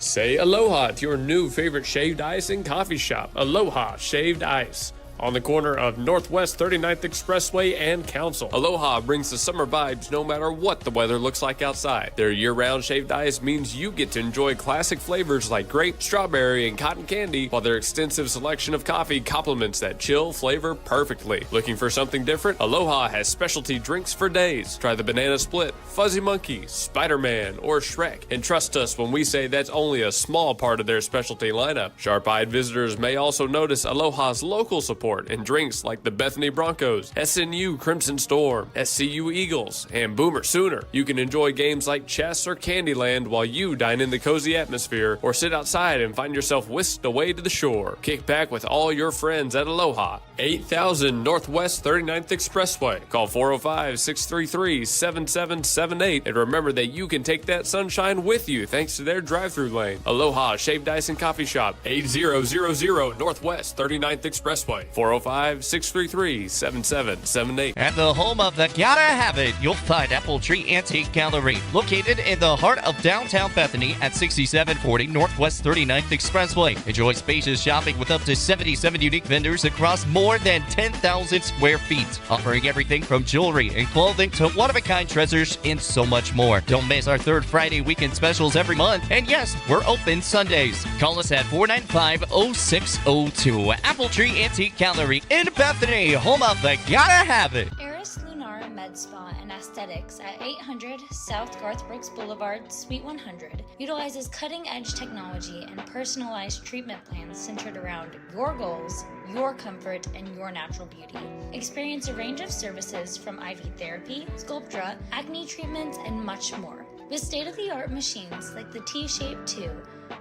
Say aloha to your new favorite shaved ice and coffee shop, Aloha Shaved Ice. On the corner of Northwest 39th Expressway and Council. Aloha brings the summer vibes no matter what the weather looks like outside. Their year-round shaved ice means you get to enjoy classic flavors like grape, strawberry, and cotton candy, while their extensive selection of coffee complements that chill flavor perfectly. Looking for something different? Aloha has specialty drinks for days. Try the Banana Split, Fuzzy Monkey, Spider-Man, or Shrek. And trust us when we say that's only a small part of their specialty lineup. Sharp-eyed visitors may also notice Aloha's local support and drinks like the Bethany Bronchos, SNU Crimson Storm, SCU Eagles, and Boomer Sooner. You can enjoy games like chess or Candyland while you dine in the cozy atmosphere, or sit outside and find yourself whisked away to the shore. Kick back with all your friends at Aloha, 8000 Northwest 39th Expressway. Call 405-633-7778, and remember that you can take that sunshine with you thanks to their drive-thru lane. Aloha Shaved Ice and Coffee Shop, 8000 Northwest 39th Expressway. 405-633-7778. At the home of the Gotta Have It, you'll find Apple Tree Antique Gallery, located in the heart of downtown Bethany at 6740 Northwest 39th Expressway. Enjoy spacious shopping with up to 77 unique vendors across more than 10,000 square feet, offering everything from jewelry and clothing to one-of-a-kind treasures and so much more. Don't miss our third Friday weekend specials every month, and yes, we're open Sundays. Call us at 495-0602. Apple Tree Antique Gallery in Bethany, home of the Gotta Have It. Eris Lunara Med Spa and Aesthetics at 800 South Garth Brooks Boulevard, Suite 100 utilizes cutting-edge technology and personalized treatment plans centered around your goals, your comfort, and your natural beauty. Experience a range of services from IV therapy, Sculptra, acne treatments, and much more. With state-of-the-art machines like the T-Shape 2,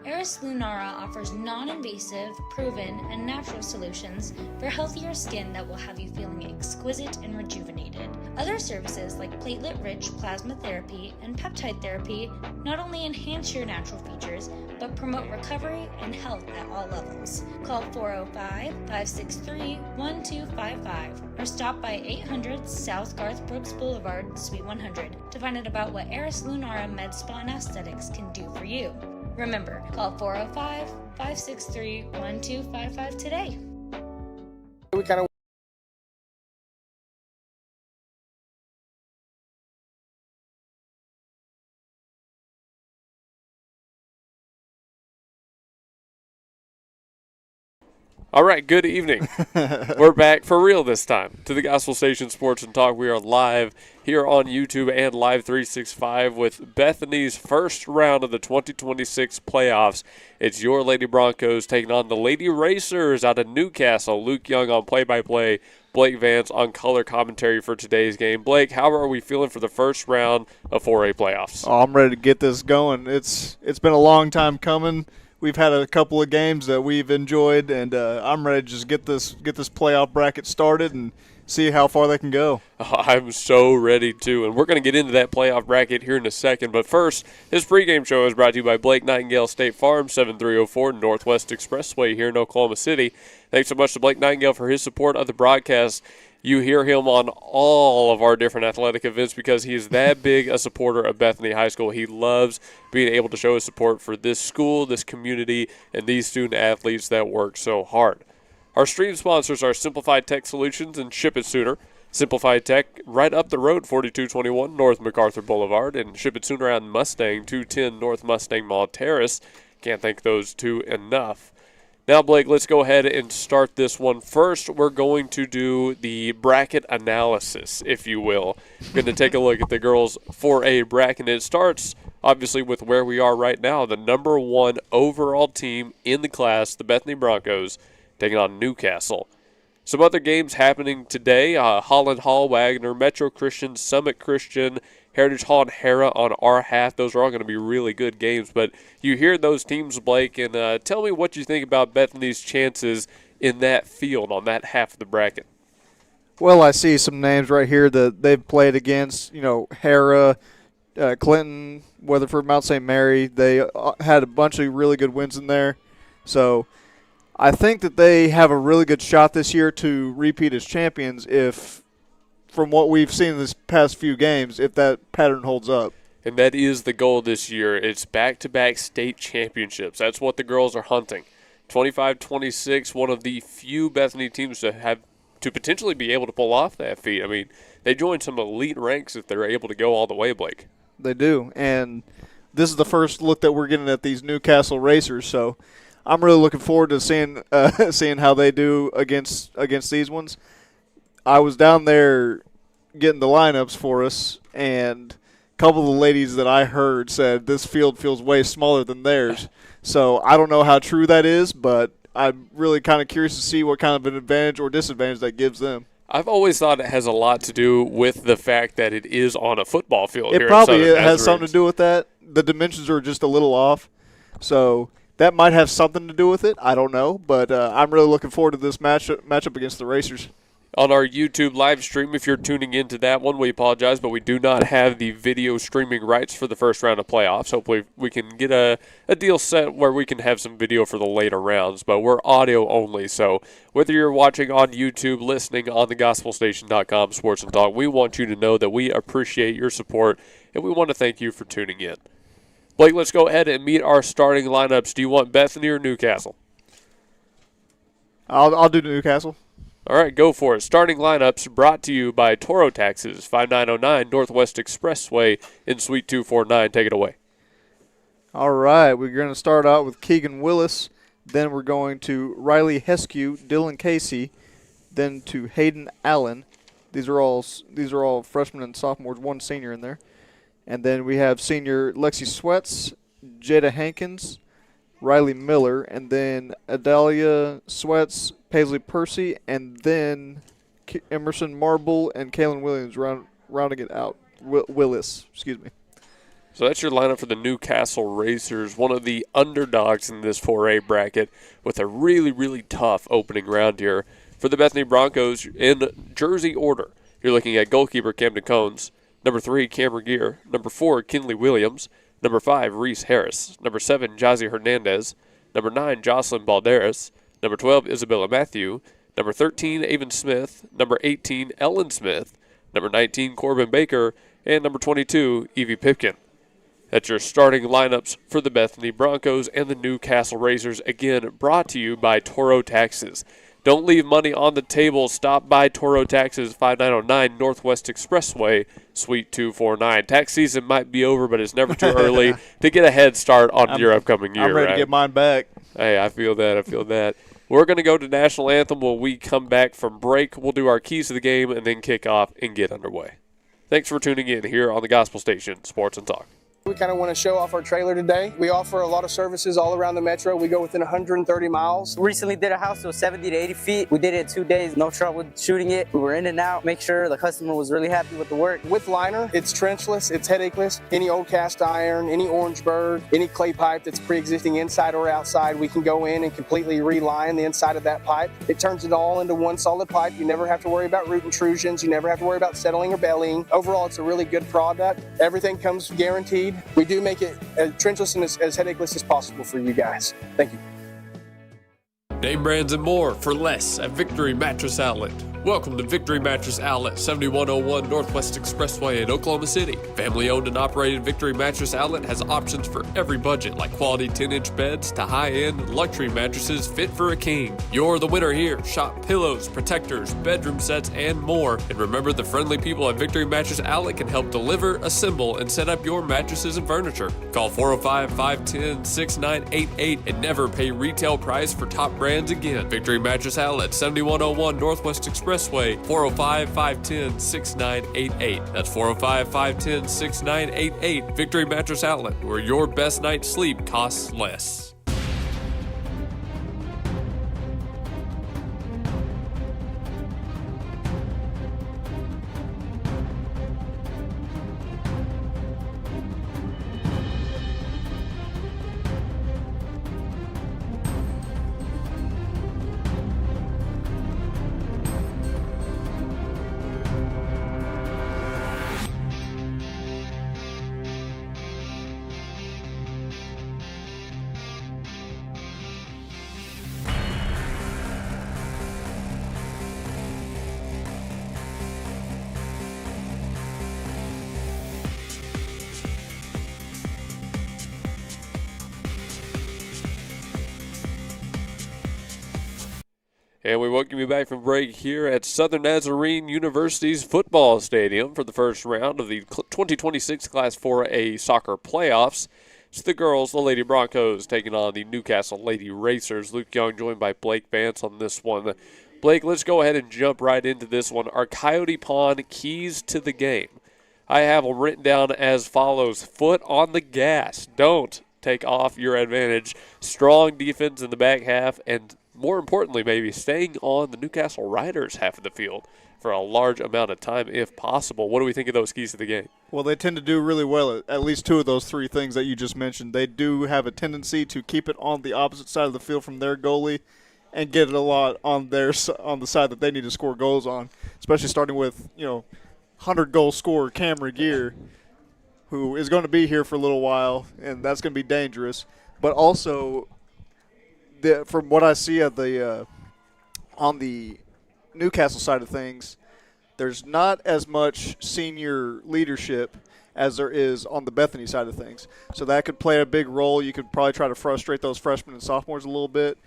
Eris Lunara offers non-invasive, proven, and natural solutions for healthier skin that will have you feeling exquisite and rejuvenated. Other services like platelet-rich plasma therapy and peptide therapy not only enhance your natural features, but promote recovery and health at all levels. Call 405-563-1255 or stop by 800 South Garth Brooks Boulevard, Suite 100 to find out about what Eris Lunara Med Spa and Aesthetics can do for you. Remember, call 405-563-1255 today. All right, good evening. We're back for real this time to the Gospel Station Sports and Talk. We are live here on YouTube and Live 365 with Bethany's first round of the 2026 playoffs. It's your Lady Broncos taking on the Lady Racers out of Newcastle. Luke Young on play-by-play, Blake Vance on color commentary for today's game. Blake, how are we feeling for the first round of 4A playoffs? Oh, I'm ready to get this going. It's been a long time coming. We've had a couple of games that we've enjoyed, and I'm ready to just get this playoff bracket started and see how far they can go. I'm so ready too, and we're going to get into that playoff bracket here in a second. But first, this pregame show is brought to you by Blake Nightingale State Farm, 7304 Northwest Expressway here in Oklahoma City. Thanks so much to Blake Nightingale for his support of the broadcast. You hear him on all of our different athletic events because he is that big a supporter of Bethany High School. He loves being able to show his support for this school, this community, and these student athletes that work so hard. Our stream sponsors are Simplified Tech Solutions and Ship It Sooner. Simplified Tech right up the road, 4221 North MacArthur Boulevard, and Ship It Sooner on Mustang, 210 North Mustang Mall Terrace. Can't thank those two enough. Now, Blake, let's go ahead and start this one. First, we're going to do the bracket analysis, if you will. We're going to take a look at the girls' 4A bracket. It starts, obviously, with where we are right now. The number one overall team in the class, the Bethany Broncos, taking on Newcastle. Some other games happening today, Holland Hall, Wagner, Metro Christian, Summit Christian, Heritage Hall, and Hera on our half. Those are all going to be really good games. But you hear those teams, Blake, and tell me what you think about Bethany's chances in that field on that half of the bracket. Well, I see some names right here that they've played against, Hera, Clinton, Weatherford, Mount St. Mary. They had a bunch of really good wins in there. So I think that they have a really good shot this year to repeat as champions if, from what we've seen in this past few games, if that pattern holds up. And that is the goal this year. It's back-to-back state championships. That's what the girls are hunting. 25-26, one of the few Bethany teams to have to potentially be able to pull off that feat. I mean, they join some elite ranks if they're able to go all the way, Blake. They do, and this is the first look that we're getting at these Newcastle Racers, so I'm really looking forward to seeing seeing how they do against these ones. I was down there getting the lineups for us, and a couple of the ladies that I heard said this field feels way smaller than theirs. So I don't know how true that is, but I'm really kind of curious to see what kind of an advantage or disadvantage that gives them. I've always thought it has a lot to do with the fact that it is on a football field. It probably has something to do with that. The dimensions are just a little off, so that might have something to do with it. I don't know, but I'm really looking forward to this matchup against the Racers. On our YouTube live stream, if you're tuning into that one, we apologize, but we do not have the video streaming rights for the first round of playoffs. Hopefully we can get a deal set where we can have some video for the later rounds, but we're audio only. So whether you're watching on YouTube, listening on the gospelstation.com Sports and Talk, we want you to know that we appreciate your support, and we want to thank you for tuning in. Blake, let's go ahead and meet our starting lineups. Do you want Bethany or Newcastle? I'll do Newcastle. All right, go for it. Starting lineups brought to you by Toro Taxes, 5909 Northwest Expressway in Suite 249. Take it away. All right, we're going to start out with Keegan Willis. Then we're going to Riley Heskew, Dylan Casey, then to Hayden Allen. These are all freshmen and sophomores, one senior in there. And then we have senior Lexi Sweats, Jada Hankins, Riley Miller, and then Adalia Sweats, Paisley Percy, and then Emerson Marble and Kaylin Williams rounding it out. Willis, excuse me. So that's your lineup for the Newcastle Racers, one of the underdogs in this 4A bracket with a really, really tough opening round here. For the Bethany Bronchos, in jersey order, you're looking at goalkeeper Camden Cones, number 3, Cameron Gear, number 4, Kinley Williams, number 5, Reese Harris, number 7, Jazzy Hernandez, number 9, Jocelyn Balderas, number 12, Isabella Matthew, number 13, Avon Smith, number 18, Ellen Smith, number 19, Corbin Baker, and number 22, Evie Pipkin. That's your starting lineups for the Bethany Bronchos and the Newcastle Racers, again brought to you by Toro Taxes. Don't leave money on the table. Stop by Toro Taxes, 5909 Northwest Expressway, Suite 249. Tax season might be over, but it's never too early to get a head start on your upcoming year. I'm ready to get mine back. Hey, I feel that. We're going to go to National Anthem. When we come back from break, we'll do our keys to the game and then kick off and get underway. Thanks for tuning in here on the Gospel Station, Sports and Talk. We kind of want to show off our trailer today. We offer a lot of services all around the metro. We go within 130 miles. Recently did a house that was 70 to 80 feet. We did it in 2 days, no trouble shooting it. We were in and out, make sure the customer was really happy with the work. With liner, it's trenchless, it's headacheless. Any old cast iron, any orange bird, any clay pipe that's pre-existing inside or outside, we can go in and completely reline the inside of that pipe. It turns it all into one solid pipe. You never have to worry about root intrusions. You never have to worry about settling or bellying. Overall, it's a really good product. Everything comes guaranteed. We do make it as trenchless and as headacheless as possible for you guys. Thank you. Name brands and more for less at Victory Mattress Outlet. Welcome to Victory Mattress Outlet, 7101 Northwest Expressway in Oklahoma City. Family-owned and operated Victory Mattress Outlet has options for every budget, like quality 10-inch beds to high-end luxury mattresses fit for a king. You're the winner here. Shop pillows, protectors, bedroom sets, and more. And remember, the friendly people at Victory Mattress Outlet can help deliver, assemble, and set up your mattresses and furniture. Call 405-510-6988 and never pay retail price for top brands again. Victory Mattress Outlet, 7101 Northwest Expressway, 405-510-6988. That's 405-510-6988. Victory Mattress Outlet, where your best night's sleep costs less. And we welcome you back from break here at Southern Nazarene University's football stadium for the first round of the 2026 Class 4A soccer playoffs. It's the girls, the Lady Broncos, taking on the Newcastle Lady Racers. Luke Young joined by Blake Vance on this one. Blake, let's go ahead and jump right into this one. Our Coyote Pond keys to the game. I have them written down as follows. Foot on the gas. Don't take off your advantage. Strong defense in the back half, and more importantly, maybe staying on the Newcastle Riders half of the field for a large amount of time if possible. What do we think of those keys to the game? Well, they tend to do really well at least two of those three things that you just mentioned. They do have a tendency to keep it on the opposite side of the field from their goalie and get it a lot on the side that they need to score goals on, especially starting with, 100-goal scorer Cam Regier, who is going to be here for a little while, and that's going to be dangerous. But also, from what I see of on the Newcastle side of things, there's not as much senior leadership as there is on the Bethany side of things. So that could play a big role. You could probably try to frustrate those freshmen and sophomores a little bit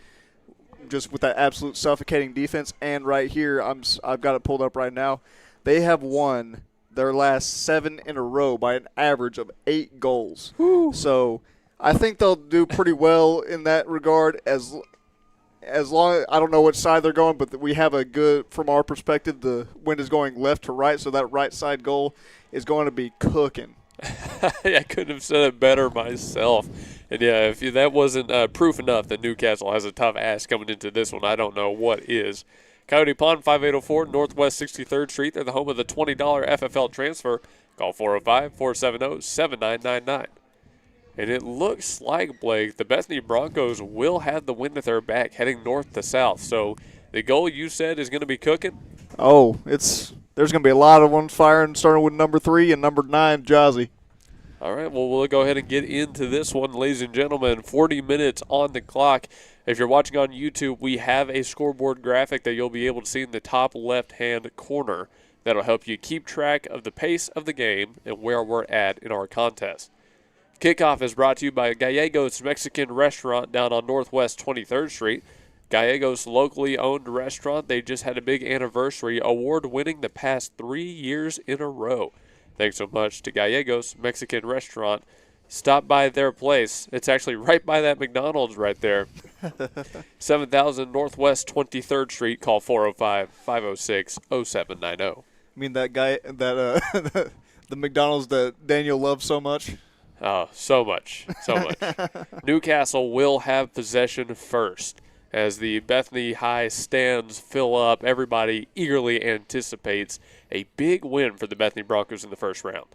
just with that absolute suffocating defense. And right here, I've got it pulled up right now. They have won their last 7 in a row by an average of 8 goals. Woo. So I think they'll do pretty well in that regard as long – I don't know which side they're going, but we have a good – from our perspective, the wind is going left to right, so that right side goal is going to be cooking. I couldn't have said it better myself. And, yeah, if that wasn't proof enough that Newcastle has a tough ass coming into this one, I don't know what is. Coyote Pond, 5804 Northwest 63rd Street. They're the home of the $20 FFL transfer. Call 405-470-7999. And it looks like, Blake, the Bethany Broncos will have the wind at their back heading north to south. So the goal you said is going to be cooking? Oh, there's going to be a lot of ones firing, starting with number 3 and number 9, Jazzy. All right, well, we'll go ahead and get into this one, ladies and gentlemen. 40 minutes on the clock. If you're watching on YouTube, we have a scoreboard graphic that you'll be able to see in the top left-hand corner. That'll help you keep track of the pace of the game and where we're at in our contest. Kickoff is brought to you by Gallegos Mexican Restaurant down on Northwest 23rd Street. Gallegos, locally owned restaurant. They just had a big anniversary, award-winning the past 3 years in a row. Thanks so much to Gallegos Mexican Restaurant. Stop by their place. It's actually right by that McDonald's right there. 7000 Northwest 23rd Street. Call 405-506-0790. You mean that guy, the McDonald's that Daniel loves so much? Oh, so much. Newcastle will have possession first. As the Bethany High stands fill up, everybody eagerly anticipates a big win for the Bethany Broncos in the first round.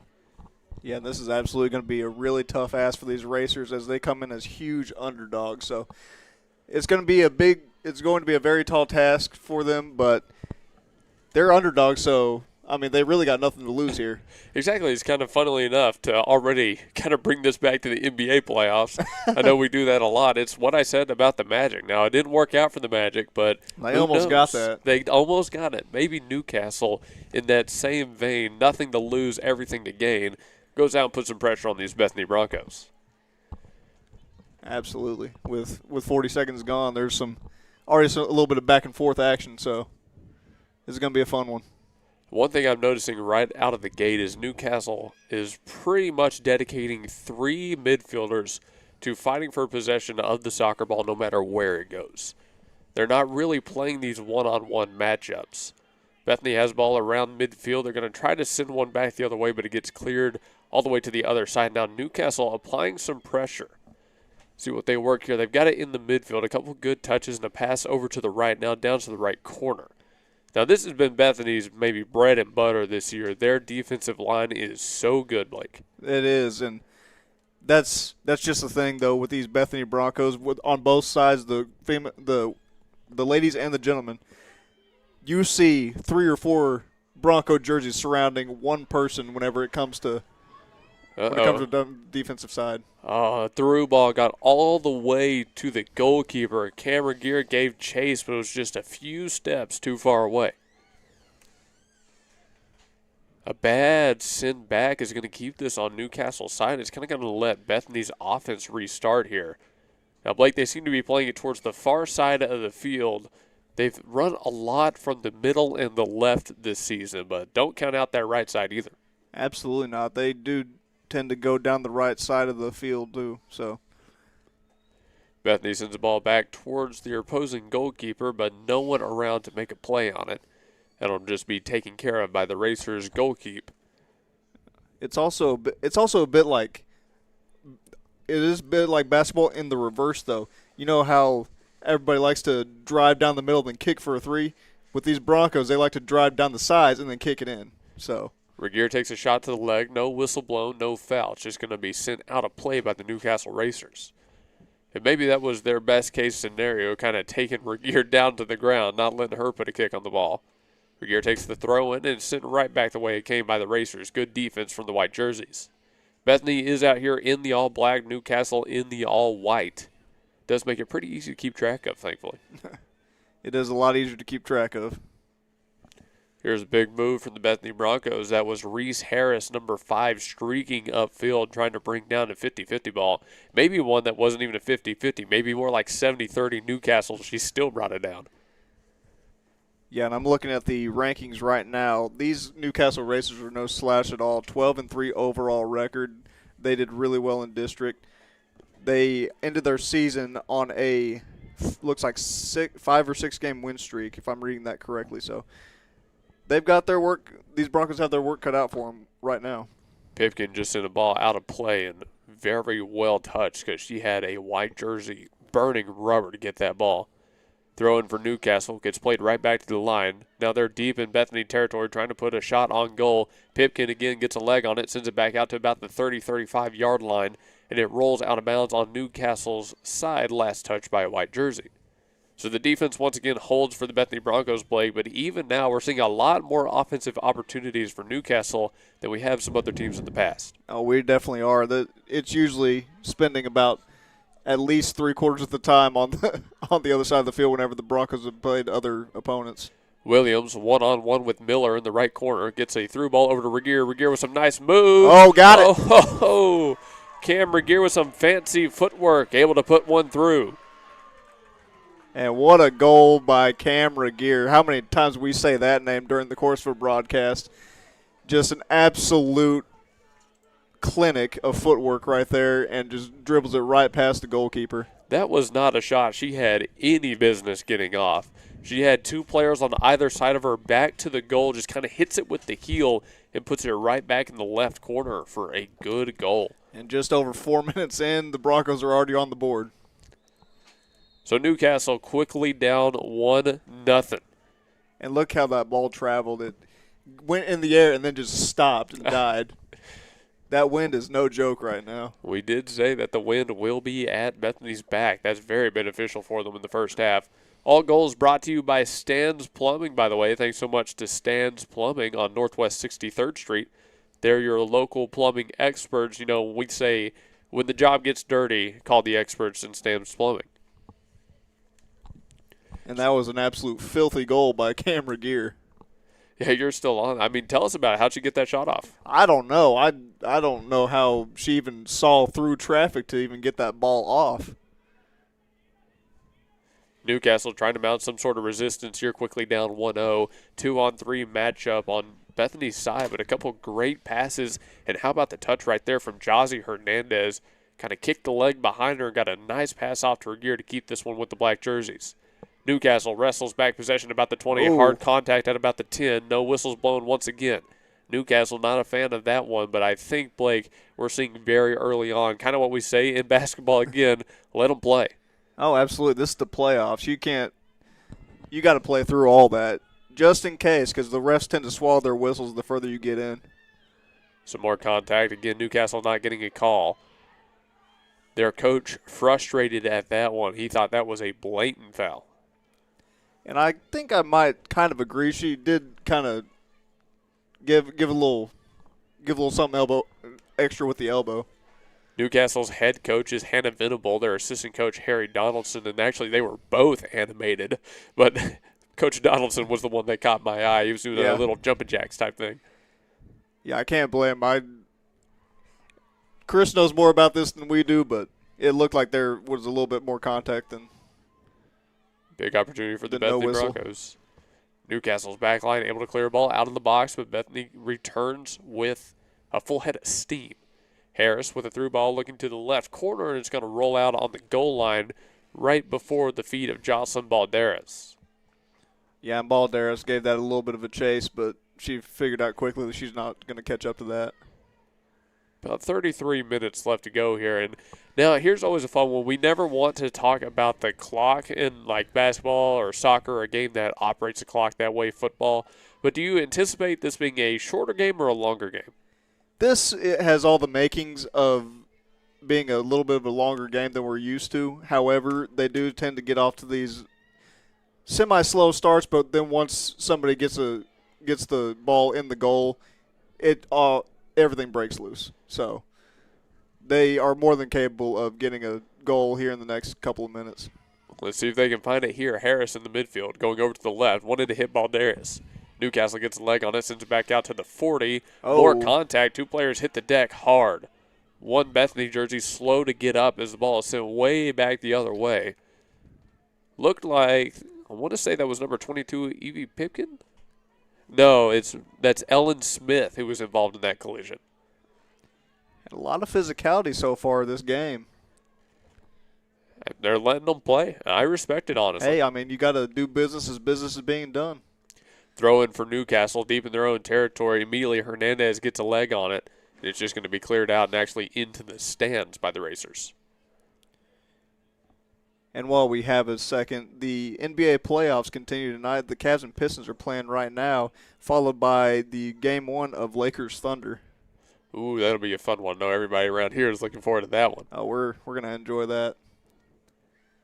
Yeah, this is absolutely going to be a really tough ask for these Racers as they come in as huge underdogs. So it's going to be a very tall task for them, but they're underdogs, so I mean, they really got nothing to lose here. Exactly. It's kind of funnily enough to already kind of bring this back to the NBA playoffs. I know we do that a lot. It's what I said about the Magic. Now, it didn't work out for the Magic, but they almost got that. They almost got it. Maybe Newcastle, in that same vein, nothing to lose, everything to gain, goes out and puts some pressure on these Bethany Broncos. Absolutely. With 40 seconds gone, there's already a little bit of back and forth action, so this is going to be a fun one. One thing I'm noticing right out of the gate is Newcastle is pretty much dedicating 3 midfielders to fighting for possession of the soccer ball no matter where it goes. They're not really playing these one-on-one matchups. Bethany has ball around midfield. They're going to try to send one back the other way, but it gets cleared all the way to the other side. Now Newcastle applying some pressure. See what they work here. They've got it in the midfield. A couple good touches and a pass over to the right, now down to the right corner. Now, this has been Bethany's maybe bread and butter this year. Their defensive line is so good, Blake. It is, and that's just the thing, though, with these Bethany Broncos. On both sides, the ladies and the gentlemen, you see 3 or 4 Bronco jerseys surrounding one person whenever it comes to the defensive side. Through ball got all the way to the goalkeeper. Cameron Gear gave chase, but it was just a few steps too far away. A bad send back is going to keep this on Newcastle's side. It's kind of going to let Bethany's offense restart here. Now, Blake, they seem to be playing it towards the far side of the field They've run a lot from the middle and the left this season, but don't count out that right side either. Absolutely not. They do tend to go down the right side of the field, too. So Bethany sends the ball back towards the opposing goalkeeper, but no one around to make a play on it. That'll just be taken care of by the Racers' goalkeep. It's also a bit like basketball in the reverse, though. You know how everybody likes to drive down the middle and kick for a three? With these Broncos, they like to drive down the sides and then kick it in. So Regier takes a shot to the leg. No whistle blown, no foul. It's just going to be sent out of play by the Newcastle Racers. And maybe that was their best case scenario, kind of taking Regier down to the ground, not letting her put a kick on the ball. Regier takes the throw in and sent right back the way it came by the Racers. Good defense from the white jerseys. Bethany is out here in the all-black, Newcastle in the all-white. Does make it pretty easy to keep track of, thankfully. It is a lot easier to keep track of. Here's a big move from the Bethany Broncos. That was Reese Harris, number 5, streaking upfield, trying to bring down a 50-50 ball. Maybe one that wasn't even a 50-50, maybe more like 70-30 Newcastle. She still brought it down. Yeah, and I'm looking at the rankings right now. These Newcastle Racers are no slouch at all. 12-3 overall record. They did really well in district. They ended their season on a looks like 5 or 6 game win streak, if I'm reading that correctly. So they've got their work. These Broncos have their work cut out for them right now. Pipkin just sent a ball out of play and very well touched because she had a white jersey burning rubber to get that ball. Throw in for Newcastle, gets played right back to the line. Now they're deep in Bethany territory trying to put a shot on goal. Pipkin again gets a leg on it, sends it back out to about the 30-35 yard line, and it rolls out of bounds on Newcastle's side, last touched by a white jersey. So the defense once again holds for the Bethany Broncos, Blake, but even now we're seeing a lot more offensive opportunities for Newcastle than we have some other teams in the past. Oh, we definitely are. It's usually spending about at least 3/4 of the time on the other side of the field whenever the Broncos have played other opponents. Williams, one-on-one with Miller in the right corner, gets a through ball over to Regier. Regier with some nice moves. Oh, got it. Oh, Cam Regier with some fancy footwork, able to put one through. And what a goal by Cam Regier. How many times we say that name during the course of a broadcast? Just an absolute clinic of footwork right there and just dribbles it right past the goalkeeper. That was not a shot she had any business getting off. She had 2 players on either side of her back to the goal, just kind of hits it with the heel and puts it right back in the left corner for a good goal. And just over 4 minutes in, the Broncos are already on the board. So Newcastle quickly down 1-0. And look how that ball traveled. It went in the air and then just stopped and died. That wind is no joke right now. We did say that the wind will be at Bethany's back. That's very beneficial for them in the first half. All goals brought to you by Stan's Plumbing, by the way. Thanks so much to Stan's Plumbing on Northwest 63rd Street. They're your local plumbing experts. You know, we say when the job gets dirty, call the experts in Stan's Plumbing. And that was an absolute filthy goal by Cam Regier. Yeah, you're still on. I mean, tell us about it. How'd you get that shot off? I don't know. I don't know how she even saw through traffic to even get that ball off. Newcastle trying to mount some sort of resistance here, quickly down 1-0. 2-on-3 matchup on Bethany's side, but a couple great passes. And how about the touch right there from Jazzy Hernandez? Kind of kicked the leg behind her and got a nice pass off to Regier to keep this one with the black jerseys. Newcastle wrestles back possession about the 20. Ooh. Hard contact at about the 10. No whistles blown once again. Newcastle not a fan of that one, but I think, Blake, we're seeing very early on kind of what we say in basketball again, let them play. Oh, absolutely. This is the playoffs. You got to play through all that just in case, because the refs tend to swallow their whistles the further you get in. Some more contact. Again, Newcastle not getting a call. Their coach frustrated at that one. He thought that was a blatant foul. And I think I might kind of agree. She did kind of give a little something extra with the elbow. Newcastle's head coach is Hannah Venable. Their assistant coach, Harry Donaldson, and actually they were both animated. But Coach Donaldson was the one that caught my eye. He was doing a little jumping jacks type thing. Yeah, I can't blame him. Chris knows more about this than we do, but it looked like there was a little bit more contact than. Big opportunity for the no Bethany whistle. Broncos. Newcastle's back line able to clear a ball out of the box, but Bethany returns with a full head of steam. Harris with a through ball looking to the left corner, and it's going to roll out on the goal line right before the feet of Jocelyn Balderas. Yeah, and Balderas gave that a little bit of a chase, but she figured out quickly that she's not going to catch up to that. About 33 minutes left to go here. And now here's always a fun one. We never want to talk about the clock in like basketball or soccer or a game that operates the clock that way, football. But do you anticipate this being a shorter game or a longer game? This it has all the makings of being a little bit of a longer game than we're used to. However, they do tend to get off to these semi-slow starts, but then once somebody gets the ball in the goal, everything breaks loose. So they are more than capable of getting a goal here in the next couple of minutes. Let's see if they can find it here. Harris in the midfield going over to the left. Wanted to hit Balderas. Newcastle gets a leg on it, sends it back out to the 40. More contact. Two players hit the deck hard. One Bethany jersey slow to get up as the ball is sent way back the other way. Looked like, I want to say that was number 22, Evie Pipkin? No, that's Ellen Smith who was involved in that collision. A lot of physicality so far this game. They're letting them play. I respect it, honestly. Hey, I mean, you got to do business as business is being done. Throw in for Newcastle deep in their own territory. Immediately Hernandez gets a leg on it. And it's just going to be cleared out and actually into the stands by the Racers. And while we have a second, the NBA playoffs continue tonight. The Cavs and Pistons are playing right now, followed by the Game 1 of Lakers Thunder. Ooh, that'll be a fun one. I know everybody around here is looking forward to that one. Oh, we're going to enjoy that.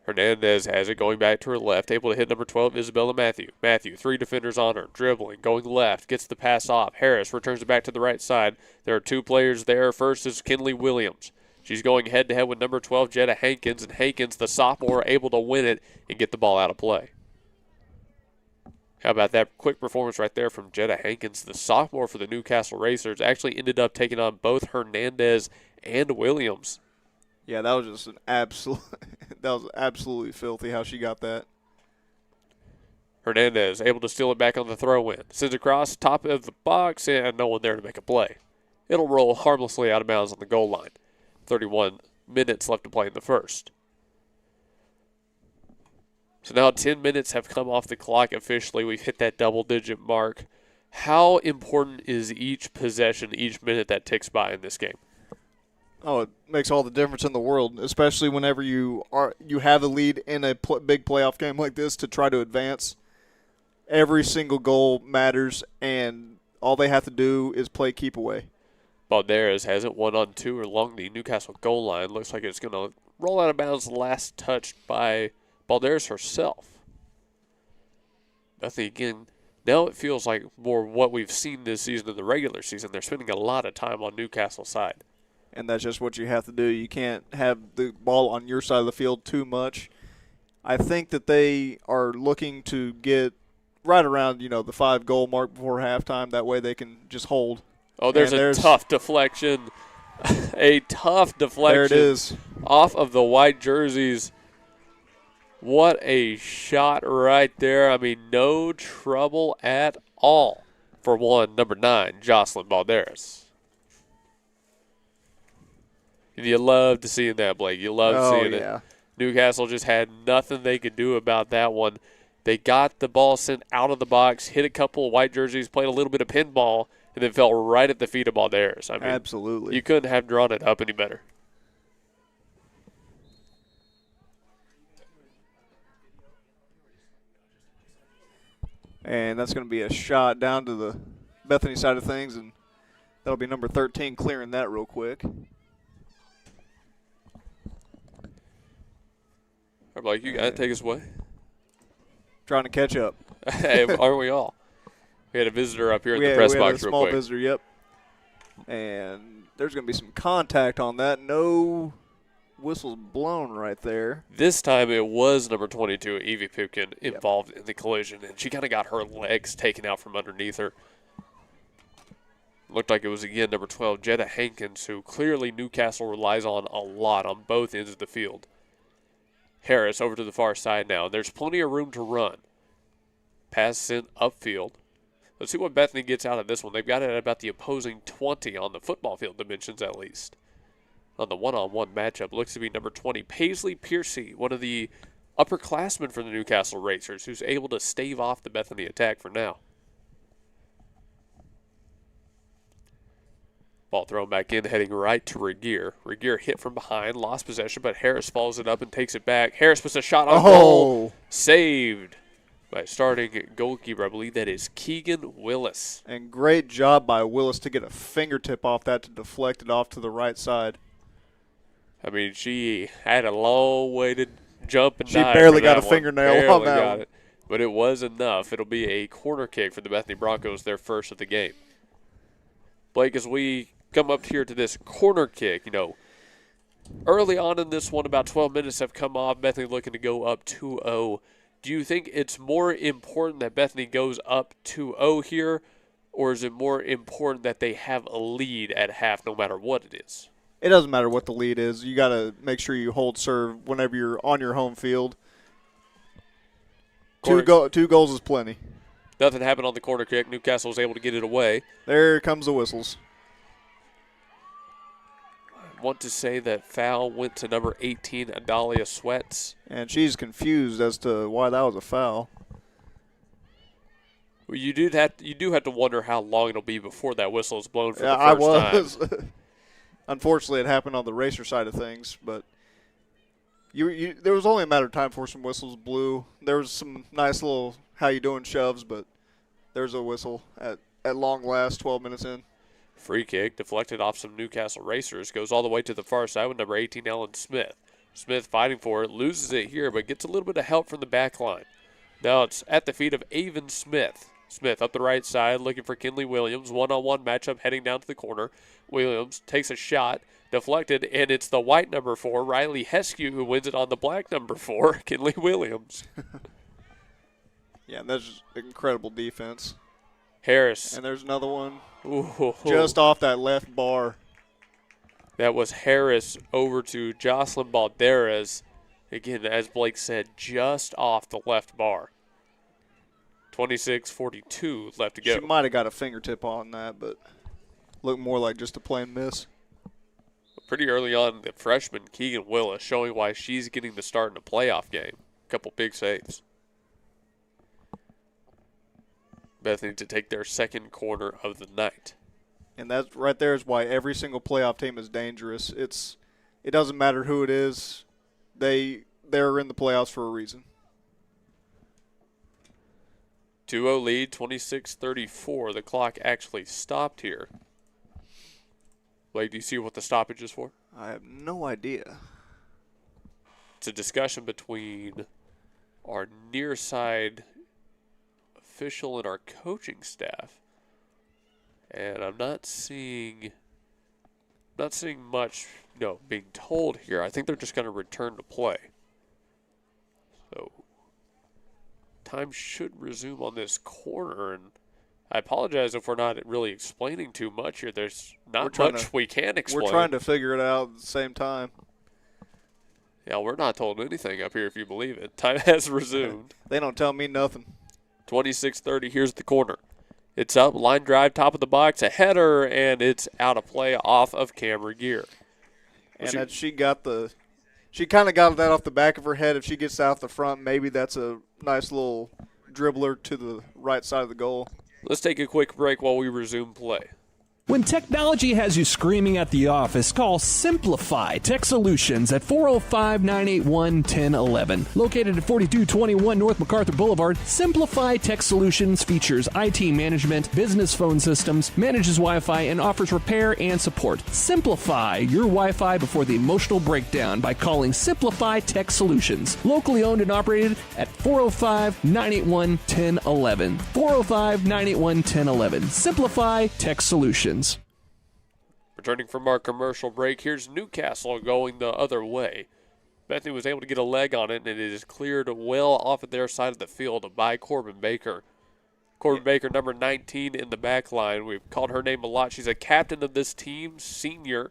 Hernandez has it going back to her left, able to hit number 12, Isabella Matthew. Matthew, three defenders on her, dribbling, going left, gets the pass off. Harris returns it back to the right side. There are two players there. First is Kinley Williams. She's going head-to-head with number 12, Jetta Hankins, and Hankins, the sophomore, able to win it and get the ball out of play. How about that quick performance right there from Jetta Hankins, the sophomore for the Newcastle Racers, actually ended up taking on both Hernandez and Williams. Yeah, that was just an absolute that was absolutely filthy how she got that. Hernandez able to steal it back on the throw-in. Sends across, top of the box, and no one there to make a play. It'll roll harmlessly out of bounds on the goal line. 31 minutes left to play in the first. So now 10 minutes have come off the clock officially. We've hit that double-digit mark. How important is each possession, each minute that ticks by in this game? Oh, it makes all the difference in the world, especially whenever you have the lead in a big playoff game like this to try to advance. Every single goal matters, and all they have to do is play keep away. Balderas has it 1-on-2 along the Newcastle goal line. Looks like it's going to roll out of bounds, last touched by Balderas herself. Bethany again. Now it feels like more what we've seen this season in the regular season. They're spending a lot of time on Newcastle's side. And that's just what you have to do. You can't have the ball on your side of the field too much. I think that they are looking to get right around, the 5-goal mark before halftime. That way they can just hold. Oh, there's a tough deflection. A tough deflection. There it is. Off of the white jerseys. What a shot right there. I mean, no trouble at all for number 9, Jocelyn Balderas. You love to see that, Blake. You love seeing it. Newcastle just had nothing they could do about that one. They got the ball sent out of the box, hit a couple of white jerseys, played a little bit of pinball, and then fell right at the feet of Balderas. I mean, absolutely. You couldn't have drawn it up any better. And that's going to be a shot down to the Bethany side of things, and that'll be number 13 clearing that real quick. All right, Blake, you got to take us away. Trying to catch up. Hey, aren't we all? We had a visitor up here in the press box real quick. We had a small visitor, yep. And there's going to be some contact on that. No whistles blown right there. This time it was number 22, Evie Pipkin, involved in the collision, and she kind of got her legs taken out from underneath her. Looked like it was, again, number 12, Jetta Hankins, who clearly Newcastle relies on a lot on both ends of the field. Harris over to the far side now. There's plenty of room to run. Pass sent upfield. Let's see what Bethany gets out of this one. They've got it at about the opposing 20 on the football field dimensions at least. On the one-on-one matchup, looks to be number 20, Paisley Piercy, one of the upperclassmen for the Newcastle Racers, who's able to stave off the Bethany attack for now. Ball thrown back in, heading right to Regier. Regier hit from behind, lost possession, but Harris follows it up and takes it back. Harris puts a shot on goal. Saved by starting goalkeeper. I believe that is Keegan Willis. And great job by Willis to get a fingertip off that to deflect it off to the right side. I mean, she had a long way to jump and she dive. She barely for got a one. fingernail barely on that got one. It, but it was enough. It'll be a corner kick for the Bethany Broncos, their first of the game. Blake, as we come up here to this corner kick, early on in this one, about 12 minutes have come off. Bethany looking to go up 2-0. Do you think it's more important that Bethany goes up 2-0 here, or is it more important that they have a lead at half no matter what it is? It doesn't matter what the lead is. You got to make sure you hold serve whenever you're on your home field. Two goals is plenty. Nothing happened on the corner kick. Newcastle was able to get it away. There comes the whistles. I want to say that foul went to number 18, Adalia Sweats. And she's confused as to why that was a foul. Well, you do have to wonder how long it'll be before that whistle is blown for the first I was. time. Unfortunately, it happened on the racer side of things, but there was only a matter of time before some whistles blew. There was some nice little how you doing shoves, but there's a whistle at long last, 12 minutes in. Free kick deflected off some Newcastle Racers, goes all the way to the far side with number 18, Ellen Smith. Smith fighting for it, loses it here, but gets a little bit of help from the back line. Now it's at the feet of Avon Smith. Smith up the right side looking for Kinley Williams. One-on-one matchup heading down to the corner. Williams takes a shot, deflected, and it's the white number 4, Riley Heskew, who wins it on the black number 4, Kinley Williams. Yeah, and that's just incredible defense. Harris. And there's another one. Ooh. Just off that left bar. That was Harris over to Jocelyn Balderas. Again, as Blake said, just off the left bar. 26:42 left to go. She might have got a fingertip on that, but looked more like just a plain miss. Pretty early on, the freshman Keegan Willis showing why she's getting the start in a playoff game. A couple big saves. Bethany to take their second corner of the night. And that right there is why every single playoff team is dangerous. It doesn't matter who it is. They're in the playoffs for a reason. 2-0 lead, 26:34. The clock actually stopped here. Blake, do you see what the stoppage is for? I have no idea. It's a discussion between our near side official and our coaching staff. And I'm not seeing much, being told here. I think they're just going to return to play. So time should resume on this corner, and I apologize if we're not really explaining too much here. There's not much we can explain. We're trying to figure it out at the same time. Yeah, we're not told anything up here, if you believe it. Time has resumed. They don't tell me nothing. 26:30, here's the corner. It's up, line drive, top of the box, a header, and it's out of play off of camera gear. And that she kind of got that off the back of her head. If she gets out the front, maybe that's a nice little dribbler to the right side of the goal. Let's take a quick break while we resume play. When technology has you screaming at the office, call Simplify Tech Solutions at 405-981-1011. Located at 4221 North MacArthur Boulevard, Simplify Tech Solutions features IT management, business phone systems, manages Wi-Fi, and offers repair and support. Simplify your Wi-Fi before the emotional breakdown by calling Simplify Tech Solutions. Locally owned and operated at 405-981-1011. 405-981-1011. Simplify Tech Solutions. Returning from our commercial break, here's Newcastle going the other way. Bethany was able to get a leg on it, and it is cleared well off of their side of the field by Corbin Baker. Corbin Baker, number 19 in the back line. We've called her name a lot. She's a captain of this team, senior,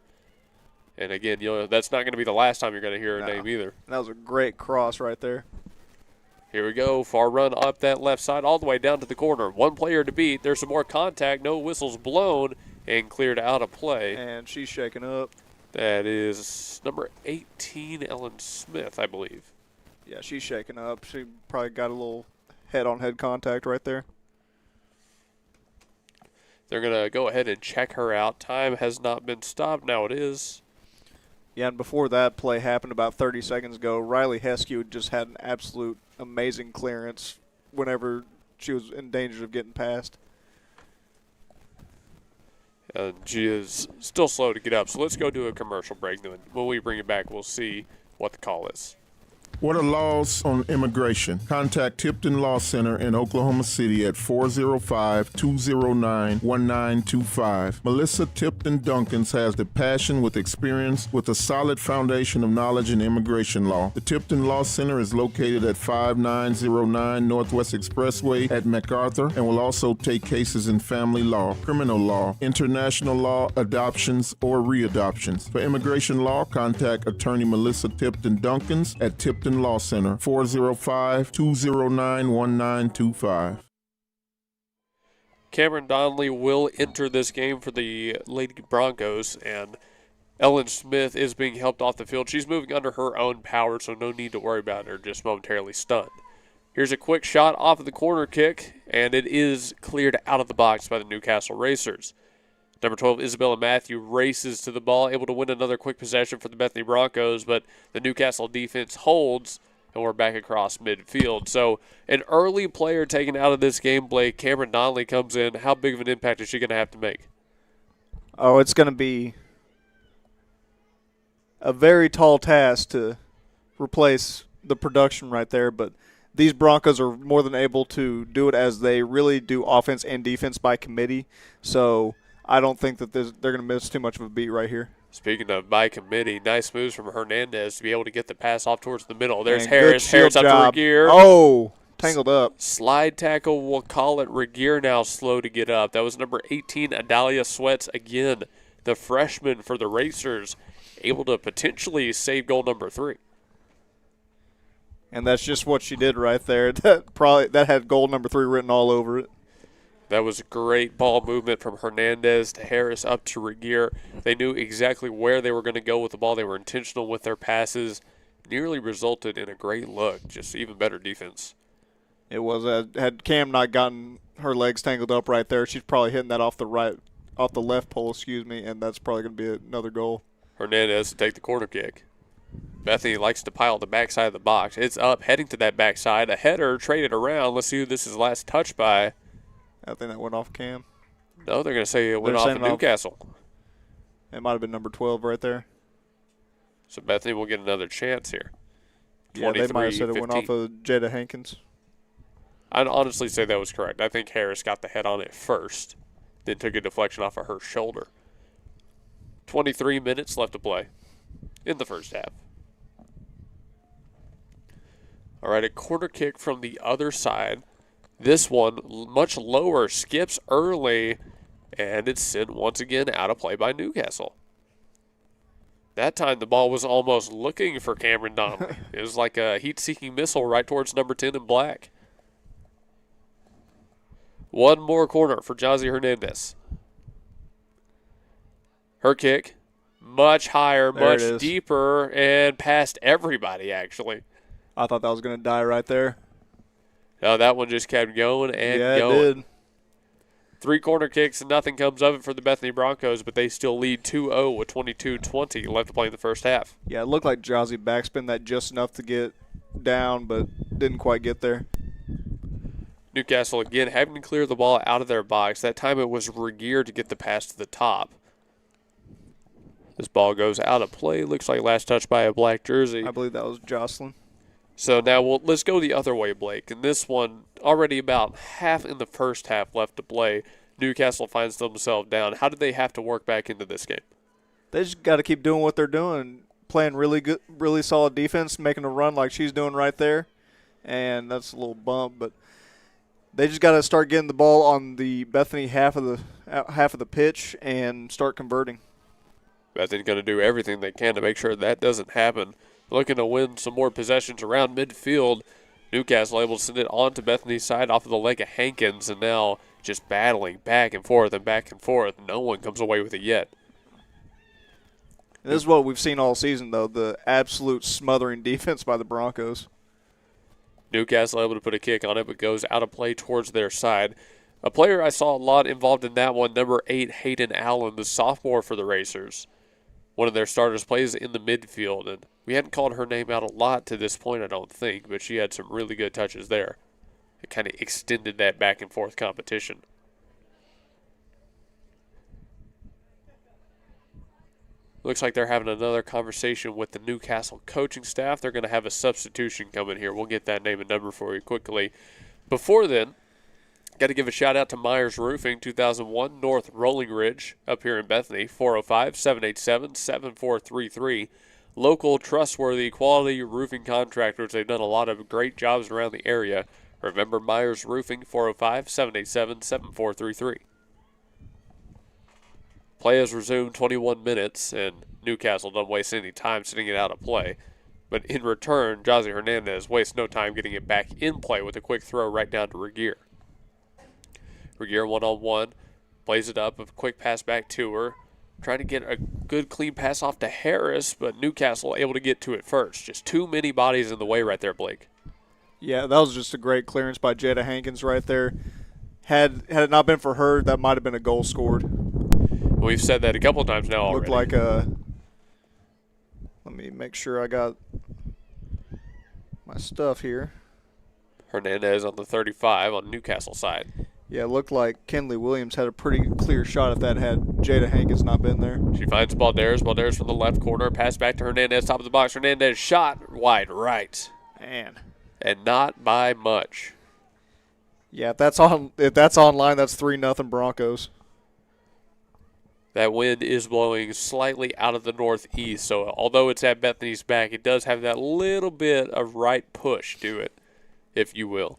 And again, that's not going to be the last time you're going to hear her name either. That was a great cross right there. Here we go. Far run up that left side all the way down to the corner. One player to beat. There's some more contact. No whistles blown and cleared out of play. And she's shaking up. That is number 18, Ellen Smith, I believe. Yeah, she's shaking up. She probably got a little head-on-head contact right there. They're going to go ahead and check her out. Time has not been stopped. Now it is. Yeah, and before that play happened about 30 seconds ago, Riley Heskew just had an absolute amazing clearance whenever she was in danger of getting past. And she is still slow to get up. So let's go do a commercial break. Then when we bring it back, we'll see what the call is. What are laws on immigration? Contact Tipton Law Center in Oklahoma City at 405-209-1925. Melissa Tipton Duncans has the passion with experience with a solid foundation of knowledge in immigration law. The Tipton Law Center is located at 5909 Northwest Expressway at MacArthur and will also take cases in family law, criminal law, international law, adoptions, or readoptions. For immigration law, contact attorney Melissa Tipton Duncans at Tipton Law Center, 405-209-1925. Cameron Donnelly will enter this game for the Lady Broncos, and Ellen Smith is being helped off the field. She's moving under her own power, so no need to worry about her just momentarily stunned. Here's a quick shot off of the corner kick, and it is cleared out of the box by the Newcastle Racers. Number 12, Isabella Matthew, races to the ball, able to win another quick possession for the Bethany Broncos, but the Newcastle defense holds, and we're back across midfield. So an early player taken out of this game, Blake. Cameron Donnelly comes in. How big of an impact is she going to have to make? Oh, it's going to be a very tall task to replace the production right there, but these Broncos are more than able to do it as they really do offense and defense by committee. So I don't think that they're going to miss too much of a beat right here. Speaking of by committee, nice moves from Hernandez to be able to get the pass off towards the middle. There's And Harris. Harris up to Regier. Oh, tangled up. Slide tackle, we'll call it. Regier now slow to get up. That was number 18, Adalia Sweats. Again, the freshman for the Racers, able to potentially save goal number 3. And that's just what she did right there. That had goal number 3 written all over it. That was great ball movement from Hernandez to Harris up to Regier. They knew exactly where they were going to go with the ball. They were intentional with their passes. Nearly resulted in a great look. Just even better defense. It was. Had Cam not gotten her legs tangled up right there, she's probably hitting that off the left pole, and that's probably going to be another goal. Hernandez to take the corner kick. Bethany likes to pile the backside of the box. It's up, heading to that backside. A header traded around. Let's see who this is last touched by. I think that went off Cam. No, they're going to say it went off of Newcastle. It might have been number 12 right there. So Bethany will get another chance here. Yeah, they might have said it went off of Jada Hankins. I'd honestly say that was correct. I think Harris got the head on it first, then took a deflection off of her shoulder. 23 minutes left to play in the first half. All right, a corner kick from the other side. This one, much lower, skips early, and it's sent once again out of play by Newcastle. That time the ball was almost looking for Cameron Donnelly. It was like a heat-seeking missile right towards number 10 in black. One more corner for Jazzy Hernandez. Her kick, much higher, much deeper, and past everybody, actually. I thought that was going to die right there. No, that one just kept going and going. Yeah, it did. 3 corner kicks and nothing comes of it for the Bethany Broncos, but they still lead 2-0 with 22-20 left to play in the first half. Yeah, it looked like Jazzy backspin that just enough to get down, but didn't quite get there. Newcastle again having to clear the ball out of their box. That time it was Regier to get the pass to the top. This ball goes out of play. Looks like last touch by a black jersey. I believe that was Jocelyn. So now let's go the other way, Blake. And this one, already about half in the first half left to play. Newcastle finds themselves down. How did they have to work back into this game? They just got to keep doing what they're doing, playing really good, really solid defense, making a run like she's doing right there. And that's a little bump, but they just got to start getting the ball on the Bethany half of the pitch and start converting. Bethany's going to do everything they can to make sure that doesn't happen. Looking to win some more possessions around midfield. Newcastle able to send it on to Bethany's side off of the leg of Hankins, and now just battling back and forth and back and forth. No one comes away with it yet. This is what we've seen all season, though, the absolute smothering defense by the Broncos. Newcastle able to put a kick on it, but goes out of play towards their side. A player I saw a lot involved in that one, number 8, Hayden Allen, the sophomore for the Racers. One of their starters plays in the midfield, and we hadn't called her name out a lot to this point, I don't think, but she had some really good touches there. It kind of extended that back and forth competition. Looks like they're having another conversation with the Newcastle coaching staff. They're going to have a substitution coming here. We'll get that name and number for you quickly. Before then, got to give a shout out to Myers Roofing, 2001 North Rolling Ridge up here in Bethany, 405-787-7433. Local, trustworthy, quality roofing contractors. They've done a lot of great jobs around the area. Remember Myers Roofing, 405-787-7433. Play has resumed 21 minutes, and Newcastle doesn't waste any time sitting it out of play. But in return, Jose Hernandez wastes no time getting it back in play with a quick throw right down to Regier. Regier one-on-one, plays it up, a quick pass back to her. Trying to get a good clean pass off to Harris, but Newcastle able to get to it first. Just too many bodies in the way right there, Blake. Yeah, that was just a great clearance by Jada Hankins right there. Had it not been for her, that might have been a goal scored. We've said that a couple of times now already. Looked like a – let me make sure I got my stuff here. Hernandez on the 35 on Newcastle side. Yeah, it looked like Kenley Williams had a pretty clear shot if that had Jada Hankins not been there. She finds Balderas. Balderas from the left corner. Pass back to Hernandez, top of the box. Hernandez shot wide right. Man. And not by much. Yeah, if that's online, that's 3-0 Broncos. That wind is blowing slightly out of the northeast, so although it's at Bethany's back, it does have that little bit of right push to it, if you will.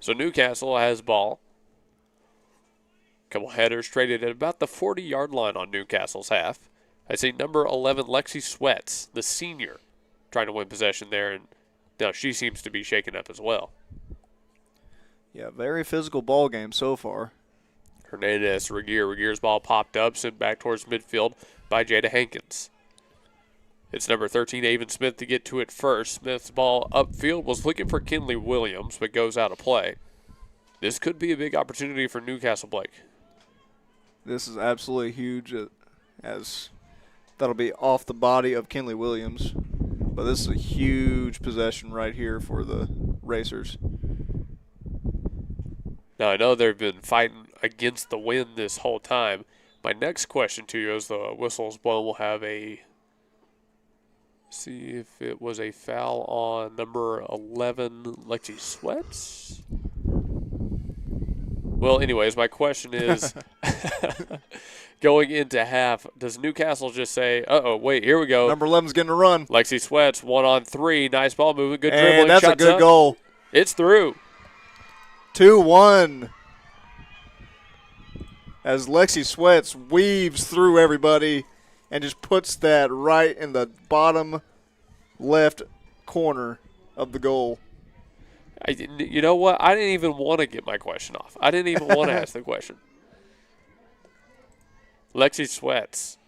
So Newcastle has ball. Couple headers traded at about the 40-yard line on Newcastle's half. I see number 11, Lexi Sweats, the senior, trying to win possession there, and now she seems to be shaken up as well. Yeah, very physical ball game so far. Hernandez to Regier. Regier's ball popped up, sent back towards midfield by Jada Hankins. It's number 13, Avon Smith, to get to it first. Smith's ball upfield was looking for Kenley Williams, but goes out of play. This could be a big opportunity for Newcastle, Blake. This is absolutely huge, as that'll be off the body of Kenley Williams. But this is a huge possession right here for the Racers. Now, I know they've been fighting against the wind this whole time. My next question to you, as the whistle's blown, will have a – see if it was a foul on number 11, Lexi Sweats. Well, anyways, my question is, going into half, does Newcastle just say, uh-oh, wait, here we go. Number 11's getting a run. Lexi Sweats, 1-on-3, nice ball movement, good dribbling. And that's a good goal. It's through. 2-1. As Lexi Sweats weaves through everybody and just puts that right in the bottom left corner of the goal. You know what? I didn't even want to get my question off. I didn't even want to ask the question. Lexi Sweats,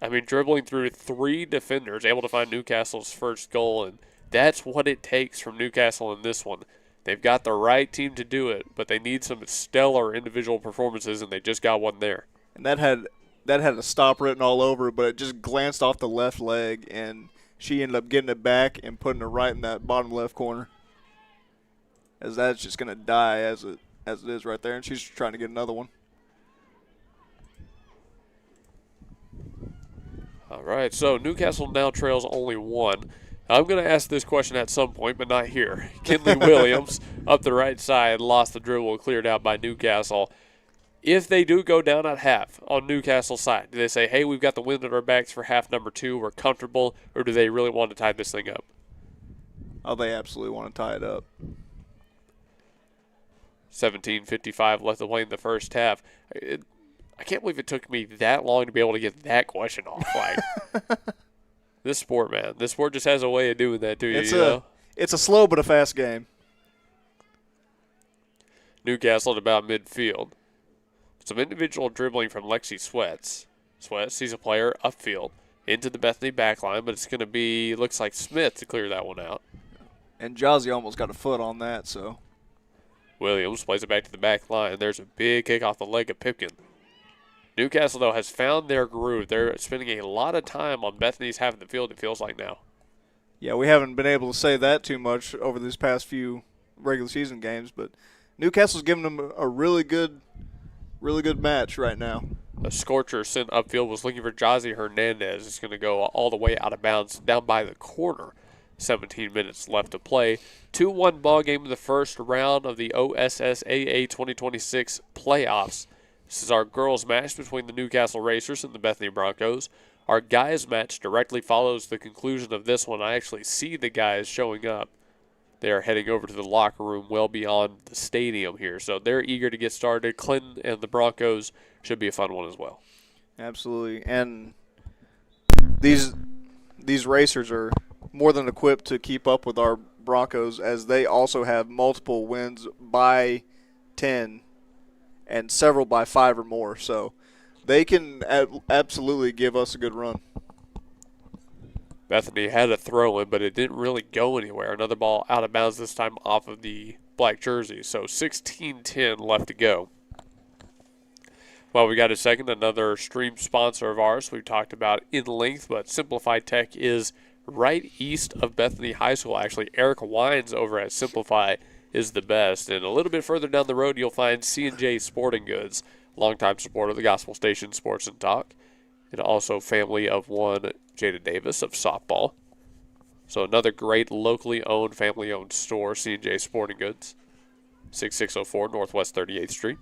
I mean, dribbling through 3 defenders, able to find Newcastle's first goal, and that's what it takes from Newcastle in this one. They've got the right team to do it, but they need some stellar individual performances, and they just got one there. And that had a stop written all over it, but it just glanced off the left leg, and she ended up getting it back and putting it right in that bottom left corner. As that's just going to die as it is right there, and she's trying to get another one. All right, so Newcastle now trails only 1. I'm going to ask this question at some point, but not here. Kenley Williams up the right side, lost the dribble, cleared out by Newcastle. If they do go down at half on Newcastle's side, do they say, hey, we've got the wind at our backs for half number 2, we're comfortable, or do they really want to tie this thing up? Oh, they absolutely want to tie it up. 17:55 left to play in the first half. I can't believe it took me that long to be able to get that question off. Like, this sport, man. This sport just has a way of doing that to you. It's a slow but a fast game. Newcastle at about midfield. Some individual dribbling from Lexi Sweats. Sweats sees a player upfield into the Bethany backline, but it's going to be, looks like Smith to clear that one out. And Jazzy almost got a foot on that, so. Williams plays it back to the back line. There's a big kick off the leg of Pipkin. Newcastle, though, has found their groove. They're spending a lot of time on Bethany's half of the field, it feels like now. Yeah, we haven't been able to say that too much over these past few regular season games, but Newcastle's giving them a really good match right now. A scorcher sent upfield was looking for Jazzy Hernandez. It's going to go all the way out of bounds down by the corner. 17 minutes left to play. 2-1 ball game in the first round of the OSSAA 2026 playoffs. This is our girls match between the Newcastle Racers and the Bethany Bronchos. Our guys match directly follows the conclusion of this one. I actually see the guys showing up. They are heading over to the locker room well beyond the stadium here. So they're eager to get started. Clinton and the Broncos should be a fun one as well. Absolutely. And these racers are more than equipped to keep up with our Broncos, as they also have multiple wins by 10 and several by 5 or more. So they can absolutely give us a good run. Bethany had a throw in, but it didn't really go anywhere. Another ball out of bounds, this time off of the black jersey. So 16-10 left to go. Well, we got a second, another stream sponsor of ours we've talked about in length, but Simplify Tech is right east of Bethany High School. Actually, Eric Wines over at Simplify is the best. And a little bit further down the road, you'll find C&J Sporting Goods, longtime supporter of the Gospel Station Sports and Talk, and also family of one Jada Davis of softball. So another great locally owned, family-owned store, C&J Sporting Goods, 6604 Northwest 38th Street.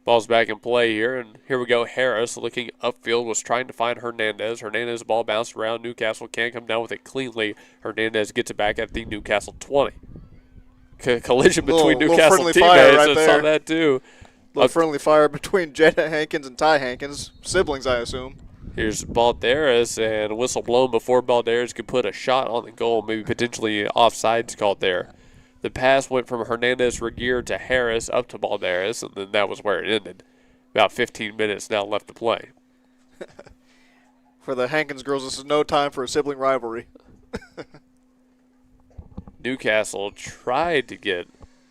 Ball's back in play here, and here we go. Harris looking upfield, was trying to find Hernandez. Hernandez, ball bounced around. Newcastle can't come down with it cleanly. Hernandez gets it back at the Newcastle 20. Collision between Newcastle teammates. I saw that too. Little friendly fire between Jada Hankins and Ty Hankins, siblings, I assume. Here's Balderas, and a whistle blown before Balderas could put a shot on the goal, maybe potentially offsides called there. The pass went from Hernandez-Regier to Harris up to Balderas, and then that was where it ended. About 15 minutes now left to play. For the Hankins girls, this is no time for a sibling rivalry. Newcastle tried to get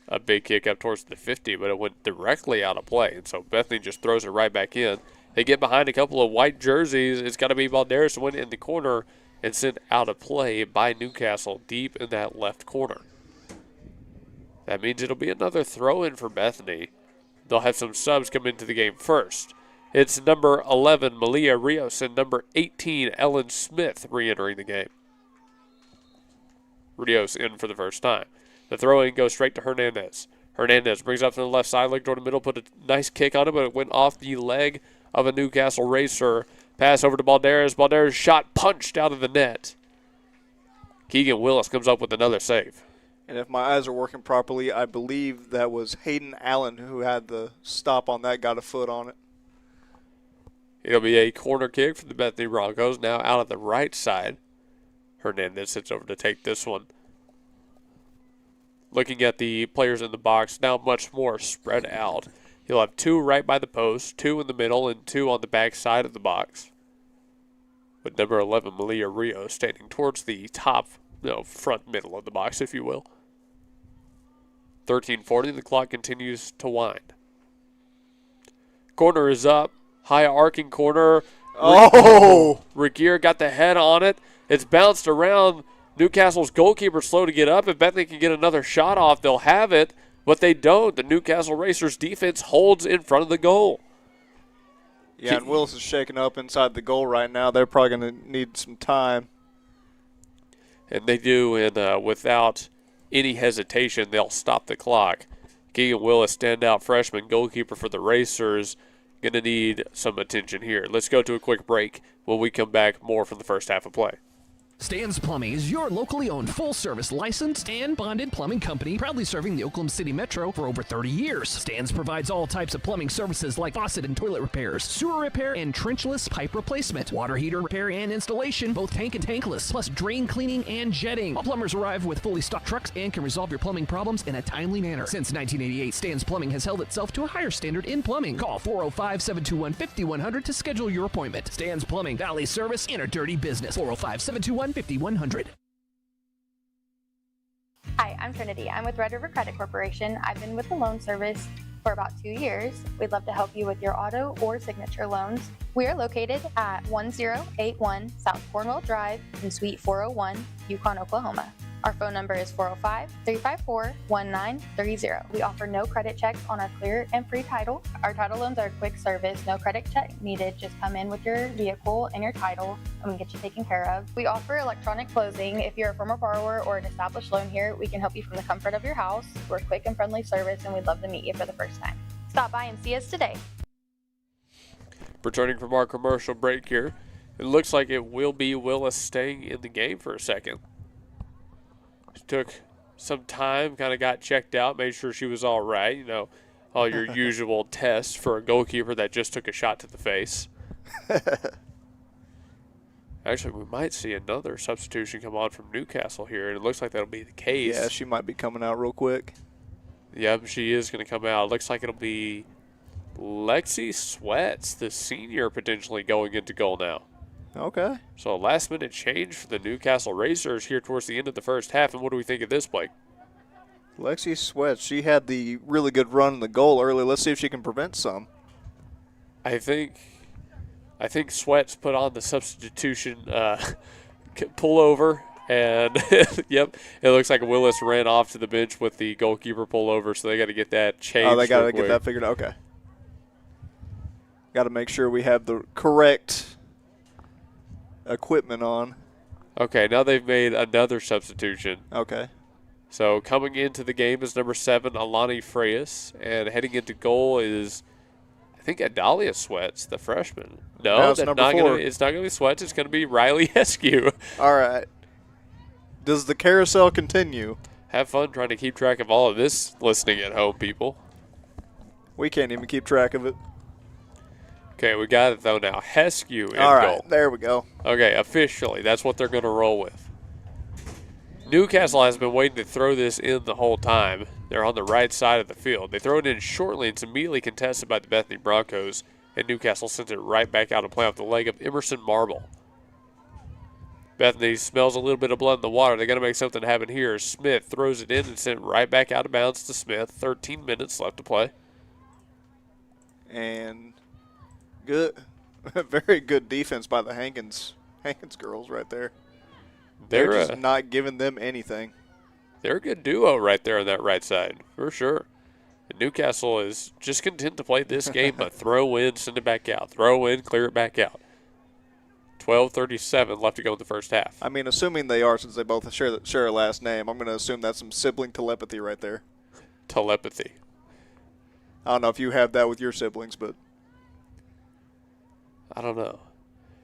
a big kick up towards the 50, but it went directly out of play, and so Bethany just throws it right back in. They get behind a couple of white jerseys. It's got to be Balderas who went in the corner and sent out of play by Newcastle deep in that left corner. That means it'll be another throw-in for Bethany. They'll have some subs come into the game first. It's number 11, Malia Rios, and number 18, Ellen Smith, re-entering the game. Rios in for the first time. The throw-in goes straight to Hernandez. Hernandez brings up to the left side, leg toward the middle, put a nice kick on it, but it went off the leg of a Newcastle racer. Pass over to Balderas. Balderas shot punched out of the net. Keegan Willis comes up with another save. And if my eyes are working properly, I believe that was Hayden Allen who had the stop on that, got a foot on it. It'll be a corner kick for the Bethany Broncos, now out of the right side. Hernandez sits over to take this one. Looking at the players in the box, now much more spread out. He'll have 2 right by the post, 2 in the middle, and 2 on the back side of the box. With number 11, Malia Rios, standing towards the top, front middle of the box, if you will. 13:40, the clock continues to wind. Corner is up. High arcing corner. Oh! Regier got the head on it. It's bounced around. Newcastle's goalkeeper slow to get up. If Bethany can get another shot off, they'll have it. But they don't. The Newcastle Racers defense holds in front of the goal. Yeah, and Willis is shaking up inside the goal right now. They're probably going to need some time. And they do, and without any hesitation, they'll stop the clock. Keegan Willis, standout freshman goalkeeper for the Racers, going to need some attention here. Let's go to a quick break. When we come back, more from the first half of play. Stan's Plumbing is your locally owned, full-service, licensed, and bonded plumbing company, proudly serving the Oklahoma City Metro for over 30 years. Stan's provides all types of plumbing services like faucet and toilet repairs, sewer repair, and trenchless pipe replacement, water heater repair and installation, both tank and tankless, plus drain cleaning and jetting. All plumbers arrive with fully stocked trucks and can resolve your plumbing problems in a timely manner. Since 1988, Stan's Plumbing has held itself to a higher standard in plumbing. Call 405-721-5100 to schedule your appointment. Stan's Plumbing, Valley Service in a dirty business. 405-721-5100. Hi, I'm Trinity. I'm with Red River Credit Corporation. I've been with the loan service for about 2 years. We'd love to help you with your auto or signature loans. We are located at 1081 South Cornwall Drive in Suite 401, Yukon, Oklahoma. Our phone number is 405-354-1930. We offer no credit checks on our clear and free title. Our title loans are a quick service, no credit check needed. Just come in with your vehicle and your title and we get you taken care of. We offer electronic closing. If you're a former borrower or an established loan here, we can help you from the comfort of your house. We're a quick and friendly service and we'd love to meet you for the first time. Stop by and see us today. Returning from our commercial break here, it looks like it will be Willis staying in the game for a second. She took some time, kind of got checked out, made sure she was all right. You know, all your usual tests for a goalkeeper that just took a shot to the face. Actually, we might see another substitution come on from Newcastle here, and it looks like that'll be the case. Yeah, she might be coming out real quick. Yep, she is going to come out. It looks like it'll be Lexi Sweats, the senior, potentially going into goal now. Okay. So a last-minute change for the Newcastle Racers here towards the end of the first half. And what do we think of this, Blake? Lexi Sweats, she had the really good run in the goal early. Let's see if she can prevent some. I think Sweats put on the substitution pullover. And, yep, it looks like Willis ran off to the bench with the goalkeeper pullover, so they got to get that changed. Oh, they got to get that figured out. Okay. Got to make sure we have the correct equipment on. Okay, now they've made another substitution. Okay. So coming into the game is number 7, Alani Freyas, and heading into goal is, I think, Adalia Sweats, the freshman. No, it's number 4. It's not going to be Sweats. It's going to be Riley Heskew. All right. Does the carousel continue? Have fun trying to keep track of all of this listening at home, people. We can't even keep track of it. Okay, we got it, though, now. Heskew in All right, goal. there we go. Okay, officially, that's what they're going to roll with. Newcastle has been waiting to throw this in the whole time. They're on the right side of the field. They throw it in shortly, and it's immediately contested by the Bethany Bronchos, and Newcastle sends it right back out to play off the leg of Emerson Marble. Bethany smells a little bit of blood in the water. They got to make something happen here. Smith throws it in and sent it right back out of bounds to Smith. 13 minutes left to play. And good, very good defense by the Hankins girls right there. They're just not giving them anything. They're a good duo right there on that right side, for sure. And Newcastle is just content to play this game, but throw in, send it back out. Throw in, clear it back out. 12:37 left to go in the first half. I mean, assuming they are, since they both share a last name, I'm going to assume that's some sibling telepathy right there. Telepathy. I don't know if you have that with your siblings, but I don't know.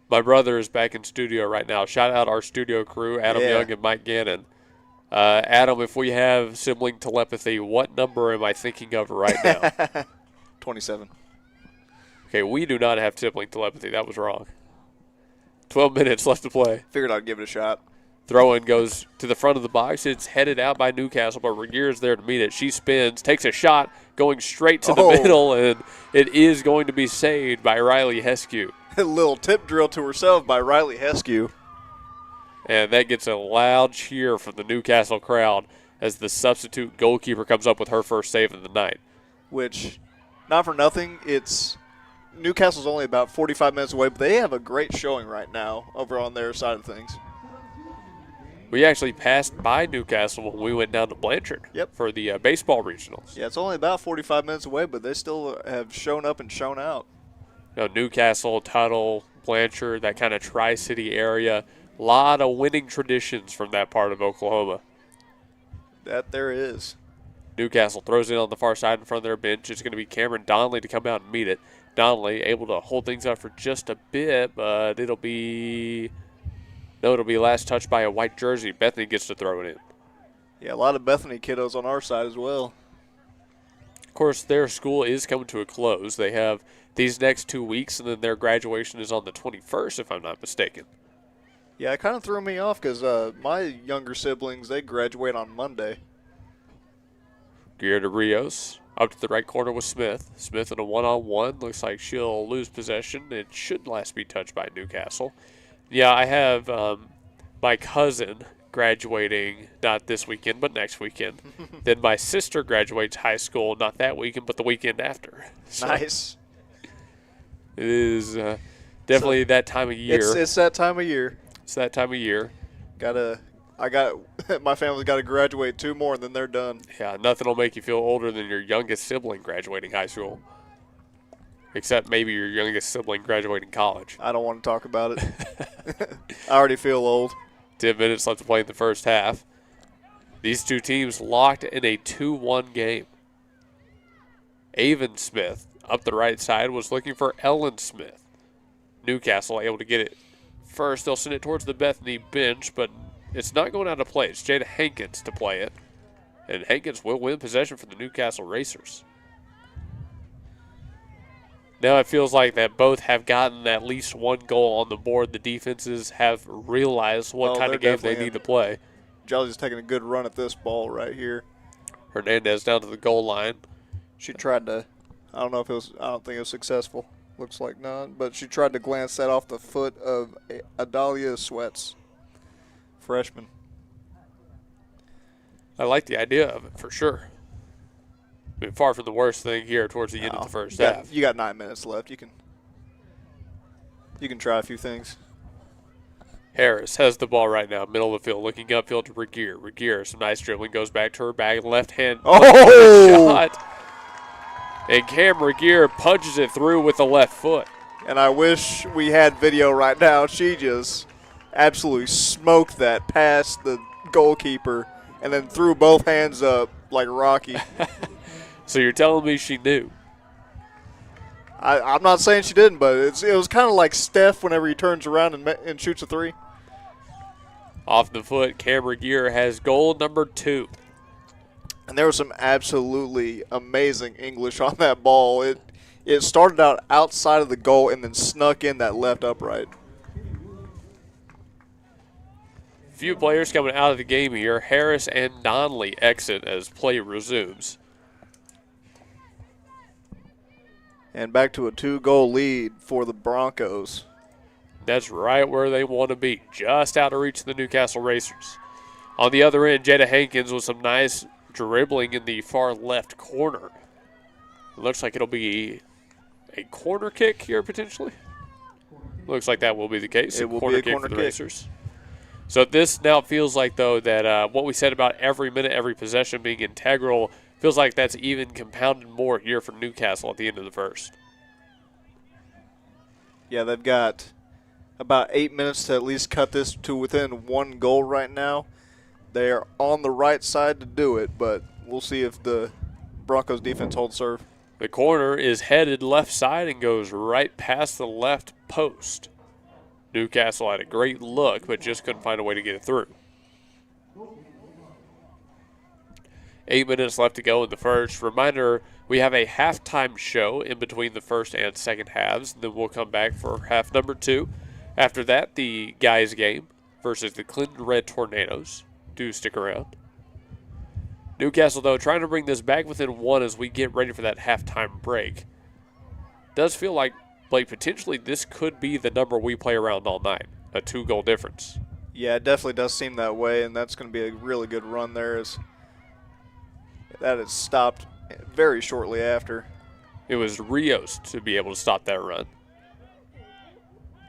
My brother is back in studio right now. Shout out our studio crew, Adam Young and Mike Gannon. Adam, if we have sibling telepathy, what number am I thinking of right now? 27. Okay, we do not have sibling telepathy. That was wrong. 12 minutes left to play. Figured I'd give it a shot. Throw-in goes to the front of the box. It's headed out by Newcastle, but Regier is there to meet it. She spins, takes a shot, going straight to the middle, and it is going to be saved by Riley Heskew. A little tip drill to herself by Riley Heskew. And that gets a loud cheer from the Newcastle crowd as the substitute goalkeeper comes up with her first save of the night. Which, not for nothing, Newcastle's only about 45 minutes away, but they have a great showing right now over on their side of things. We actually passed by Newcastle when we went down to Blanchard for the baseball regionals. Yeah, it's only about 45 minutes away, but they still have shown up and shown out. You know, Newcastle, Tuttle, Blanchard, that kind of Tri-City area. A lot of winning traditions from that part of Oklahoma. That there is. Newcastle throws it on the far side in front of their bench. It's going to be Cameron Donnelly to come out and meet it. Donnelly able to hold things up for just a bit, but it'll be No, it'll be last touched by a white jersey. Bethany gets to throw it in. Yeah, a lot of Bethany kiddos on our side as well. Of course, their school is coming to a close. They have these next 2 weeks, and then their graduation is on the 21st, if I'm not mistaken. Yeah, it kind of threw me off because my younger siblings, they graduate on Monday. Gear to Rios. Up to the right corner with Smith. Smith in a one-on-one. Looks like she'll lose possession. It should last be touched by Newcastle. Yeah, I have my cousin graduating not this weekend, but next weekend. Then my sister graduates high school not that weekend, but the weekend after. So Nice. it is definitely that time of year. It's that time of year. It's that time of year. My family's got to graduate 2 more, and then they're done. Yeah, nothing will make you feel older than your youngest sibling graduating high school. Except maybe your youngest sibling graduating college. I don't want to talk about it. I already feel old. 10 minutes left to play in the first half. These two teams locked in a 2-1 game. Avon Smith, up the right side, was looking for Ellen Smith. Newcastle able to get it first. They'll send it towards the Bethany bench, but it's not going out of play. It's Jada Hankins to play it. And Hankins will win possession for the Newcastle Racers. Now it feels like that both have gotten at least 1 goal on the board. The defenses have realized what kind of game they need to play. Jolly's taking a good run at this ball right here. Hernandez down to the goal line. She tried to, I don't think it was successful. Looks like not, but she tried to glance that off the foot of Adalia Sweats, freshman. I like the idea of it for sure. I mean, far from the worst thing here towards the end of the first half. You got 9 minutes left. You can try a few things. Harris has the ball right now, middle of the field, looking upfield to Regier. Regier, some nice dribbling, goes back to her bag, left hand shot. And Cam Regier punches it through with the left foot. And I wish we had video right now. She just absolutely smoked that past the goalkeeper and then threw both hands up like Rocky. So you're telling me she knew? I'm not saying she didn't, but it was kind of like Steph whenever he turns around and shoots a 3. Off the foot, Cam Regier has goal number 2. And there was some absolutely amazing English on that ball. It started out outside of the goal and then snuck in that left upright. Few players coming out of the game here. Harris and Donnelly exit as play resumes. And back to a 2-goal lead for the Broncos. That's right where they want to be, just out of reach of the Newcastle Racers. On the other end, Jada Hankins with some nice dribbling in the far left corner. It looks like it'll be a corner kick here potentially. Looks like that will be the case. It will be a kick corner for the kick. Racers. So this now feels like, though, that what we said about every minute, every possession being integral, feels like that's even compounded more here for Newcastle at the end of the first. Yeah, they've got about 8 minutes to at least cut this to within 1 goal right now. They are on the right side to do it, but we'll see if the Broncos defense holds serve. The corner is headed left side and goes right past the left post. Newcastle had a great look, but just couldn't find a way to get it through. 8 minutes left to go in the first. Reminder, we have a halftime show in between the first and second halves. Then we'll come back for half number 2. After that, the guys game versus the Clinton Red Tornadoes. Do stick around. Newcastle, though, trying to bring this back within 1 as we get ready for that halftime break. Does feel like, potentially this could be the number we play around all night, a 2-goal difference. Yeah, it definitely does seem that way, and that's going to be a really good run there. That is stopped very shortly after. It was Rios to be able to stop that run.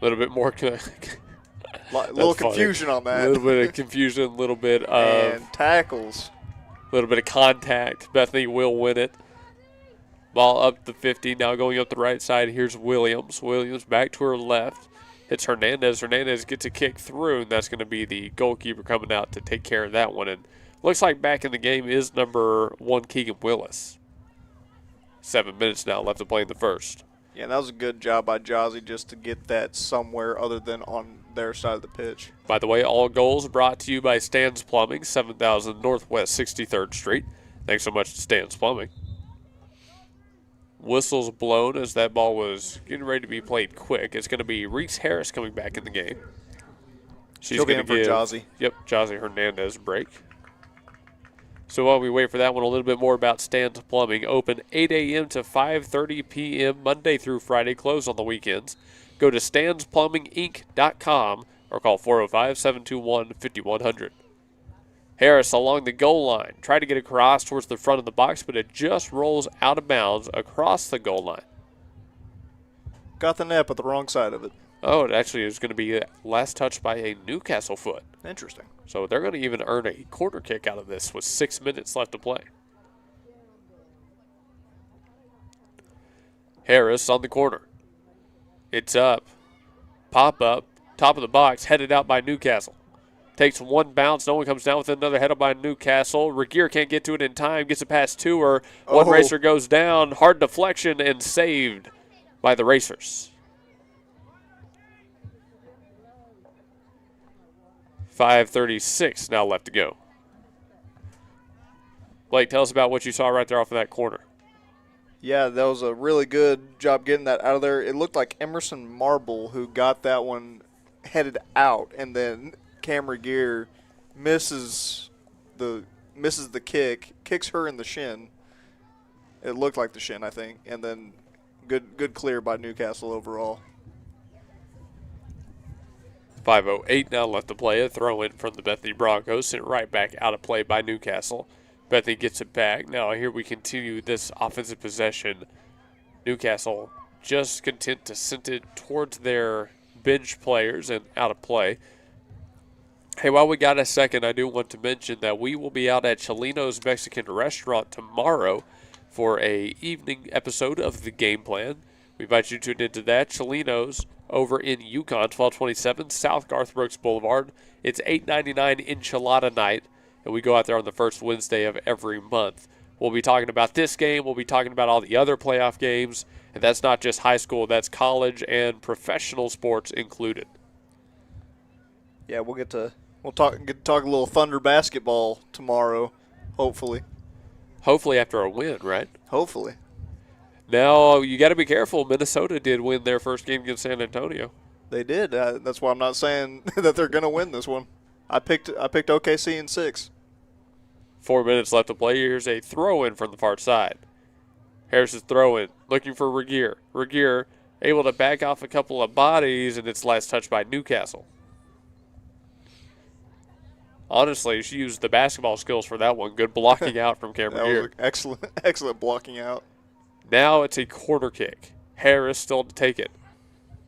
A little bit more little confusion on that. A little bit of confusion, a little bit of and tackles. A little bit of contact. Bethany will win it. Ball up the 50, now going up the right side. Here's Williams. Williams back to her left. Hits Hernandez. Hernandez gets a kick through, and that's going to be the goalkeeper coming out to take care of that one. And looks like back in the game is number 1, Keegan Willis. 7 minutes now left to play in the first. Yeah, that was a good job by Jozzy just to get that somewhere other than on their side of the pitch. By the way, all goals brought to you by Stan's Plumbing, 7000 Northwest 63rd Street. Thanks so much to Stan's Plumbing. Whistles blown as that ball was getting ready to be played quick. It's going to be Reese Harris coming back in the game. She's going to give Jazzy. Yep, Jazzy Hernandez a break. So while we wait for that one, a little bit more about Stan's Plumbing. Open 8 a.m. to 5:30 p.m. Monday through Friday, closed on the weekends. Go to stansplumbinginc.com or call 405-721-5100. Harris along the goal line. Tried to get across towards the front of the box, but it just rolls out of bounds across the goal line. Got the net, but the wrong side of it. Oh, it actually is going to be last touched by a Newcastle foot. Interesting. So they're going to even earn a corner kick out of this with 6 minutes left to play. Harris on the corner. It's up. Pop up. Top of the box. Headed out by Newcastle. Takes one bounce. No one comes down with another head up by Newcastle. Regier can't get to it in time. Gets it past to her. One racer goes down. Hard deflection and saved by the Racers. 5:36 now left to go. Blake, tell us about what you saw right there off of that corner. Yeah, that was a really good job getting that out of there. It looked like Emerson Marble who got that one headed out, and then Cam Regier misses the kick, kicks her in the shin. It looked like the shin, I think, and then good clear by Newcastle overall. 5:08 now left to play. A throw in from the Bethany Bronchos, sent right back out of play by Newcastle. Bethany gets it back. Now here we continue this offensive possession. Newcastle just content to send it towards their bench players and out of play. Hey, while we got a second, I do want to mention that we will be out at Chelino's Mexican Restaurant tomorrow for a evening episode of The Game Plan. We invite you to tune into that. Chelino's over in Yukon, 1227 South Garth Brooks Boulevard. It's $8.99 enchilada night, and we go out there on the first Wednesday of every month. We'll be talking about this game. We'll be talking about all the other playoff games, and that's not just high school. That's college and professional sports included. Yeah, we'll get to talk a little Thunder basketball tomorrow, hopefully. Hopefully after a win, right? Hopefully. Now, you got to be careful. Minnesota did win their first game against San Antonio. They did. That's why I'm not saying that they're going to win this one. I picked OKC in 6. 4 minutes left to play. Here's a throw-in from the far side. Harris's throw-in, looking for Regier. Regier able to back off a couple of bodies, and it's last touched by Newcastle. Honestly, she used the basketball skills for that one. Good blocking out from Cam Regier. Excellent blocking out. Now it's a corner kick. Harris still to take it.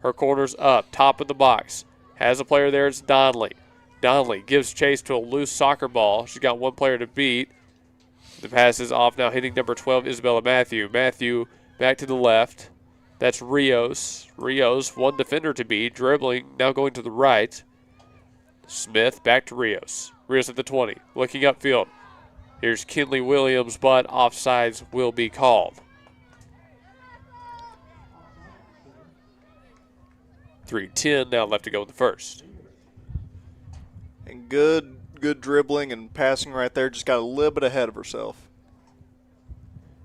Her corner's up, top of the box. Has a player there, it's Donnelly. Donnelly gives chase to a loose soccer ball. She's got one player to beat. The pass is off now, hitting number 12, Isabella Matthew. Matthew back to the left. That's Rios. Rios, one defender to beat, dribbling, now going to the right. Smith back to Rios. Rios at the 20, looking upfield. Here's Kinley Williams, but offsides will be called. 3:10 now left to go in the first. And good dribbling and passing right there. Just got a little bit ahead of herself.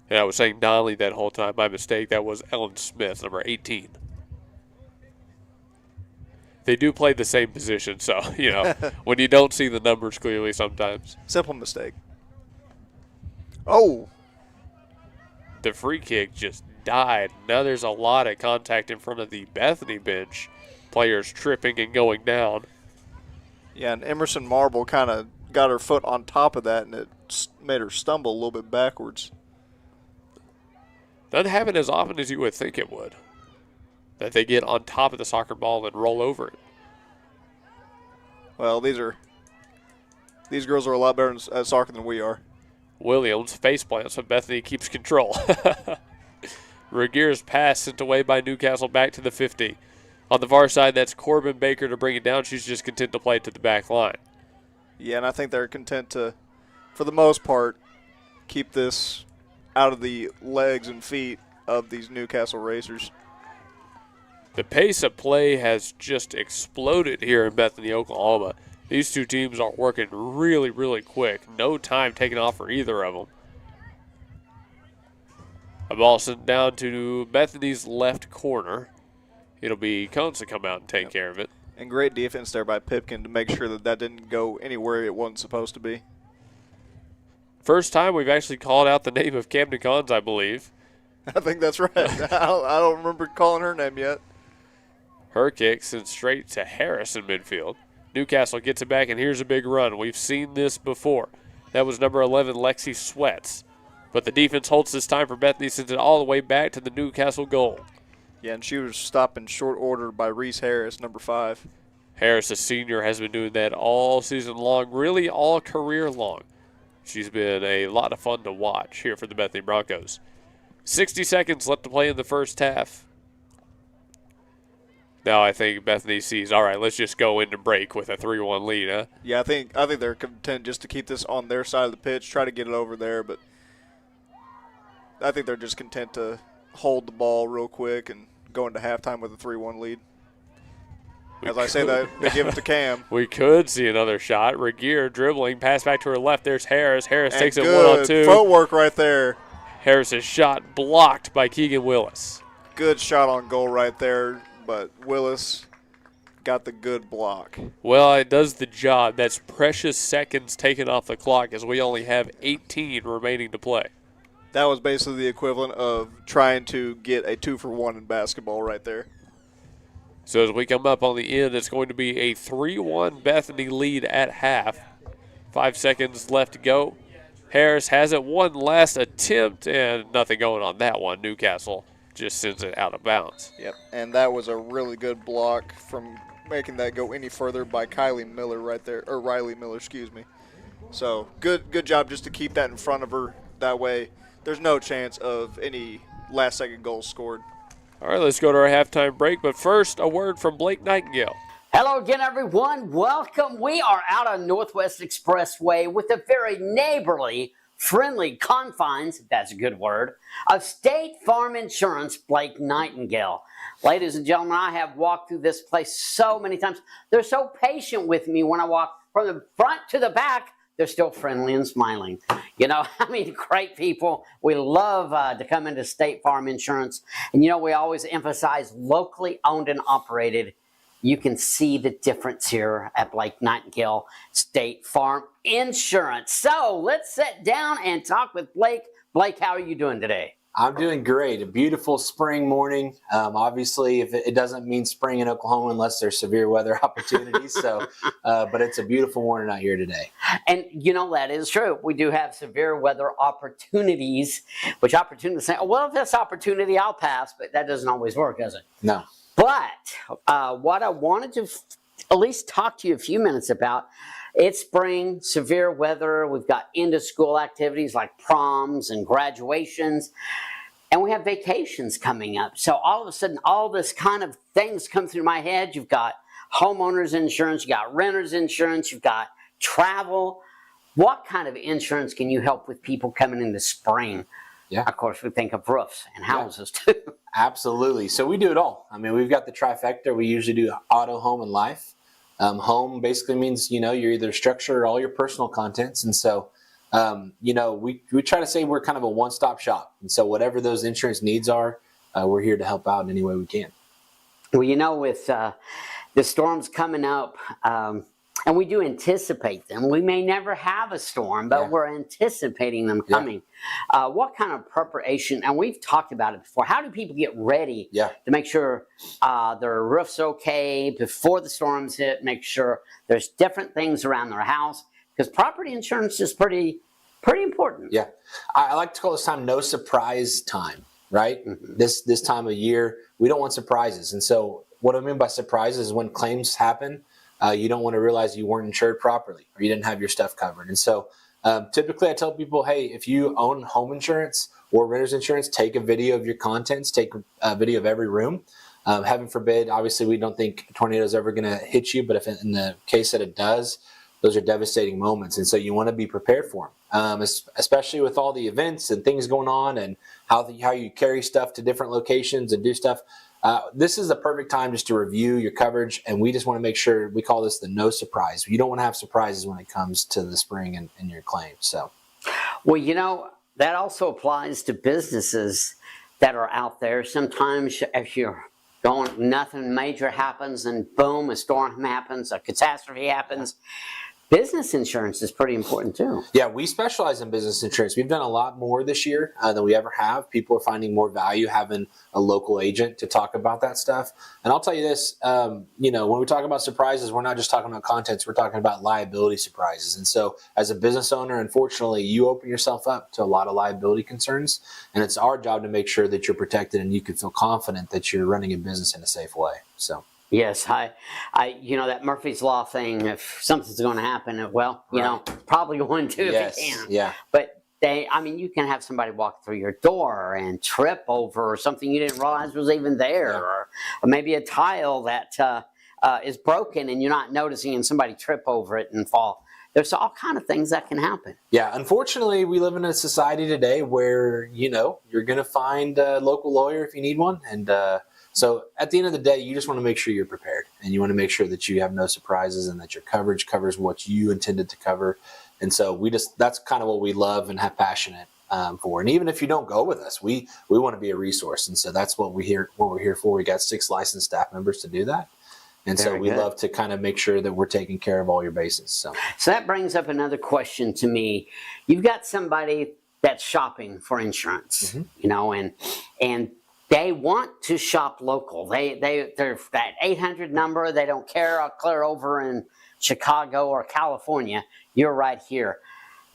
And I was saying Donnelly that whole time. My mistake. That was Ellen Smith, number 18. They do play the same position, so, when you don't see the numbers clearly sometimes. Simple mistake. Oh. The free kick just died. Now there's a lot of contact in front of the Bethany bench. Players tripping and going down. Yeah, and Emerson Marble kind of got her foot on top of that, and it made her stumble a little bit backwards. Doesn't happen as often as you would think it would. That they get on top of the soccer ball and roll over it. Well, these girls are a lot better at soccer than we are. Williams face plants, but Bethany keeps control. Regier's pass sent away by Newcastle back to the 50. On the far side, that's Corbin Baker to bring it down. She's just content to play it to the back line. Yeah, and I think they're content to, for the most part, keep this out of the legs and feet of these Newcastle Racers. The pace of play has just exploded here in Bethany, Oklahoma. These two teams are working really, really quick. No time taken off for either of them. A ball sent down to Bethany's left corner. It'll be Cones to come out and take care of it. And great defense there by Pipkin to make sure that that didn't go anywhere it wasn't supposed to be. First time we've actually called out the name of Camden Cones, I believe. I think that's right. I don't remember calling her name yet. Her kick sent straight to Harris in midfield. Newcastle gets it back, and here's a big run. We've seen this before. That was number 11, Lexi Sweats. But the defense holds this time for Bethany, sends it all the way back to the Newcastle goal. Yeah, and she was stopped in short order by Reese Harris, number 5. Harris, a senior, has been doing that all season long, really all career long. She's been a lot of fun to watch here for the Bethany Broncos. 60 seconds left to play in the first half. Now I think Bethany sees, all right, let's just go into break with a 3-1 lead, huh? Yeah, I think they're content just to keep this on their side of the pitch, try to get it over there, but I think they're just content to hold the ball real quick and go into halftime with a 3-1 lead. As I say that, they give it to Cam. We could see another shot. Regier dribbling, pass back to her left. There's Harris. Harris takes it 1-on-2. Good footwork right there. Harris's shot blocked by Keegan Willis. Good shot on goal right there, but Willis got the good block. Well, it does the job. That's precious seconds taken off the clock as we only have 18 remaining to play. That was basically the equivalent of trying to get a 2-for-1 in basketball right there. So as we come up on the end, it's going to be a 3-1 Bethany lead at half. 5 seconds left to go. Harris has it one last attempt, and nothing going on that one. Newcastle just sends it out of bounds. Yep, and that was a really good block from making that go any further by Kylie Miller right there, or Riley Miller, excuse me. So good job just to keep that in front of her. That way there's no chance of any last-second goals scored. All right, let's go to our halftime break. But first, a word from Blake Nightingale. Hello again, everyone. Welcome. We are out on Northwest Expressway with the very neighborly, friendly confines, if that's a good word, of State Farm Insurance, Blake Nightingale. Ladies and gentlemen, I have walked through this place so many times. They're so patient with me when I walk from the front to the back. They're still friendly and smiling. You know, I mean, great people. We love to come into State Farm Insurance. And, you know, we always emphasize locally owned and operated. You can see the difference here at Blake Nightingale State Farm Insurance. So let's sit down and talk with Blake. Blake, how are you doing today? I'm doing great. A beautiful spring morning. Obviously, if it doesn't mean spring in Oklahoma unless there's severe weather opportunities. But it's a beautiful morning out here today. And, you know, that is true. We do have severe weather opportunities, which opportunities say, oh, well, if that's opportunity, I'll pass. But that doesn't always work, does it? No. But what I wanted to at least talk to you a few minutes about, it's spring, severe weather. We've got end-of-school activities like proms and graduations, and we have vacations coming up. So all of a sudden, all this kind of things come through my head. You've got homeowners insurance, you got renters insurance, you've got travel. What kind of insurance can you help with people coming into spring? Yeah. Of course, we think of roofs and houses too. Absolutely. So we do it all. I mean, we've got the trifecta. We usually do auto, home, and life. Home basically means, you know, you're either structure or all your personal contents. And so, you know, we try to say we're kind of a one-stop shop. And so whatever those insurance needs are, we're here to help out in any way we can. Well, you know, with the storms coming up, and we do anticipate them. We may never have a storm, but we're anticipating them coming. Yeah. What kind of preparation, and we've talked about it before, how do people get ready to make sure their roof's okay before the storms hit, make sure there's different things around their house? Because property insurance is pretty important. Yeah. I like to call this time no surprise time, right? Mm-hmm. This time of year, we don't want surprises. And so what I mean by surprises is when claims happen, you don't want to realize you weren't insured properly or you didn't have your stuff covered. And so typically I tell people, hey, if you own home insurance or renter's insurance, take a video of your contents, take a video of every room. Heaven forbid, obviously we don't think a tornado is ever going to hit you, but if in the case that it does, those are devastating moments. And so you want to be prepared for them, especially with all the events and things going on and how you carry stuff to different locations and do stuff. This is the perfect time just to review your coverage, and we just want to make sure, we call this the no surprise. You don't want to have surprises when it comes to the spring and your claims. So, well, that also applies to businesses that are out there. Sometimes if you're going, nothing major happens, and boom, a storm happens, a catastrophe happens. Business insurance is pretty important too. Yeah, we specialize in business insurance. We've done a lot more this year than we ever have. People are finding more value having a local agent to talk about that stuff. And I'll tell you this, when we talk about surprises, we're not just talking about contents, we're talking about liability surprises. And so as a business owner, unfortunately, you open yourself up to a lot of liability concerns. And it's our job to make sure that you're protected and you can feel confident that you're running a business in a safe way. So. Yes, I that Murphy's Law thing, if something's going to happen, probably going to if it can. Yeah. But you can have somebody walk through your door and trip over something you didn't realize was even there, or maybe a tile that is broken and you're not noticing, and somebody trip over it and fall. There's all kind of things that can happen. Yeah, unfortunately, we live in a society today where, you're going to find a local lawyer if you need one, and so at the end of the day, you just want to make sure you're prepared, and you want to make sure that you have no surprises and that your coverage covers what you intended to cover. And so that's kind of what we love and have passionate for. And even if you don't go with us, we want to be a resource. And so that's what we're here for. We got 6 licensed staff members to do that. And so we love to kind of make sure that we're taking care of all your bases. So that brings up another question to me. You've got somebody that's shopping for insurance, and they want to shop local. They're that 800 number. They don't care. I'll clear over in Chicago or California. You're right here.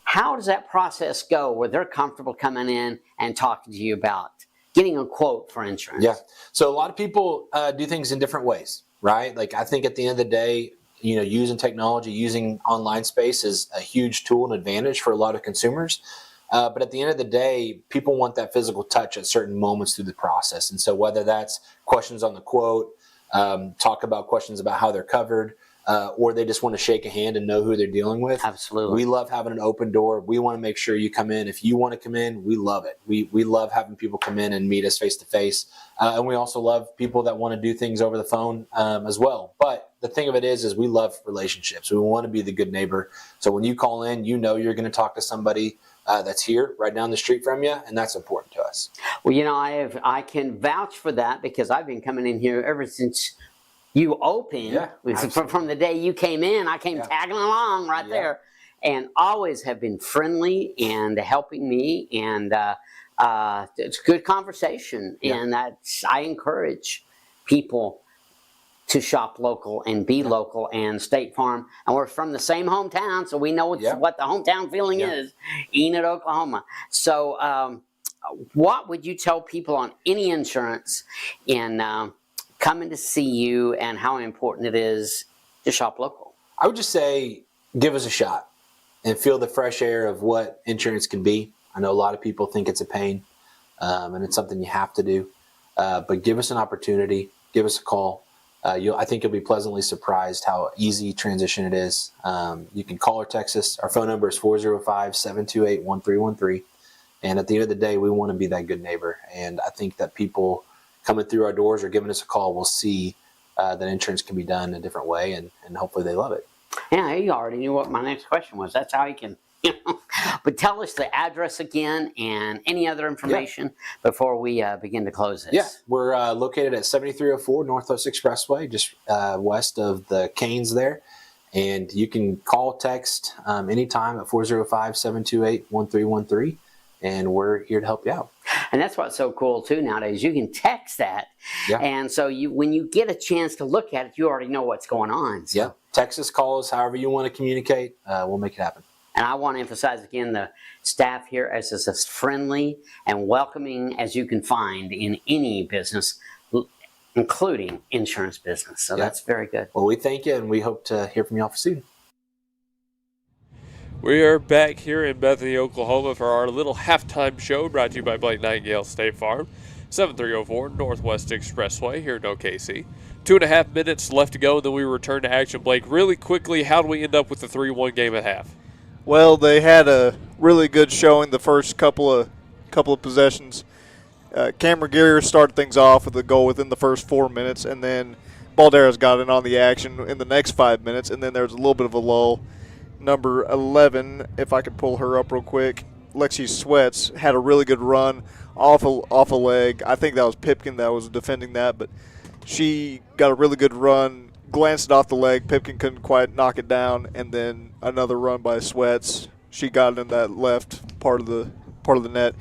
How does that process go where they're comfortable coming in and talking to you about getting a quote for insurance? Yeah. So a lot of people do things in different ways, right? Like, I think at the end of the day, using technology, using online space is a huge tool and advantage for a lot of consumers. But at the end of the day, people want that physical touch at certain moments through the process. And so whether that's questions on the quote, talk about questions about how they're covered, or they just want to shake a hand and know who they're dealing with. Absolutely. We love having an open door. We want to make sure you come in. If you want to come in, we love it. We love having people come in and meet us face to face. And we also love people that want to do things over the phone as well. But the thing of it is we love relationships. We want to be the good neighbor. So when you call in, you're going to talk to somebody that's here right down the street from you, and that's important to us. Well, I can vouch for that because I've been coming in here ever since you opened. Yeah, from the day you came in, I came tagging along right there, and always have been friendly and helping me, and it's good conversation, and I encourage people to shop local and be local, and State Farm. And we're from the same hometown, so we know what the hometown feeling is, Enid, Oklahoma. So what would you tell people on any insurance in coming to see you, and how important it is to shop local? I would just say give us a shot and feel the fresh air of what insurance can be. I know a lot of people think it's a pain, and it's something you have to do. But give us an opportunity. Give us a call. I think you'll be pleasantly surprised how easy transition it is. You can call or text us. Our phone number is 405-728-1313. And at the end of the day, we want to be that good neighbor. And I think that people coming through our doors or giving us a call will see that insurance can be done a different way, and hopefully they love it. Yeah, you already knew what my next question was. That's how you can. But tell us the address again and any other information before we begin to close this. Yeah, we're located at 7304 Northwest Expressway, just west of the Canes there. And you can call, text anytime at 405-728-1313. And we're here to help you out. And that's what's so cool, too, nowadays. You can text that. Yeah. And so when you get a chance to look at it, you already know what's going on. So. Yeah. Text us, call us, however you want to communicate. We'll make it happen. And I want to emphasize again, the staff here is as friendly and welcoming as you can find in any business, including insurance business. So that's very good. Well, we thank you, and we hope to hear from you all soon. We are back here in Bethany, Oklahoma for our little halftime show brought to you by Blake Nightingale State Farm, 7304 Northwest Expressway here in OKC. 2.5 minutes left to go, and then we return to action. Blake, really quickly, how do we end up with the 3-1 game at half? Well, they had a really good showing the first couple of possessions. Cameron Gear started things off with a goal within the first 4 minutes, and then Balderas got in on the action in the next 5 minutes, and then there was a little bit of a lull. Number 11, if I could pull her up real quick, Lexi Sweats had a really good run off a leg. I think that was Pipkin that was defending that, but she got a really good run, glanced it off the leg. Pipkin couldn't quite knock it down, and then another run by Sweats. She got in that left part of the net.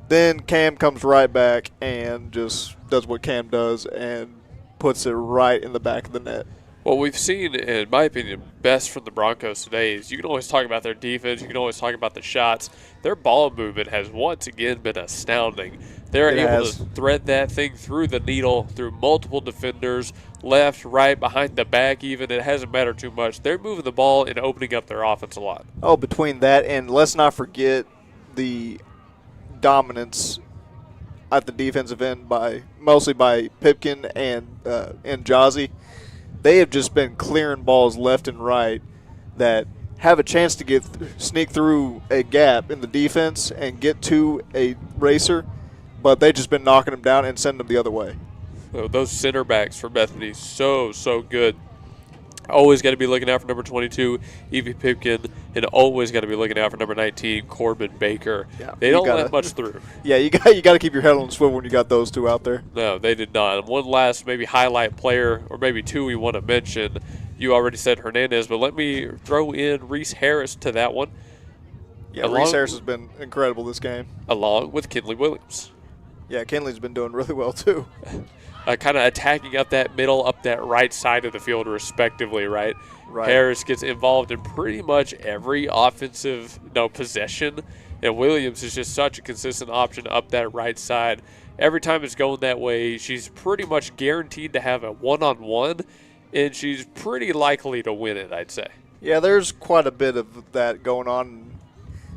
Then Cam comes right back and just does what Cam does and puts it right in the back of the net. What we've seen, in my opinion, best from the Broncos today is you can always talk about their defense, you can always talk about the shots. Their ball movement has once again been astounding. They're able to thread that thing through the needle, through multiple defenders, left, right, behind the back even. It hasn't mattered too much. They're moving the ball and opening up their offense a lot. Oh, between that and let's not forget the dominance at the defensive end mostly by Pipkin and Jazzy. They have just been clearing balls left and right that have a chance to sneak through a gap in the defense and get to a racer, but they've just been knocking them down and sending them the other way. So those center backs for Bethany, so good. Always got to be looking out for number 22, Evie Pipkin, and always got to be looking out for number 19, Corbin Baker. Yeah, they don't let much through. Yeah, you got to keep your head on the swivel when you got those two out there. No, they did not. And one last maybe highlight player, or maybe two we want to mention. You already said Hernandez, but let me throw in Reese Harris to that one. Yeah, Reese Harris has been incredible this game. Along with Kinley Williams. Yeah, Kinley's been doing really well too. Kind of attacking up that middle, up that right side of the field respectively, right? Harris gets involved in pretty much every offensive possession, and Williams is just such a consistent option up that right side. Every time it's going that way, she's pretty much guaranteed to have a one-on-one, and she's pretty likely to win it, I'd say. Yeah, there's quite a bit of that going on.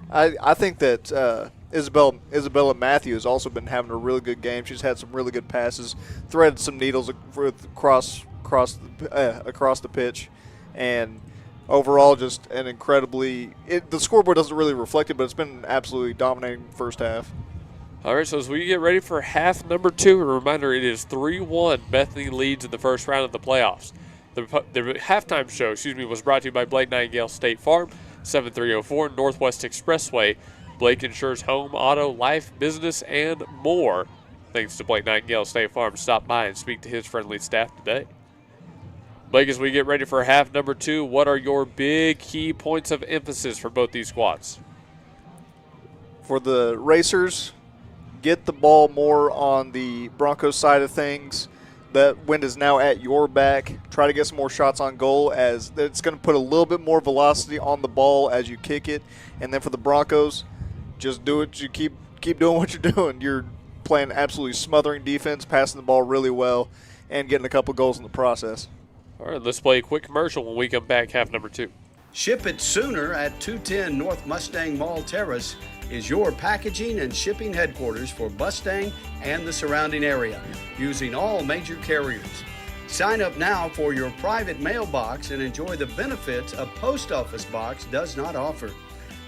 I think that Isabella Matthew has also been having a really good game. She's had some really good passes, threaded some needles across the pitch, and overall just an incredibly the scoreboard doesn't really reflect it, but it's been an absolutely dominating first half. All right, so as we get ready for half number 2, a reminder, it is 3-1. Bethany leads in the first round of the playoffs. The halftime show, was brought to you by Blake Nightingale State Farm, 7304 Northwest Expressway. Blake insures home, auto, life, business, and more. Thanks to Blake Nightingale State Farm. Stop by and speak to his friendly staff today. Blake, as we get ready for half number 2, what are your big key points of emphasis for both these squads? For the Racers, get the ball more on the Broncos side of things. That wind is now at your back. Try to get some more shots on goal, as it's going to put a little bit more velocity on the ball as you kick it. And then for the Broncos, just do it. You keep doing what you're doing. You're playing absolutely smothering defense, passing the ball really well, and getting a couple goals in the process. All right, let's play a quick commercial when we come back, half number 2. Ship it sooner at 210 North Mustang Mall Terrace is your packaging and shipping headquarters for Mustang and the surrounding area, using all major carriers. Sign up now for your private mailbox and enjoy the benefits a post office box does not offer.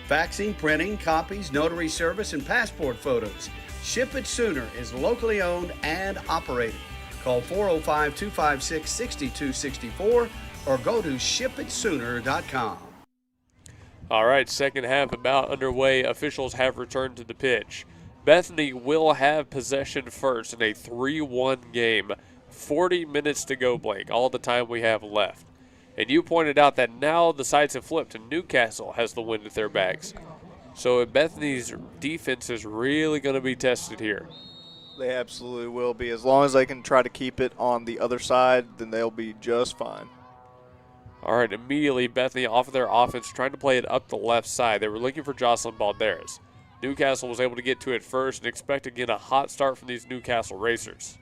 Faxing, printing, copies, notary service, and passport photos. Ship It Sooner is locally owned and operated. Call 405-256-6264 or go to shipitsooner.com. All right, second half about underway. Officials have returned to the pitch. Bethany will have possession first in a 3-1 game. 40 minutes to go, Blake, all the time we have left. And you pointed out that now the sides have flipped and Newcastle has the wind at their backs. So Bethany's defense is really going to be tested here. They absolutely will be. As long as they can try to keep it on the other side, then they'll be just fine. All right, immediately Bethany off of their offense, trying to play it up the left side. They were looking for Jocelyn Balderas. Newcastle was able to get to it first and expect to get a hot start from these Newcastle Racers.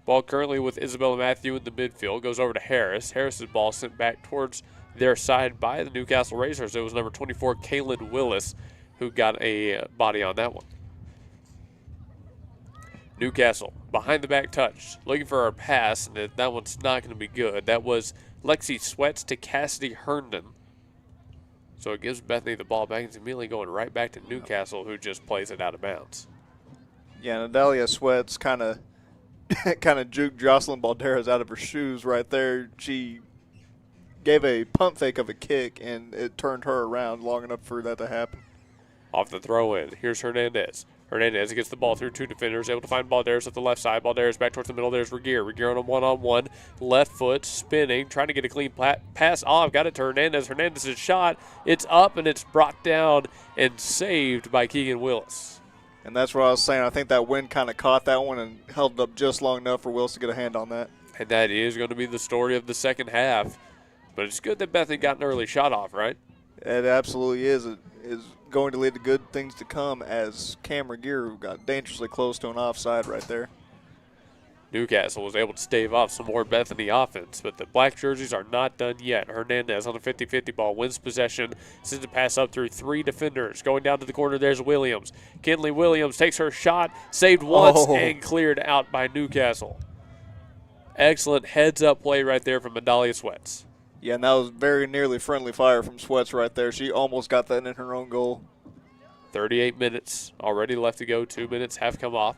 Ball currently with Isabella Matthew in the midfield. Goes over to Harris. Harris's ball sent back towards their side by the Newcastle Racers. It was number 24, Kaylin Willis, who got a body on that one. Newcastle, behind the back touch. Looking for our pass, and that one's not going to be good. That was Lexi Sweats to Cassidy Herndon. So it gives Bethany the ball back. It's immediately going right back to Newcastle, who just plays it out of bounds. Yeah, Nadalia Sweats kind of juked Jocelyn Balderas out of her shoes right there. She gave a pump fake of a kick, and it turned her around long enough for that to happen. Off the throw in. Here's Hernandez. Hernandez gets the ball through 2 defenders, able to find Balderas at the left side. Balderas back towards the middle. There's Regier. Regier on a one-on-one. Left foot spinning, trying to get a clean pass off. Got it to Hernandez. Hernandez's shot. It's up, and it's brought down and saved by Keegan Willis. And that's what I was saying. I think that wind kind of caught that one and held it up just long enough for Willis to get a hand on that. And that is going to be the story of the second half. But it's good that Bethany got an early shot off, right? It absolutely is. It is going to lead to good things to come as Cam Regier got dangerously close to an offside right there. Newcastle was able to stave off some more Bethany offense, but the black jerseys are not done yet. Hernandez on a 50-50 ball wins possession, sends a pass up through 3 defenders. Going down to the corner, there's Williams. Kinley Williams takes her shot, saved once, and cleared out by Newcastle. Excellent heads-up play right there from Nadalia Sweats. Yeah, and that was very nearly friendly fire from Sweats right there. She almost got that in her own goal. 38 minutes already left to go. 2 minutes have come off.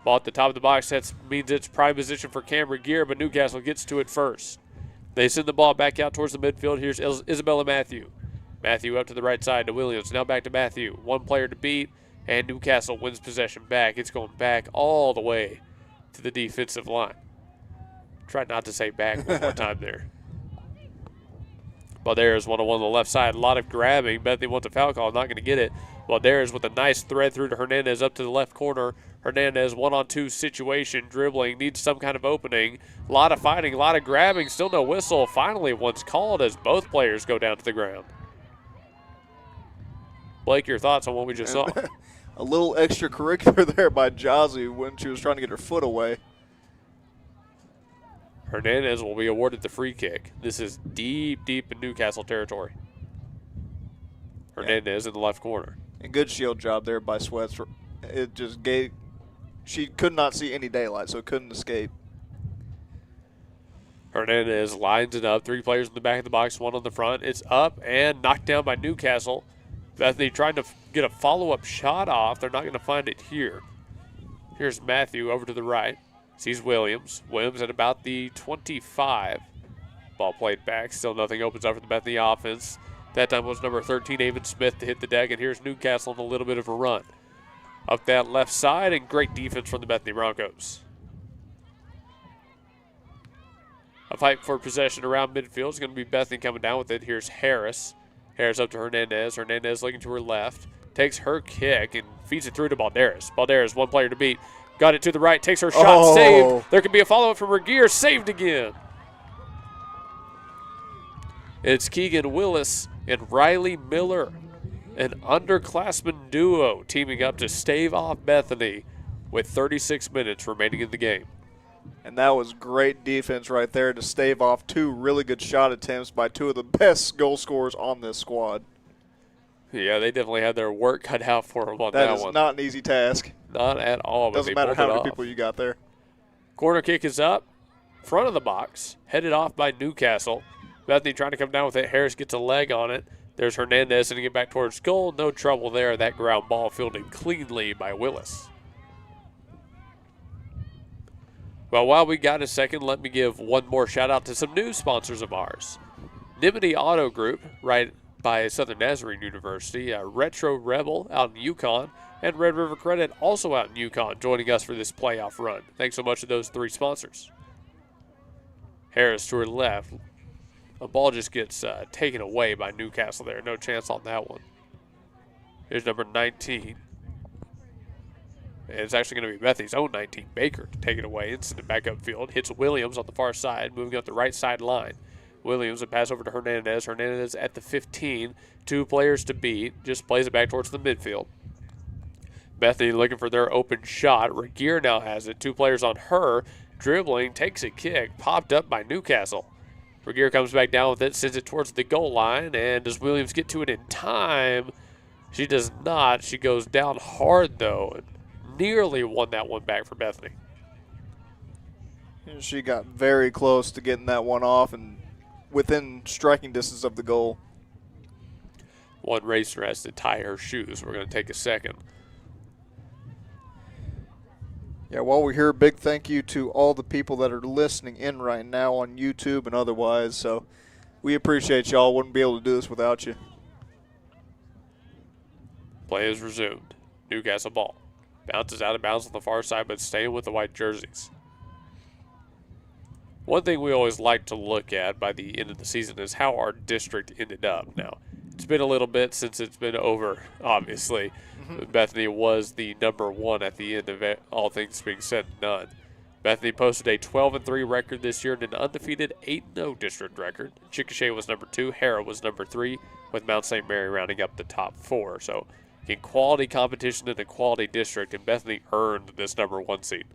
Ball at the top of the box. That means it's prime position for Cam Regier, but Newcastle gets to it first. They send the ball back out towards the midfield. Here's Isabella Matthew. Matthew up to the right side to Williams. Now back to Matthew. One player to beat, and Newcastle wins possession back. It's going back all the way to the defensive line. Try not to say back one more time there. Balderas one-on-one on the left side. A lot of grabbing. Bethany wants a foul call. Not going to get it. Balderas with a nice thread through to Hernandez up to the left corner. Hernandez one-on-two situation. Dribbling. Needs some kind of opening. A lot of fighting. A lot of grabbing. Still no whistle. Finally, one's called as both players go down to the ground. Blake, your thoughts on what we just saw? A little extracurricular there by Jazzy when she was trying to get her foot away. Hernandez will be awarded the free kick. This is deep in Newcastle territory. Hernandez in the left corner. And good shield job there by Sweats. It just gave – she could not see any daylight, so couldn't escape. Hernandez lines it up. 3 players in the back of the box, 1 on the front. It's up and knocked down by Newcastle. Bethany trying to get a follow-up shot off. They're not going to find it here. Here's Matthew over to the right. Sees Williams. Williams at about the 25. Ball played back. Still nothing opens up for the Bethany offense. That time was number 13, Avon Smith, to hit the deck. And here's Newcastle on a little bit of a run. Up that left side, and great defense from the Bethany Broncos. A fight for possession around midfield is going to be Bethany coming down with it. Here's Harris. Harris up to Hernandez. Hernandez looking to her left. Takes her kick and feeds it through to Balderas. Balderas, one player to beat. Got it to the right, takes her shot, saved. There could be a follow-up from Regier, saved again. It's Keegan Willis and Riley Miller, an underclassman duo teaming up to stave off Bethany with 36 minutes remaining in the game. And that was great defense right there to stave off 2 really good shot attempts by 2 of the best goal scorers on this squad. Yeah, they definitely had their work cut out for them on that one. That is not an easy task. Not at all. Doesn't matter how many people you got there. Corner kick is up, front of the box, headed off by Newcastle. Bethany trying to come down with it. Harris gets a leg on it. There's Hernandez sending it back towards goal. No trouble there. That ground ball fielded cleanly by Willis. Well, while we got a second, let me give one more shout out to some new sponsors of ours. Nimity Auto Group, right by Southern Nazarene University, Retro Rebel out in Yukon, and Red River Credit also out in Yukon, joining us for this playoff run. Thanks so much to those 3 sponsors. Harris to her left. The ball just gets taken away by Newcastle there. No chance on that one. Here's number 19. And it's actually going to be Bethany's own 19, Baker, to take it away and send it back upfield. Hits Williams on the far side, moving up the right side line. Williams, a pass over to Hernandez. Hernandez at the 15. 2 players to beat. Just plays it back towards the midfield. Bethany looking for their open shot. Regier now has it. 2 players on her. Dribbling, takes a kick. Popped up by Newcastle. Regier comes back down with it, sends it towards the goal line. And does Williams get to it in time? She does not. She goes down hard, though. And nearly won that one back for Bethany. And she got very close to getting that one off and within striking distance of the goal. One racer has to tie her shoes. We're going to take a second. Yeah, while we're here, big thank you to all the people that are listening in right now on YouTube and otherwise. So we appreciate y'all. Wouldn't be able to do this without you. Play is resumed. Newcastle ball. Bounces out of bounds on the far side, but staying with the white jerseys. One thing we always like to look at by the end of the season is how our district ended up. Now, it's been a little bit since it's been over, obviously. Bethany was the number 1 at the end of it, all things being said and done. Bethany posted a 12-3 record this year and an undefeated 8-0 district record. Chickasha was number 2, Hara was number 3, with Mount St. Mary rounding up the top 4. So, in quality competition in a quality district, and Bethany earned this number 1 seed.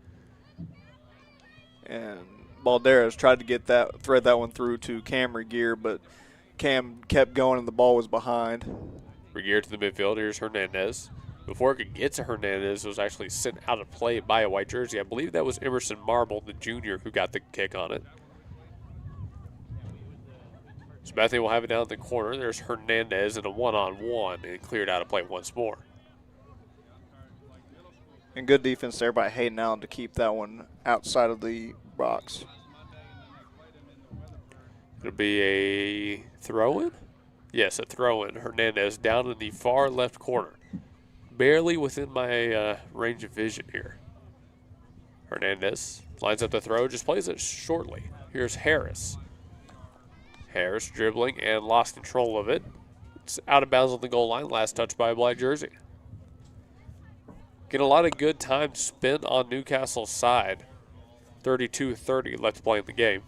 And Balderas tried to thread that one through to Cam Regier, but Cam kept going and the ball was behind. Regier to the midfield. Here's Hernandez. Before it could get to Hernandez, it was actually sent out of play by a white jersey. I believe that was Emerson Marble, the junior, who got the kick on it. So Bethany will have it down in the corner. There's Hernandez in a one-on-one and cleared out of play once more. And good defense there by Hayden Allen to keep that one outside of the box. It'll be a throw-in? Yes, a throw-in. Hernandez down in the far left corner. Barely within my range of vision here. Hernandez lines up the throw, just plays it shortly. Here's Harris. Harris dribbling and lost control of it. It's out of bounds on the goal line. Last touch by a black jersey. Get a lot of good time spent on Newcastle's side. 32-30 left to play in the game.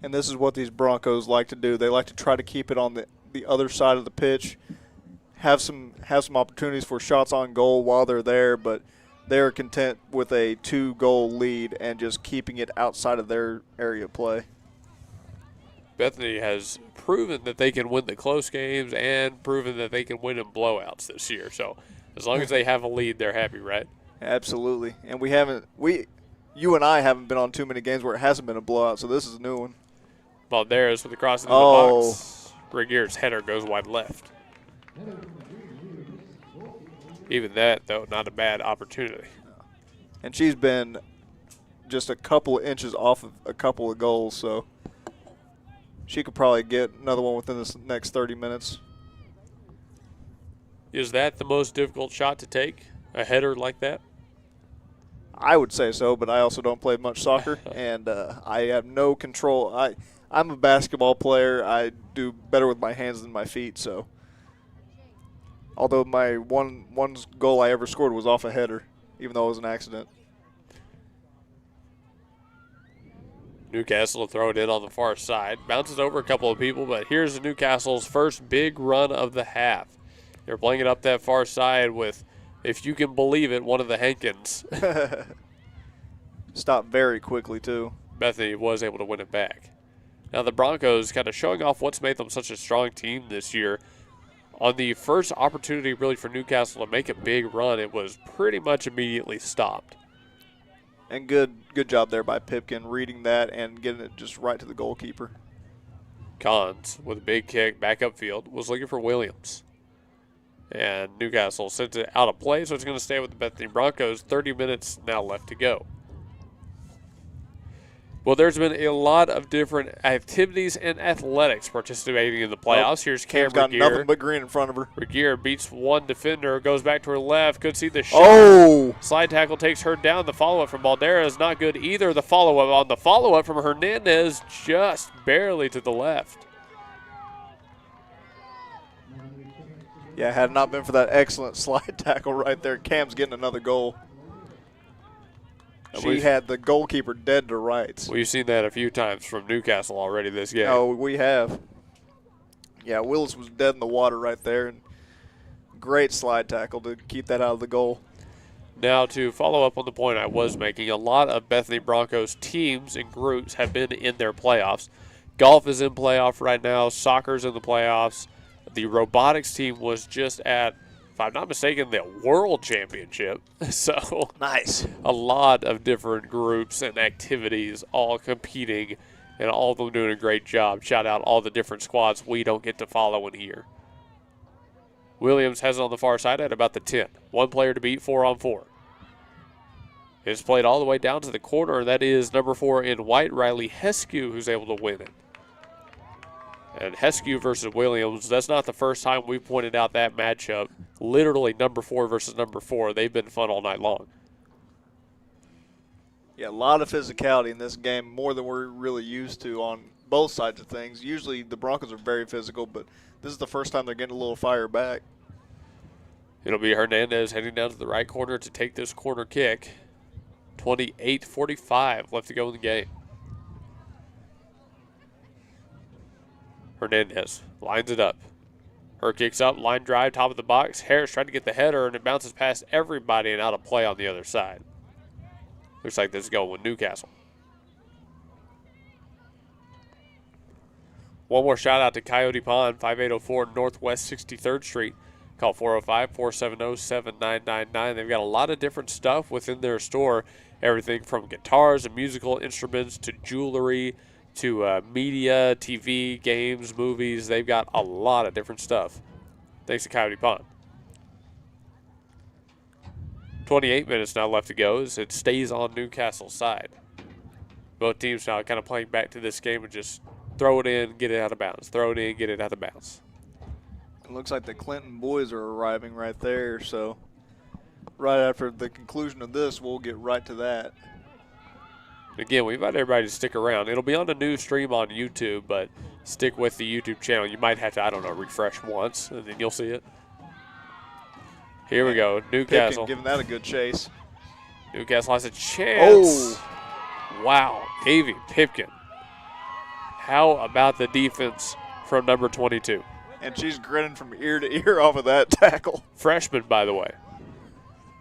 And this is what these Broncos like to do. They like to try to keep it on the other side of the pitch. Have some opportunities for shots on goal while they're there, but they're content with a 2-goal lead and just keeping it outside of their area of play. Bethany has proven that they can win the close games and proven that they can win in blowouts this year. So as long as they have a lead, they're happy, right? Absolutely. And you and I haven't been on too many games where it hasn't been a blowout, so this is a new one. Balderas with the cross into the box. Regier's header goes wide left. Even that, though, not a bad opportunity. And she's been just a couple of inches off of a couple of goals, so she could probably get another one within the next 30 minutes. Is that the most difficult shot to take, a header like that? I would say so, but I also don't play much soccer, and I have no control. I'm a basketball player. I do better with my hands than my feet, so. Although my one goal I ever scored was off a header, even though it was an accident. Newcastle will throw it in on the far side. Bounces over a couple of people, but here's Newcastle's first big run of the half. They're playing it up that far side with, if you can believe it, one of the Hankins. Stopped very quickly, too. Bethany was able to win it back. Now the Broncos kind of showing off what's made them such a strong team this year. On the first opportunity really for Newcastle to make a big run, it was pretty much immediately stopped. And good job there by Pipkin, reading that and getting it just right to the goalkeeper. Cons, with a big kick back upfield, was looking for Williams. And Newcastle sent it out of play, so it's going to stay with the Bethany Broncos. 30 minutes now left to go. Well, there's been a lot of different activities and athletics participating in the playoffs. Here's Cam's got nothing but green in front of her. Regier beats one defender, goes back to her left. Could see the shot. Oh! Slide tackle takes her down. The follow-up from Baldera is not good either. The follow-up on the follow-up from Hernandez just barely to the left. Yeah, had it not been for that excellent slide tackle right there, Cam's getting another goal. She had the goalkeeper dead to rights. We've seen that a few times from Newcastle already this game. Oh, we have. Yeah, Willis was dead in the water right there. And great slide tackle to keep that out of the goal. Now, to follow up on the point I was making, a lot of Bethany Broncos teams and groups have been in their playoffs. Golf is in playoff right now. Soccer's in the playoffs. The robotics team was just at, if I'm not mistaken, the World Championship. So nice. A lot of different groups and activities all competing and all of them doing a great job. Shout out all the different squads we don't get to follow in here. Williams has it on the far side at about the 10. One player to beat, 4-on-4. It's played all the way down to the corner, and that is number 4 in white, Riley Heskew, who's able to win it. And Heskew versus Williams, that's not the first time we've pointed out that matchup. Literally number 4 versus number 4. They've been fun all night long. Yeah, a lot of physicality in this game, more than we're really used to on both sides of things. Usually the Broncos are very physical, but this is the first time they're getting a little fire back. It'll be Hernandez heading down to the right corner to take this corner kick. 28:45 left to go in the game. Hernandez lines it up. Her kicks up, line drive, top of the box. Harris tried to get the header, and it bounces past everybody and out of play on the other side. Looks like this is going with Newcastle. One more shout out to Coyote Pond, 5804 Northwest 63rd Street. Call 405-470-7999. They've got a lot of different stuff within their store. Everything from guitars and musical instruments to jewelry to media, TV, games, movies. They've got a lot of different stuff. Thanks to Coyote Pond. 28 minutes now left to go as it stays on Newcastle's side. Both teams now kind of playing back to this game and just throw it in, get it out of bounds. Throw it in, get it out of bounds. It looks like the Clinton boys are arriving right there, so right after the conclusion of this, we'll get right to that. Again, we invite everybody to stick around. It'll be on the new stream on YouTube, but stick with the YouTube channel. You might have to, I don't know, refresh once, and then you'll see it. Here we go, Newcastle. Pipkin giving that a good chase. Newcastle has a chance. Oh. Wow, Avy Pipkin. How about the defense from number 22? And she's grinning from ear to ear off of that tackle. Freshman, by the way.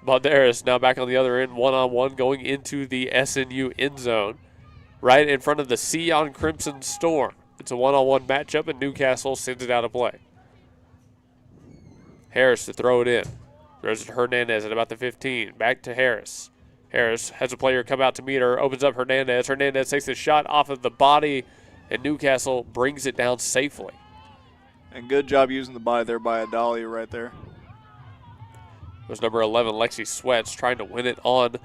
Balderas now back on the other end, one-on-one, going into the SNU end zone, right in front of the Sion Crimson Storm. It's a one-on-one matchup, and Newcastle sends it out of play. Harris to throw it in. Throws it to Hernandez at about the 15. Back to Harris. Harris has a player come out to meet her, opens up Hernandez. Hernandez takes the shot off of the body, and Newcastle brings it down safely. And good job using the body there by Adalia right there. It was number 11, Lexi Sweats, trying to win it on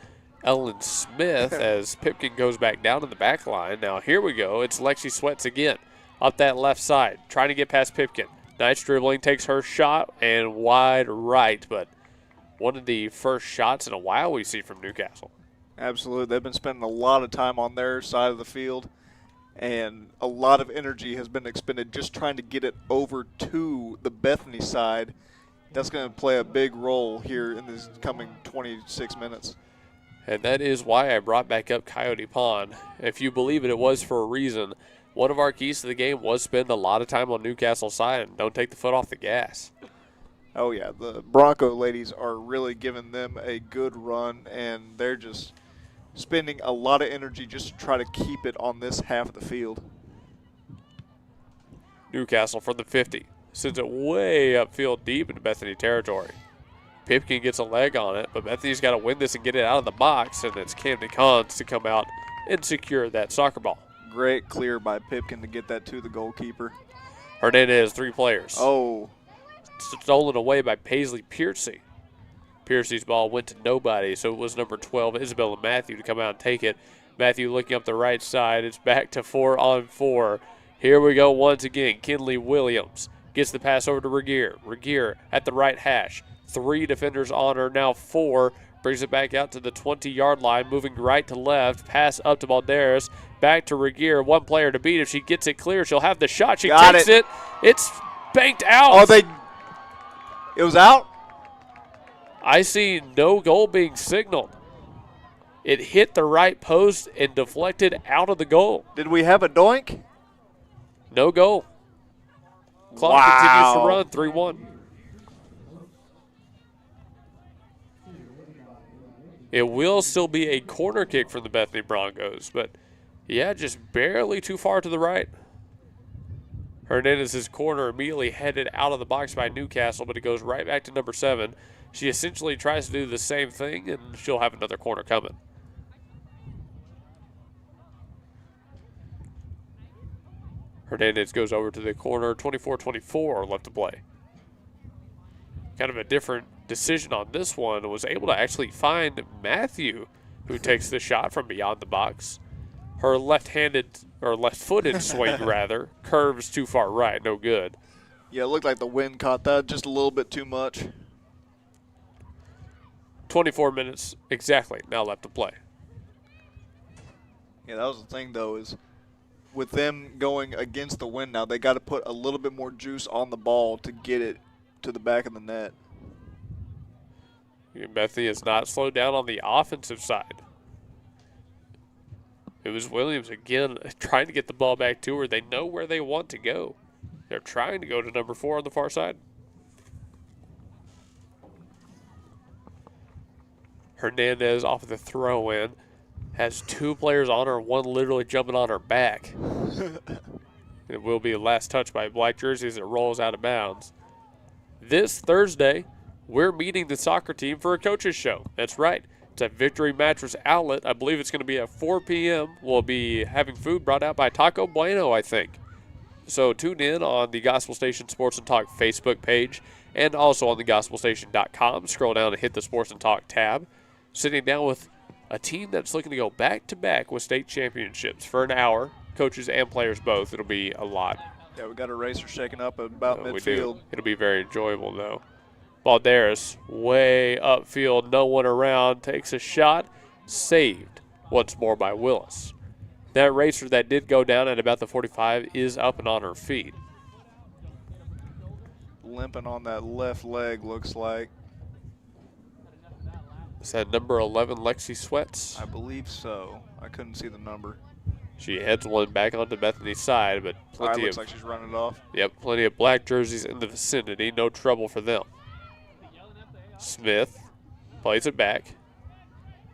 Ellen Smith as Pipkin goes back down to the back line. Now here we go. It's Lexi Sweats again up that left side, trying to get past Pipkin. Nice dribbling, takes her shot, and wide right, but one of the first shots in a while we see from Newcastle. Absolutely. They've been spending a lot of time on their side of the field, and a lot of energy has been expended just trying to get it over to the Bethany side. That's going to play a big role here in this coming 26 minutes. And that is why I brought back up Coyote Pond. If you believe it, it was for a reason. One of our keys to the game was spend a lot of time on Newcastle's side and don't take the foot off the gas. Oh, yeah. The Bronco ladies are really giving them a good run, and they're just spending a lot of energy just to try to keep it on this half of the field. Newcastle from the 50. Sends it way upfield deep into Bethany territory. Pipkin gets a leg on it, but Bethany's got to win this and get it out of the box, and it's Camden Collins to come out and secure that soccer ball. Great clear by Pipkin to get that to the goalkeeper. Hernandez, 3 players. Oh. Stolen away by Paisley Piercy. Piercy's ball went to nobody, so it was number 12, Isabella Matthew, to come out and take it. Matthew looking up the right side. It's back to 4-on-4. Here we go once again. Kinley Williams gets the pass over to Regier. Regier at the right hash. 3 defenders on her, now 4. Brings it back out to the 20-yard line, moving right to left. Pass up to Balderas. Back to Regier. 1 player to beat. If she gets it clear, she'll have the shot. She takes it. It's banked out. Oh, it was out? I see no goal being signaled. It hit the right post and deflected out of the goal. Did we have a doink? No goal. Clock continues to run, 3-1. It will still be a corner kick from the Bethany Broncos, but yeah, just barely too far to the right. Hernandez's corner immediately headed out of the box by Newcastle, but it goes right back to number 7. She essentially tries to do the same thing, and she'll have another corner coming. Hernandez goes over to the corner, 24-24 left to play. Kind of a different decision on this one. Was able to actually find Matthew who takes the shot from beyond the box. Her left-footed swing, rather, curves too far right, no good. Yeah, it looked like the wind caught that just a little bit too much. 24 minutes exactly now left to play. Yeah, that was the thing, though, is with them going against the wind now, they got to put a little bit more juice on the ball to get it to the back of the net. Bethany has not slowed down on the offensive side. It was Williams again trying to get the ball back to her. They know where they want to go. They're trying to go to number 4 on the far side. Hernandez off of the throw-in. Has 2 players on her, one literally jumping on her back. It will be a last touch by black jersey as it rolls out of bounds. This Thursday, we're meeting the soccer team for a coach's show. That's right. It's at Victory Mattress Outlet. I believe it's going to be at 4 p.m. We'll be having food brought out by Taco Bueno, I think. So tune in on the Gospel Station Sports and Talk Facebook page and also on thegospelstation.com. Scroll down and hit the Sports and Talk tab. Sitting down with a team that's looking to go back-to-back with state championships for an hour. Coaches and players both. It'll be a lot. Yeah, we got a racer shaking up about midfield. We do. It'll be very enjoyable, though. Balderas way upfield, no one around, takes a shot, saved once more by Willis. That racer that did go down at about the 45 is up and on her feet. Limping on that left leg, looks like. Is that number 11, Lexi Sweats? I believe so. I couldn't see the number. She heads one back onto Bethany's side, but plenty looks like she's running it off. Yep, plenty of black jerseys in the vicinity. No trouble for them. Smith plays it back.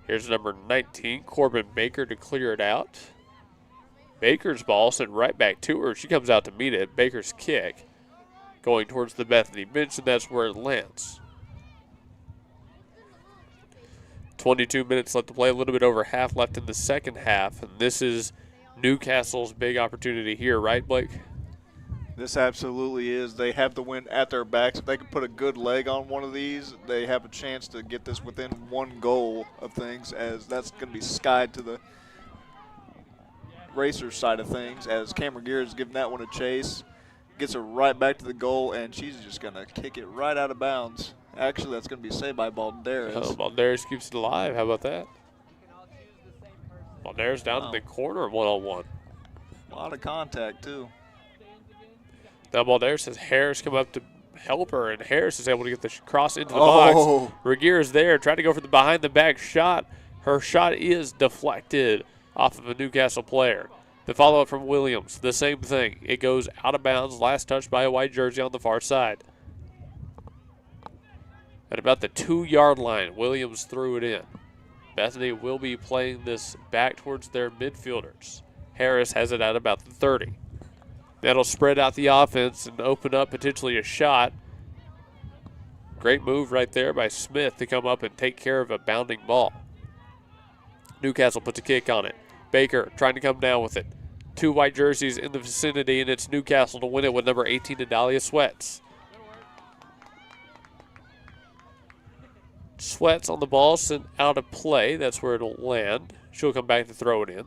Here's number 19, Corbin Baker, to clear it out. Baker's ball sent right back to her. She comes out to meet it. Baker's kick going towards the Bethany bench, and that's where it lands. 22 minutes left to play, a little bit over half left in the second half, and this is Newcastle's big opportunity here, right, Blake? This absolutely is. They have the win at their backs. If they can put a good leg on one of these, they have a chance to get this within 1 goal of things, as that's going to be skied to the Racers side of things, as Cameron Gear is giving that one a chase. Gets her right back to the goal, and she's just going to kick it right out of bounds. Actually, that's going to be saved by Balderas. Oh, Balderas keeps it alive. How about that? Balderas down in the corner, one-on-one. A lot of contact, too. Now Balderas has Harris come up to help her, and Harris is able to get the cross into the box. Regier is there, trying to go for the behind-the-back shot. Her shot is deflected off of a Newcastle player. The follow-up from Williams, the same thing. It goes out of bounds, last touch by a white jersey on the far side. At about the 2-yard line, Williams threw it in. Bethany will be playing this back towards their midfielders. Harris has it at about the 30. That'll spread out the offense and open up potentially a shot. Great move right there by Smith to come up and take care of a bounding ball. Newcastle puts a kick on it. Baker trying to come down with it. 2 white jerseys in the vicinity, and it's Newcastle to win it with number 18, Adalia Sweats. Sweats on the ball, sent out of play. That's where it'll land. She'll come back to throw it in.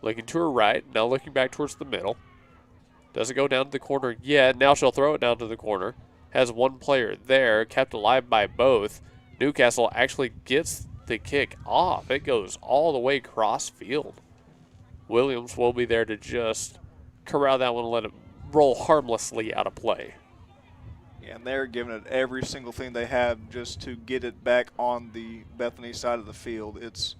Looking to her right, now looking back towards the middle. Doesn't go down to the corner yet. Now she'll throw it down to the corner. Has 1 player there, kept alive by both. Newcastle actually gets the kick off. It goes all the way cross field. Williams will be there to just corral that one and let it roll harmlessly out of play. Yeah, and they're giving it every single thing they have just to get it back on the Bethany side of the field. It's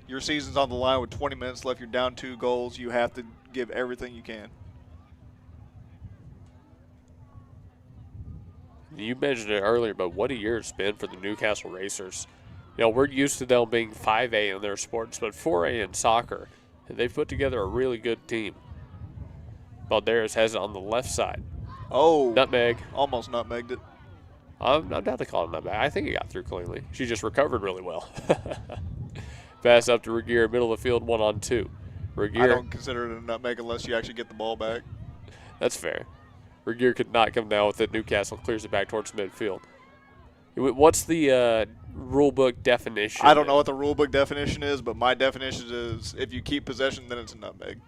your season's on the line with 20 minutes left. You're down 2 goals. You have to give everything you can. You mentioned it earlier, but what a year it's been for the Newcastle Racers. You know, we're used to them being 5A in their sports, but 4A in soccer. They've put together a really good team. Balderas has it on the left side. Oh. Nutmeg. Almost nutmegged it. I'm down to call it nutmeg. I think it got through cleanly. She just recovered really well. Pass up to Regier, middle of the field, 1-on-2. Regier. I don't consider it a nutmeg unless you actually get the ball back. That's fair. Regier could not come down with it. Newcastle clears it back towards midfield. What's the rule book definition? I don't know what the rule book definition is, but my definition is if you keep possession, then it's a nutmeg.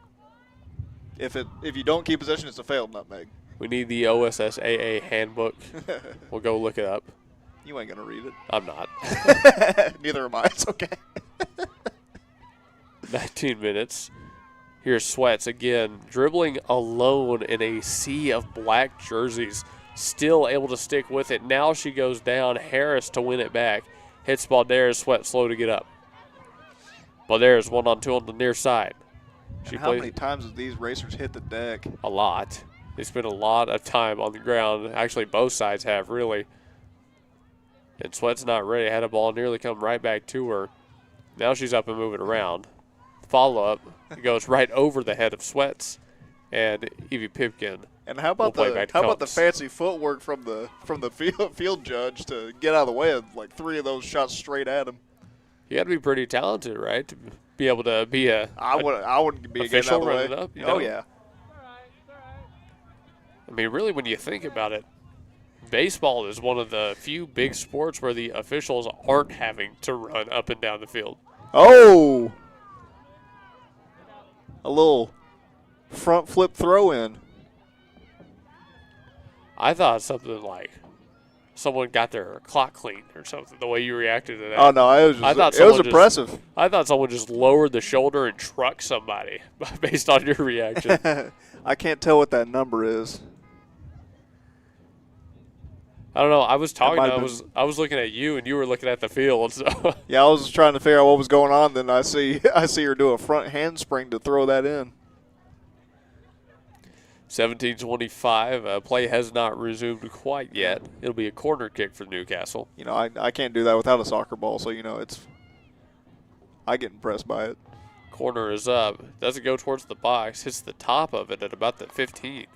If you don't keep possession, it's a failed nutmeg. We need the OSSAA handbook. We'll go look it up. You ain't going to read it. I'm not. Neither am I. It's okay. 19 minutes. Here's Sweats again, dribbling alone in a sea of black jerseys. Still able to stick with it. Now she goes down. Harris to win it back. Hits Balderas. Sweat slow to get up. Balderas 1-on-2 on the near side. How many times have these racers hit the deck? A lot. They spend a lot of time on the ground. Actually, both sides have, really. And Sweat's not ready. Had a ball nearly come right back to her. Now she's up and moving around. Follow-up. It goes right over the head of Sweats and Evie Pipkin. And how about the fancy footwork from the field judge to get out of the way of like 3 of those shots straight at him? You got to be pretty talented, right, to be able to be I wouldn't be getting out of the way. Up, Oh yeah. I mean, really, when you think about it, baseball is one of the few big sports where the officials aren't having to run up and down the field. Oh! A little front flip throw in. I thought something like someone got their clock cleaned or something, the way you reacted to that. Oh, no, it was impressive. I thought someone just lowered the shoulder and trucked somebody based on your reaction. I can't tell what that number is. I don't know. I was talking. I was looking at you, and you were looking at the field. So yeah, I was just trying to figure out what was going on. Then I see her do a front handspring to throw that in. 17:25. Play has not resumed quite yet. It'll be a corner kick for Newcastle. You know, I can't do that without a soccer ball. So I get impressed by it. Corner is up. Doesn't go towards the box. Hits the top of it at about the 15.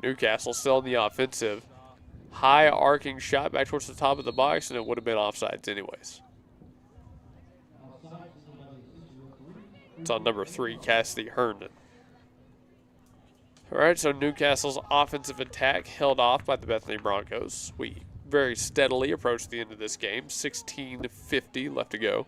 Newcastle still in the offensive. High arcing shot back towards the top of the box, and it would have been offsides anyways. It's on number 3, Cassidy Herndon. All right, so Newcastle's offensive attack held off by the Bethany Bronchos. We very steadily approach the end of this game. 16:50 left to go.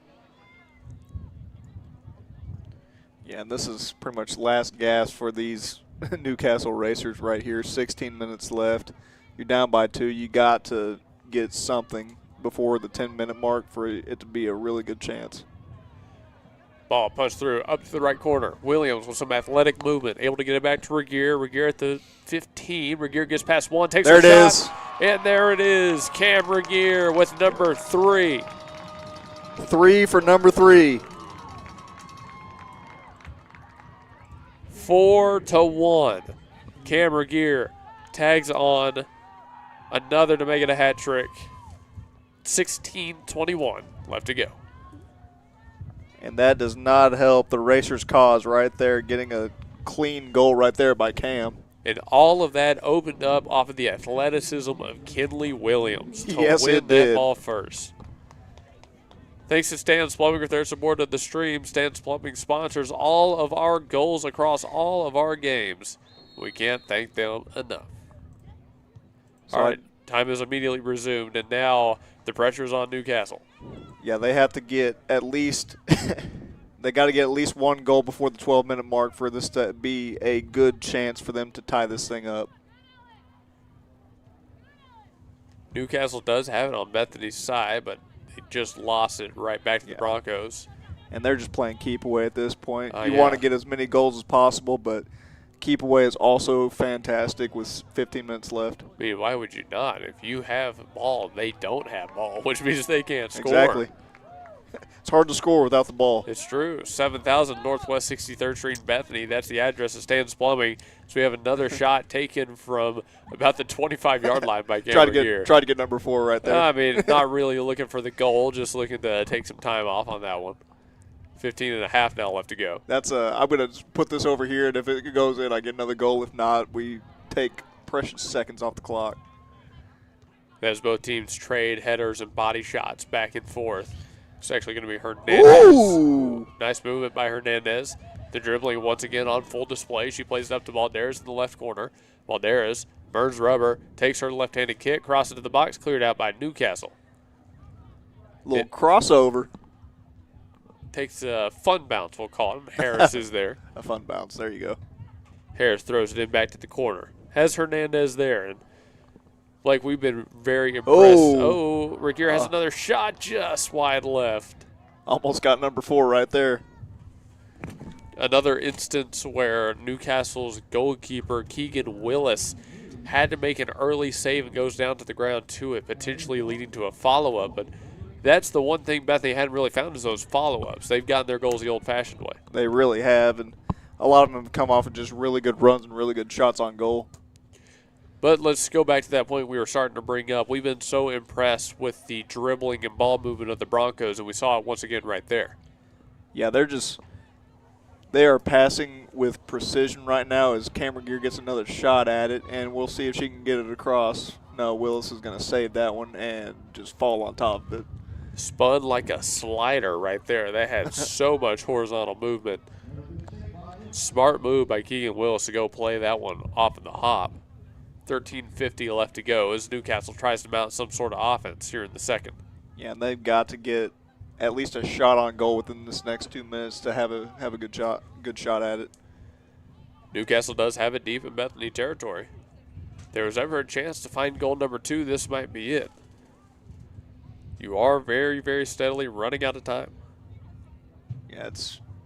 Yeah, and this is pretty much last gasp for these Newcastle Racers right here. 16 minutes left. You're down by 2. You got to get something before the 10-minute mark for it to be a really good chance. Ball punched through up to the right corner. Williams with some athletic movement, able to get it back to Regier. Regier at the 15. Regier gets past 1, takes a shot. There it is. And there it is. Cam Regier with number 3. 3 for number 3. 4-1. Cam Regier tags on another to make it a hat trick. 16:21 left to go. And that does not help the Racers' cause right there, getting a clean goal right there by Cam. And all of that opened up off of the athleticism of Kinley Williams to yes, win it that did. ball first. Thanks to Stan's Plumbing with their support of the stream. Stan's Plumbing sponsors all of our goals across all of our games. We can't thank them enough. So all right, time is immediately resumed, and now the pressure is on Newcastle. Yeah, they have to get at least they got to get at least 1 goal before the 12-minute mark for this to be a good chance for them to tie this thing up. Newcastle does have it on Bethany's side, but they just lost it right back to the Broncos. And they're just playing keep away at this point. You yeah. want to get as many goals as possible, but keep away is also fantastic with 15 minutes left. I mean, why would you not? If you have ball, they don't have ball, which means they can't score. Exactly. It's hard to score without the ball. It's true. 7000 Northwest 63rd Street in Bethany. That's the address of Stan's Plumbing. So we have another shot taken from about the 25-yard line by Cameron here. Try to get number 4 right there. I mean, not really looking for the goal, just looking to take some time off on that one. 15.5 now left to go. I'm going to put this over here, and if it goes in, I get another goal. If not, we take precious seconds off the clock. As both teams trade headers and body shots back and forth. It's actually going to be Hernandez. Ooh. Nice movement by Hernandez. The dribbling once again on full display. She plays it up to Balderas in the left corner. Balderas Burns Rubber takes her left-handed kick, crosses to the box, cleared out by Newcastle. Little crossover. Takes a fun bounce, we'll call him. Harris is there. A fun bounce. There you go. Harris throws it in back to the corner. Has Hernandez there. And Blake, we've been very impressed. Oh, Regier has another shot just wide left. Almost got number 4 right there. Another instance where Newcastle's goalkeeper, Keegan Willis, had to make an early save and goes down to the ground to it, potentially leading to a follow-up. But that's the one thing Bethany hadn't really found is those follow-ups. They've gotten their goals the old-fashioned way. They really have, and a lot of them have come off of just really good runs and really good shots on goal. But let's go back to that point we were starting to bring up. We've been so impressed with the dribbling and ball movement of the Broncos, and we saw it once again right there. Yeah, they are passing with precision right now as Cameron Gear gets another shot at it, and we'll see if she can get it across. No, Willis is going to save that one and just fall on top of it. Spun like a slider right there. That had so much horizontal movement. Smart move by Keegan Willis to go play that one off of the hop. 13:50 left to go as Newcastle tries to mount some sort of offense here in the second. Yeah, and they've got to get at least a shot on goal within this next 2 minutes to have a good shot at it. Newcastle does have it deep in Bethany territory. If there was ever a chance to find goal number 2, this might be it. You are very, very steadily running out of time. Yeah,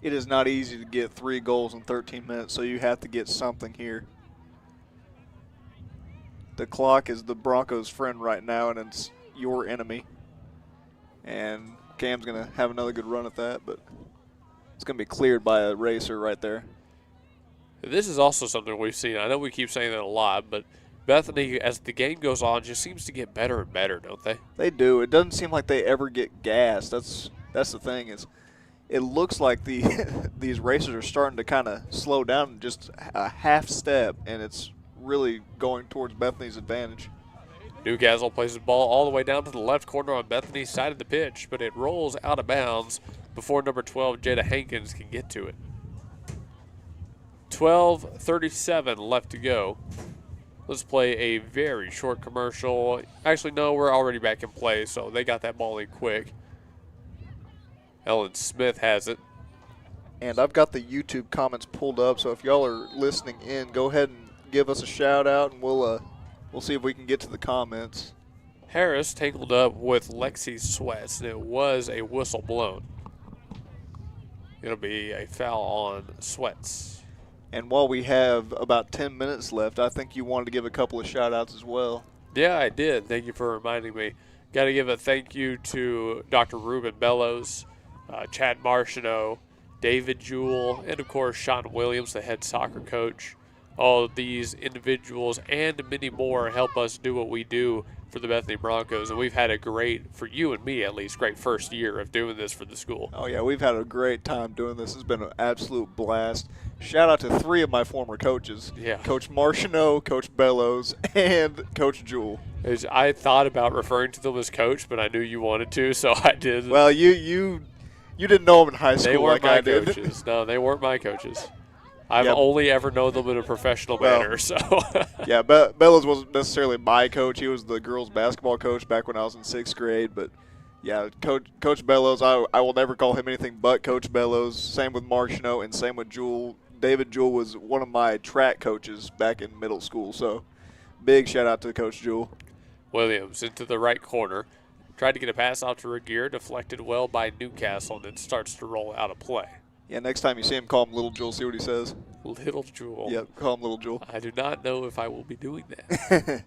it is not easy to get 3 goals in 13 minutes, so you have to get something here. The clock is the Broncos' friend right now, and it's your enemy. And Cam's going to have another good run at that, but it's going to be cleared by a racer right there. This is also something we've seen. I know we keep saying that a lot, but Bethany, as the game goes on, just seems to get better and better, don't they? They do. It doesn't seem like they ever get gassed. That's the thing. It looks like these racers are starting to kind of slow down just a half step, and it's really going towards Bethany's advantage. Newcastle plays the ball all the way down to the left corner on Bethany's side of the pitch, but it rolls out of bounds before number 12, Jada Hankins, can get to it. 12:37 left to go. Let's play a very short commercial. Actually, no, we're already back in play, so they got that ball in quick. Ellen Smith has it. And I've got the YouTube comments pulled up, so if y'all are listening in, go ahead and give us a shout out, and we'll see if we can get to the comments. Harris tangled up with Lexi Sweats, and it was a whistle blown. It'll be a foul on Sweats. And while we have about 10 minutes left, I think you wanted to give a couple of shout outs as well. Yeah, I did. Thank you for reminding me. Got to give a thank you to Dr. Ruben Bellows, Chad Martineau, David Jewell, and of course Sean Williams, the head soccer coach. All of these individuals and many more help us do what we do for the Bethany Broncos. And we've had a great, for you and me at least, great first year of doing this for the school. Oh, yeah, we've had a great time doing this. It's been an absolute blast. Shout out to 3 of my former coaches. Yeah. Coach Martineau, Coach Bellows, and Coach Jewell. I thought about referring to them as coach, but I knew you wanted to, so I did. Well, you didn't know them in high school they weren't like my I did. Coaches. No, they weren't my coaches. I've only ever known them in a professional manner. So yeah, Bellows wasn't necessarily my coach. He was the girls' basketball coach back when I was in 6th grade. But, yeah, Coach Bellows, I will never call him anything but Coach Bellows. Same with Martineau and same with Jewell. David Jewell was one of my track coaches back in middle school. So, big shout-out to Coach Jewell. Williams into the right corner. Tried to get a pass out to Regier, deflected well by Newcastle, and it starts to roll out of play. Yeah, next time you see him, call him Little Jewel. See what he says. Little Jewel. Yep, call him Little Jewel. I do not know if I will be doing that.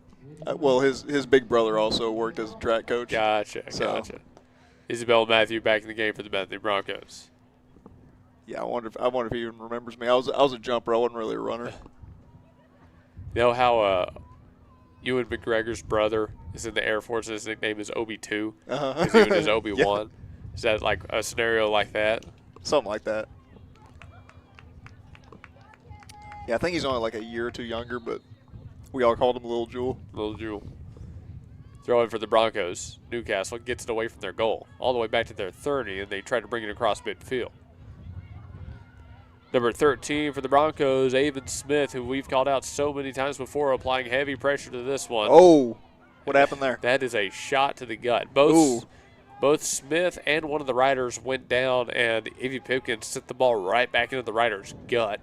Well, his big brother also worked as a track coach. Gotcha. Isabel Matthew back in the game for the Bethany Broncos. Yeah, I wonder if he even remembers me. I was a jumper. I wasn't really a runner. You know how Ewan McGregor's brother is in the Air Force and his nickname is Obi-2? Uh-huh. His Ewan is Obi-1. Yeah. Is that like a scenario like that? Something like that. Yeah, I think he's only like a year or two younger, but we all called him Little Jewel. Little Jewel. Throw in for the Broncos. Newcastle gets it away from their goal, all the way back to their 30, and they try to bring it across midfield. Number 13 for the Broncos, Avon Smith, who we've called out so many times before, applying heavy pressure to this one. Oh, what happened there? That is a shot to the gut. Both Smith and one of the riders went down, and Evie Pipkins sent the ball right back into the rider's gut.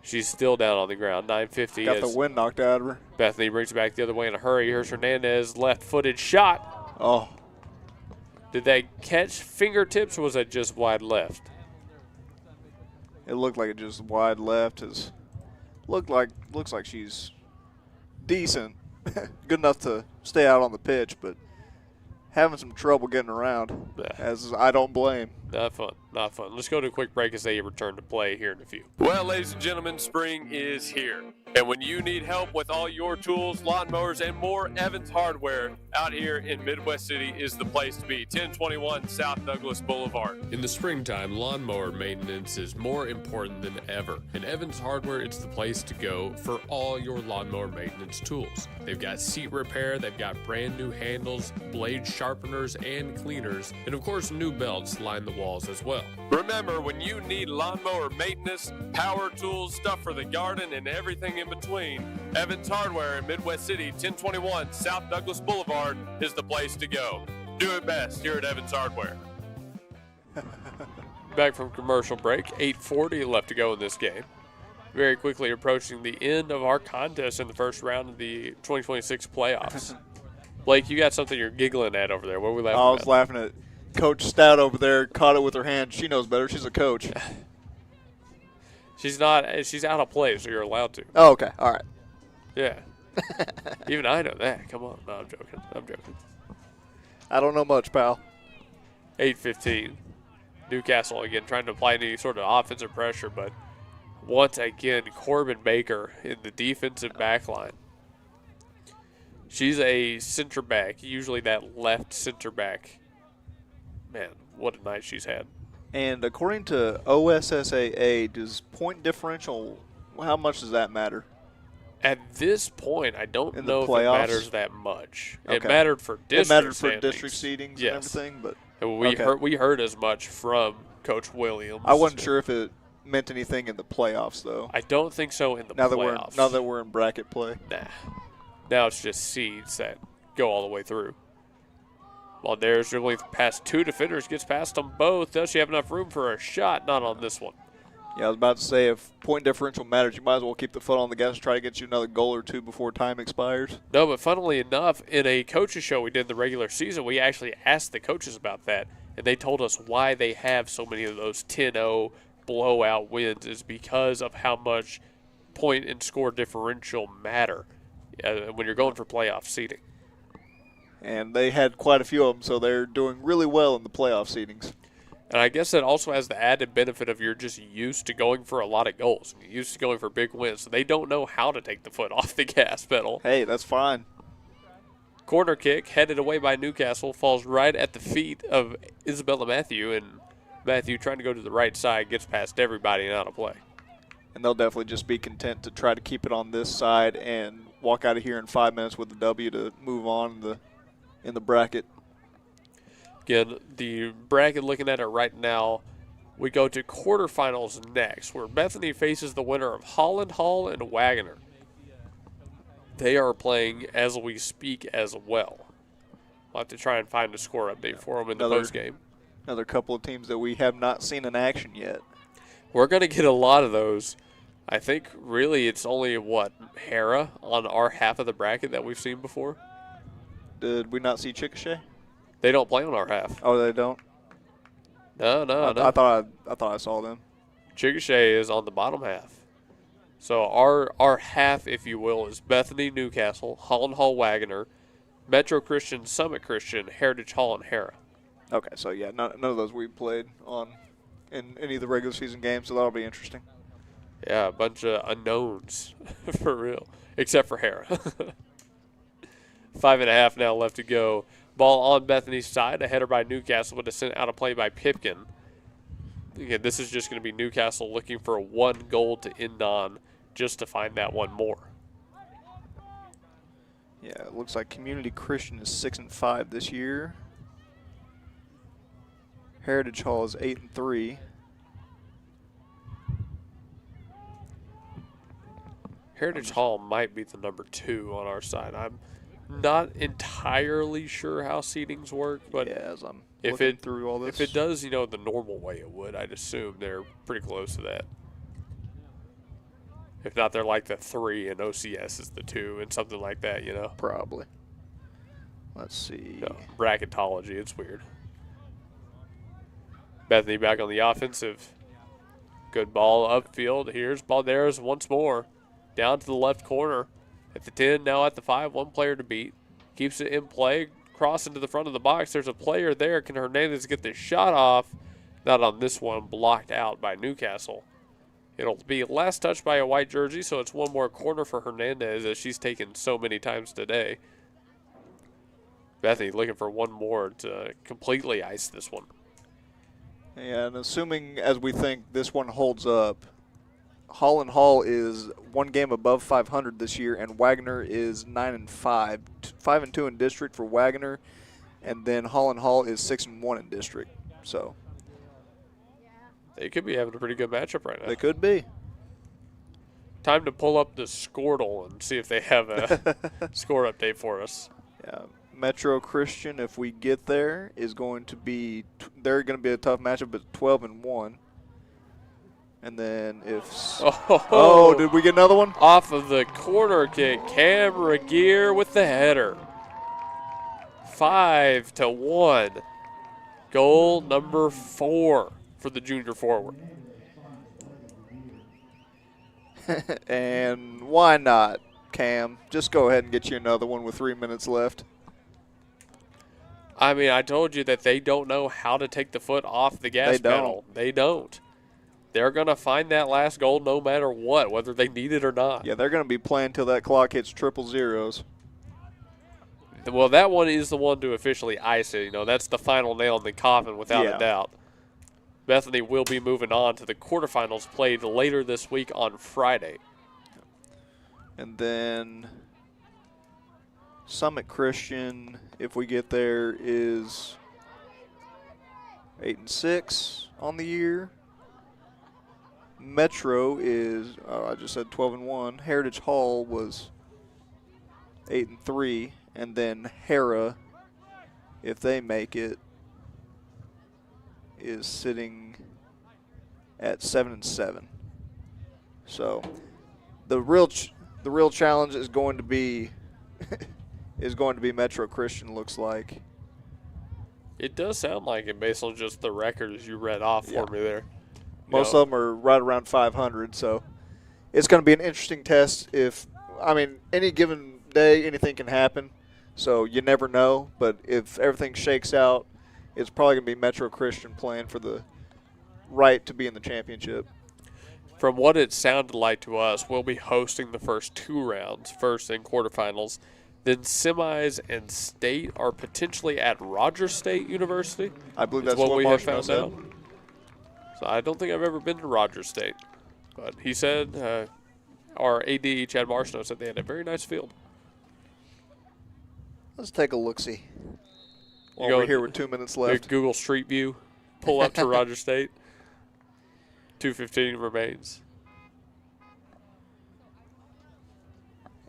She's still down on the ground. 9:50. Got the wind knocked out of her. Bethany brings it back the other way in a hurry. Here's Hernandez, left-footed shot. Oh. Did that catch fingertips, or was that just wide left? It looked like it just wide left. Looks like she's decent, good enough to stay out on the pitch, but having some trouble getting around. As I don't blame. Not fun. Not fun. Let's go to a quick break as they return to play here in a few. Well, ladies and gentlemen, spring is here. And when you need help with all your tools, lawnmowers, and more, Evans Hardware out here in Midwest City is the place to be. 1021 South Douglas Boulevard. In the springtime, lawnmower maintenance is more important than ever. In Evans Hardware, it's the place to go for all your lawnmower maintenance tools. They've got seat repair, they've got brand new handles, blade sharpeners, and cleaners, and of course, new belts line the walls as well. Remember, when you need lawnmower maintenance, power tools, stuff for the garden, and everything in between, Evans Hardware in Midwest City, 1021 South Douglas Boulevard is the place to go. Do it best here at Evans Hardware. Back from commercial break, 8:40 left to go in this game. Very quickly approaching the end of our contest in the first round of the 2026 playoffs. Blake, you got something you're giggling at over there. What are we laughing at? I was laughing at Coach Stout over there, caught it with her hand. She knows better. She's a coach. She's not. She's out of play, so you're allowed to. Oh, okay. All right. Yeah. Even I know that. Come on. No, I'm joking. I don't know much, pal. 8:15. Newcastle again trying to apply any sort of offensive pressure, but once again, Corbin Baker in the defensive back line. She's a center back, usually that left center back. Man, what a night she's had. And according to OSSAA, does point differential, how much does that matter? At this point, I don't in know the playoffs? If it matters that much. Okay. It mattered for district seedings yes. and everything, but we heard as much from Coach Williams. I wasn't sure if it meant anything in the playoffs, though. I don't think so in the playoffs. Now that we're in bracket play. Nah. Now it's just seeds that go all the way through. While there's dribbling past two defenders, gets past them both. Does she have enough room for a shot? Not on this one. Yeah, I was about to say, if point differential matters, you might as well keep the foot on the gas and try to get you another goal or two before time expires. No, but funnily enough, in a coaches show we did in the regular season, we actually asked the coaches about that, and they told us why they have so many of those 10-0 blowout wins is because of how much point and score differential matter when you're going for playoff seeding. And they had quite a few of them, so they're doing really well in the playoff seedings. And I guess that also has the added benefit of you're just used to going for a lot of goals. You're used to going for big wins. So they don't know how to take the foot off the gas pedal. Hey, that's fine. Corner kick headed away by Newcastle falls right at the feet of Isabella Matthew. And Matthew, trying to go to the right side, gets past everybody and out of play. And they'll definitely just be content to try to keep it on this side and walk out of here in 5 minutes with the W to move on in the bracket. Again, the bracket, looking at it right now, we go to quarterfinals next, where Bethany faces the winner of Holland Hall and Wagoner. They are playing as we speak as well. We'll have to try and find a score update for them in the postgame. Another couple of teams that we have not seen in action yet. We're going to get a lot of those. I think really it's only, Hera on our half of the bracket that we've seen before. Did we not see Chickasha? They don't play on our half. Oh, they don't? No. I thought I saw them. Chickasha is on the bottom half. So our half, if you will, is Bethany, Newcastle, Holland Hall, Wagoner, Metro Christian, Summit Christian, Heritage Hall, and Hera. Okay, so yeah, none of those we played on in any of the regular season games, so that'll be interesting. Yeah, a bunch of unknowns, for real, except for Hera. 5.5 now left to go. Ball on Bethany's side, a header by Newcastle, but a sent out of play by Pipkin. Again, this is just going to be Newcastle looking for one goal to end on just to find that one more. Yeah, it looks like Community Christian is 6-5 this year. Heritage Hall is 8-3. Heritage Hall might be the number 2 on our side. I'm not entirely sure how seedings work, but as I'm if looking it through all this, if it does, the normal way it would, I'd assume they're pretty close to that. If not, they're like the 3 and OCS is the 2 and something like that, probably. Let's see. No, bracketology, it's weird. Bethany back on the offensive. Good ball upfield. Here's Balderas once more. Down to the left corner. At the 10, now at the 5, one player to beat. Keeps it in play. Cross into the front of the box. There's a player there. Can Hernandez get the shot off? Not on this one. Blocked out by Newcastle. It'll be last touched by a white jersey, so it's one more corner for Hernandez as she's taken so many times today. Bethany looking for one more to completely ice this one. Yeah, and assuming, as we think, this one holds up, Holland Hall is 1 game above 500 this year, and Wagner is 9-5, 5-2 in district for Wagner, and then Holland Hall is 6-1 in district. So they could be having a pretty good matchup right now. They could be. Time to pull up the Squirtle and see if they have a score update for us. Yeah. Metro Christian, if we get there, is going to be they're going to be a tough matchup, but 12-1. And then if did we get another one off of the corner kick? Cam Regier with the header. 5-1. Goal number 4 for the junior forward. And why not, Cam? Just go ahead and get you another one with 3 minutes left. I mean, I told you that they don't know how to take the foot off the gas pedal. They don't. They're going to find that last goal no matter what, whether they need it or not. Yeah, they're going to be playing until that clock hits triple zeros. Well, that one is the one to officially ice it. That's the final nail in the coffin without a doubt. Bethany will be moving on to the quarterfinals played later this week on Friday. And then Summit Christian, if we get there, is 8-6 on the year. Metro is, I just said 12-1. Heritage Hall was 8-3, and then Hera, if they make it, is sitting at 7-7. So the real challenge is going to be Metro Christian, looks like. It does sound like it based on just the records you read off for me there. Most of them are right around 500, so it's going to be an interesting test. Any given day, anything can happen, so you never know. But if everything shakes out, it's probably going to be Metro Christian playing for the right to be in the championship. From what it sounded like to us, we'll be hosting the first 2 rounds, first in quarterfinals. Then semis and state are potentially at Rogers State University. I believe that's what we have found out. So I don't think I've ever been to Rogers State. But he said, our AD, Chad Marshall, said they had a very nice field. Let's take a look-see. While we're here with 2 minutes left. Google Street View, pull up to Rogers State. 2:15 remains.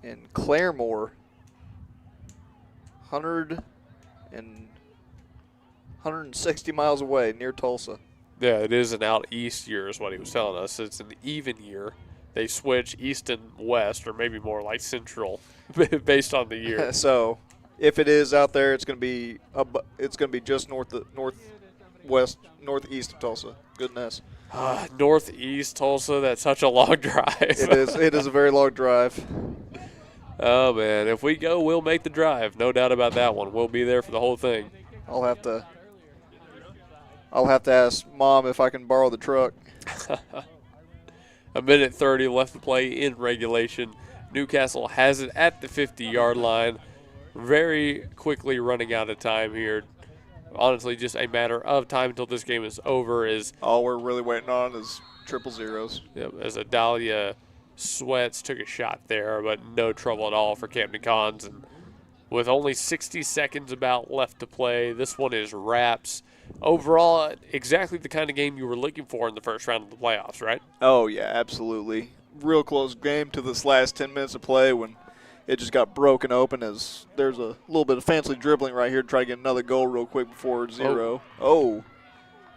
In Claremore, 160 miles away, near Tulsa. Yeah, it is an out east year is what he was telling us. It's an even year. They switch east and west, or maybe more like central, based on the year. So, if it is out there, it's going to be just northeast of Tulsa. Goodness. Northeast Tulsa. That's such a long drive. It is a very long drive. Oh man, if we go, we'll make the drive. No doubt about that one. We'll be there for the whole thing. I'll have to ask Mom if I can borrow the truck. 1:30 left to play in regulation. Newcastle has it at the 50-yard line. Very quickly running out of time here. Honestly, just a matter of time until this game is over. All we're really waiting on is triple zeros. Yep, as Adalia Sweats took a shot there, but no trouble at all for Camden Cons. And with only 60 seconds about left to play, this one is wraps. Overall, exactly the kind of game you were looking for in the first round of the playoffs, right? Oh, yeah, absolutely. real close game to this last 10 minutes of play when it just got broken open as there's a little bit of fancy dribbling right here to try to get another goal real quick before 0.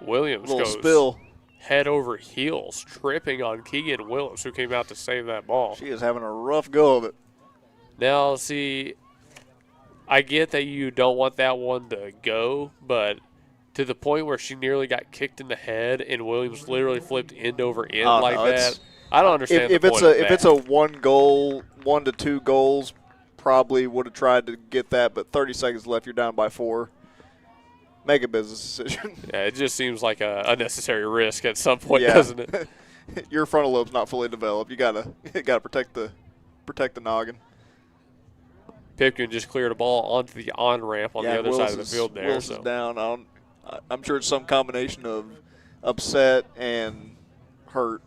Williams little goes spill. Head over heels, tripping on Keegan Williams, who came out to save that ball. She is having a rough go of it. Now, see, I get that you don't want that one to go, but to the point where she nearly got kicked in the head and Williams literally flipped end over end that. I don't understand if it's a 1 goal, 1 to 2 goals, probably would have tried to get that, but 30 seconds left, you're down by 4. Make a business decision. Yeah, it just seems like a unnecessary risk at some point, doesn't it? Your frontal lobe's not fully developed. You gotta protect the noggin. Pipkin just cleared a ball onto the on-ramp on the other side of the field there. Willis is down. I'm sure it's some combination of upset and hurt.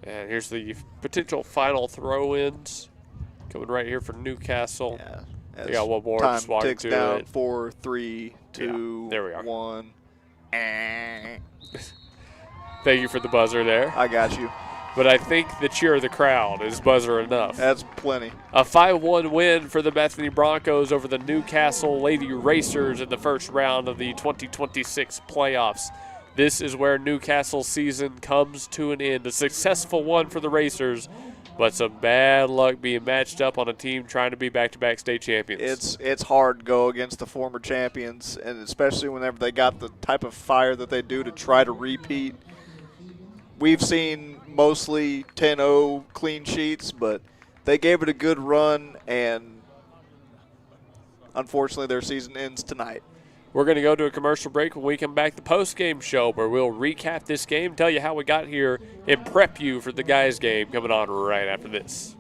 And here's the potential final throw-ins coming right here for Newcastle. Yeah. They got one more. Time just walking ticks to down. it. 4, 3, 2, there we are. 1. Thank you for the buzzer there. I got you. But I think the cheer of the crowd is buzzer enough. That's plenty. A 5-1 win for the Bethany Bronchos over the Newcastle Lady Racers in the first round of the 2026 playoffs. This is where Newcastle's season comes to an end. A successful one for the Racers, but some bad luck being matched up on a team trying to be back-to-back state champions. It's hard to go against the former champions, and especially whenever they got the type of fire that they do to try to repeat. We've seen mostly 10-0 clean sheets, but they gave it a good run, and unfortunately their season ends tonight. We're going to go to a commercial break. When we come back, the post-game show where we'll recap this game, tell you how we got here, and prep you for the guys' game coming on right after this.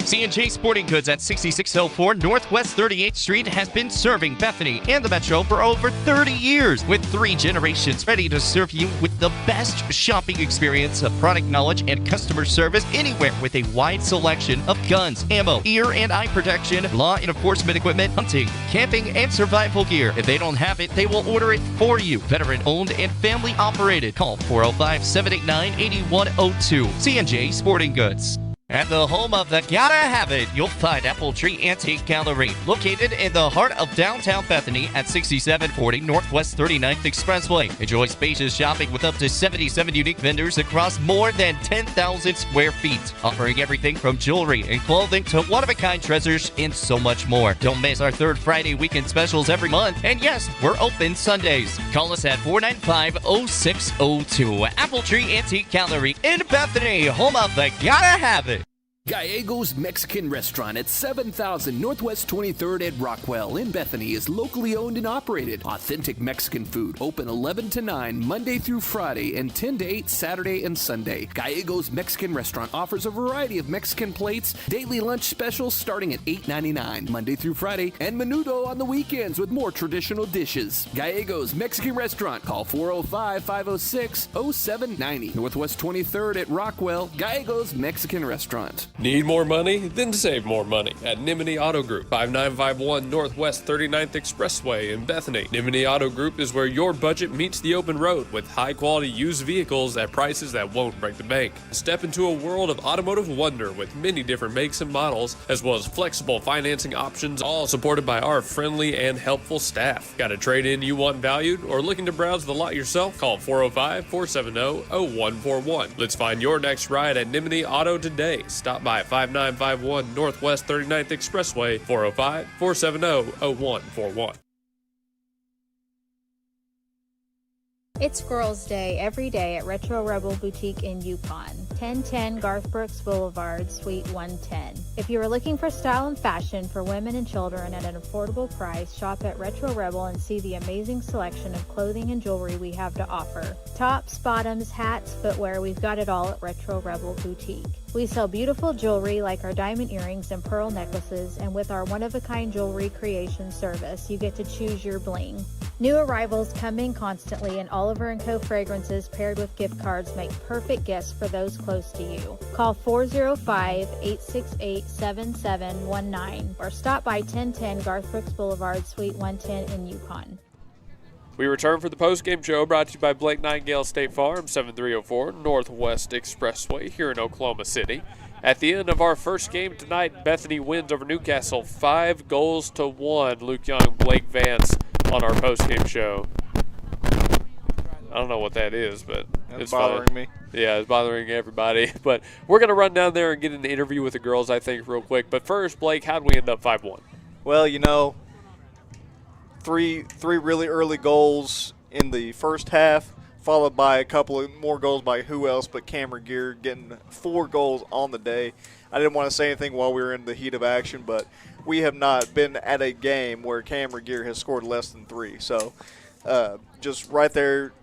C&J Sporting Goods at 6604 Northwest 38th Street has been serving Bethany and the Metro for over 30 years, with 3 generations ready to serve you with the best shopping experience of product knowledge and customer service anywhere, with a wide selection of guns, ammo, ear and eye protection, law enforcement equipment, hunting, camping, and survival gear. If they don't have it, they will order it for you. Veteran owned and family operated. Call 405-789-8102. C&J Sporting Goods. At the home of the Gotta Have It, you'll find Apple Tree Antique Gallery, located in the heart of downtown Bethany at 6740 Northwest 39th Expressway. Enjoy spacious shopping with up to 77 unique vendors across more than 10,000 square feet, offering everything from jewelry and clothing to one-of-a-kind treasures and so much more. Don't miss our third Friday weekend specials every month, and yes, we're open Sundays. Call us at 495-0602. Apple Tree Antique Gallery in Bethany, home of the Gotta Have It. Gallegos Mexican Restaurant at 7000 Northwest 23rd at Rockwell in Bethany is locally owned and operated. Authentic Mexican food. Open 11 to 9 Monday through Friday and 10 to 8 Saturday and Sunday. Gallegos Mexican Restaurant offers a variety of Mexican plates, daily lunch specials starting at $8.99 Monday through Friday, and menudo on the weekends with more traditional dishes. Gallegos Mexican Restaurant. Call 405-506-0790. Northwest 23rd at Rockwell. Gallegos Mexican Restaurant. Need more money? Then save more money at Nimini Auto Group, 5951 Northwest 39th Expressway in Bethany. Nimini Auto Group is where your budget meets the open road, with high-quality used vehicles at prices that won't break the bank. Step into a world of automotive wonder with many different makes and models, as well as flexible financing options, all supported by our friendly and helpful staff. Got a trade-in you want valued, or looking to browse the lot yourself? Call 405-470-0141. Let's find your next ride at Nimini Auto today. Stop by 5951 Northwest 39th Expressway, 405-470-0141. It's Girls' Day every day at Retro Rebel Boutique in Yukon, 1010 Garth Brooks Boulevard, Suite 110. If you are looking for style and fashion for women and children at an affordable price, shop at Retro Rebel and see the amazing selection of clothing and jewelry we have to offer. Tops, bottoms, hats, footwear, we've got it all at Retro Rebel Boutique. We sell beautiful jewelry like our diamond earrings and pearl necklaces, and with our one-of-a-kind jewelry creation service, you get to choose your bling. New arrivals come in constantly, and Oliver & Co. fragrances paired with gift cards make perfect gifts for those close to you. Call 405-868-7719 or stop by 1010 Garth Brooks Boulevard, Suite 110 in Yukon. We return for the postgame show brought to you by Blake Nightingale State Farm, 7304 Northwest Expressway here in Oklahoma City. At the end of our first game tonight, Bethany wins over Newcastle 5-1. Luke Young, Blake Vance on our postgame show. I don't know what that is, but it's bothering me. Yeah, it's bothering everybody. But we're going to run down there and get an interview with the girls, I think, real quick. But first, Blake, how did we end up 5-1? Well, you know, three really early goals in the first half, followed by a couple of more goals by who else but Cameron Gear, getting 4 goals on the day. I didn't want to say anything while we were in the heat of action, but we have not been at a game where Cameron Gear has scored less than 3. So just right there,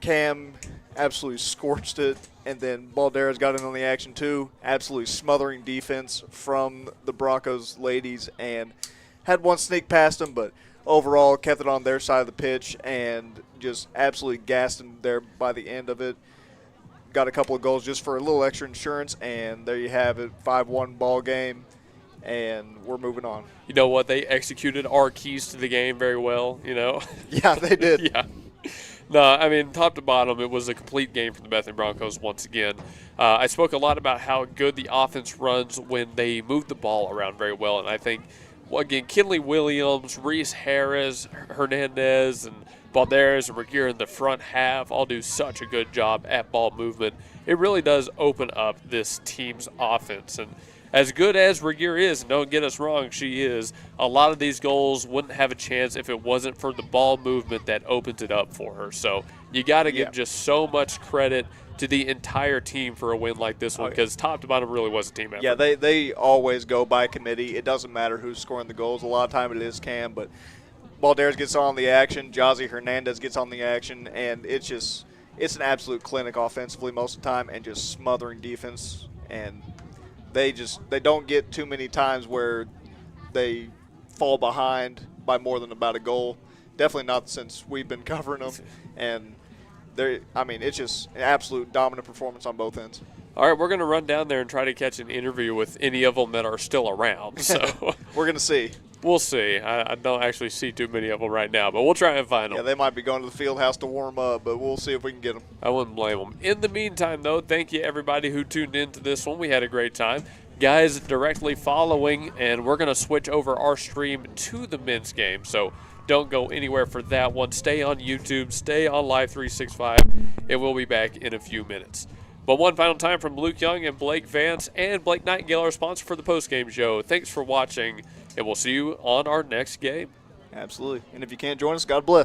Cam absolutely scorched it, and then Baldera's got in on the action too, absolutely smothering defense from the Broncos ladies, and had one sneak past them, but overall kept it on their side of the pitch and just absolutely gassed them there by the end of it. Got a couple of goals just for a little extra insurance, and there you have it, 5-1 ball game, and we're moving on. You know what? They executed our keys to the game very well, you know. Yeah, they did. Yeah. No, I mean, top to bottom, it was a complete game for the Bethany Broncos once again. I spoke a lot about how good the offense runs when they move the ball around very well, and I think, well, again, Kinley Williams, Reese Harris, Hernandez, and Balderas and Regier in the front half all do such a good job at ball movement. It really does open up this team's offense, and as good as Regier is, and don't get us wrong, she is, a lot of these goals wouldn't have a chance if it wasn't for the ball movement that opens it up for her. So you got to give just so much credit to the entire team for a win like this one, because top to bottom really was a team effort. Yeah, they always go by committee. It doesn't matter who's scoring the goals. A lot of time it is Cam, but Balderas gets on the action, Jazzy Hernandez gets on the action, and it's an absolute clinic offensively most of the time and just smothering defense. And they don't get too many times where they fall behind by more than about a goal. Definitely not since we've been covering them. And it's just an absolute dominant performance on both ends. All right, we're going to run down there and try to catch an interview with any of them that are still around. So we're going to see. We'll see. I don't actually see too many of them right now, but we'll try and find them. Yeah, they might be going to the field house to warm up, but we'll see if we can get them. I wouldn't blame them. In the meantime, though, thank you everybody who tuned into this one. We had a great time. Guys directly following, and we're going to switch over our stream to the men's game, so don't go anywhere for that one. Stay on YouTube. Stay on Live 365, and we'll be back in a few minutes. But one final time from Luke Young and Blake Vance and Blake Nightingale, our sponsor for the postgame show. Thanks for watching, and we'll see you on our next game. Absolutely. And if you can't join us, God bless.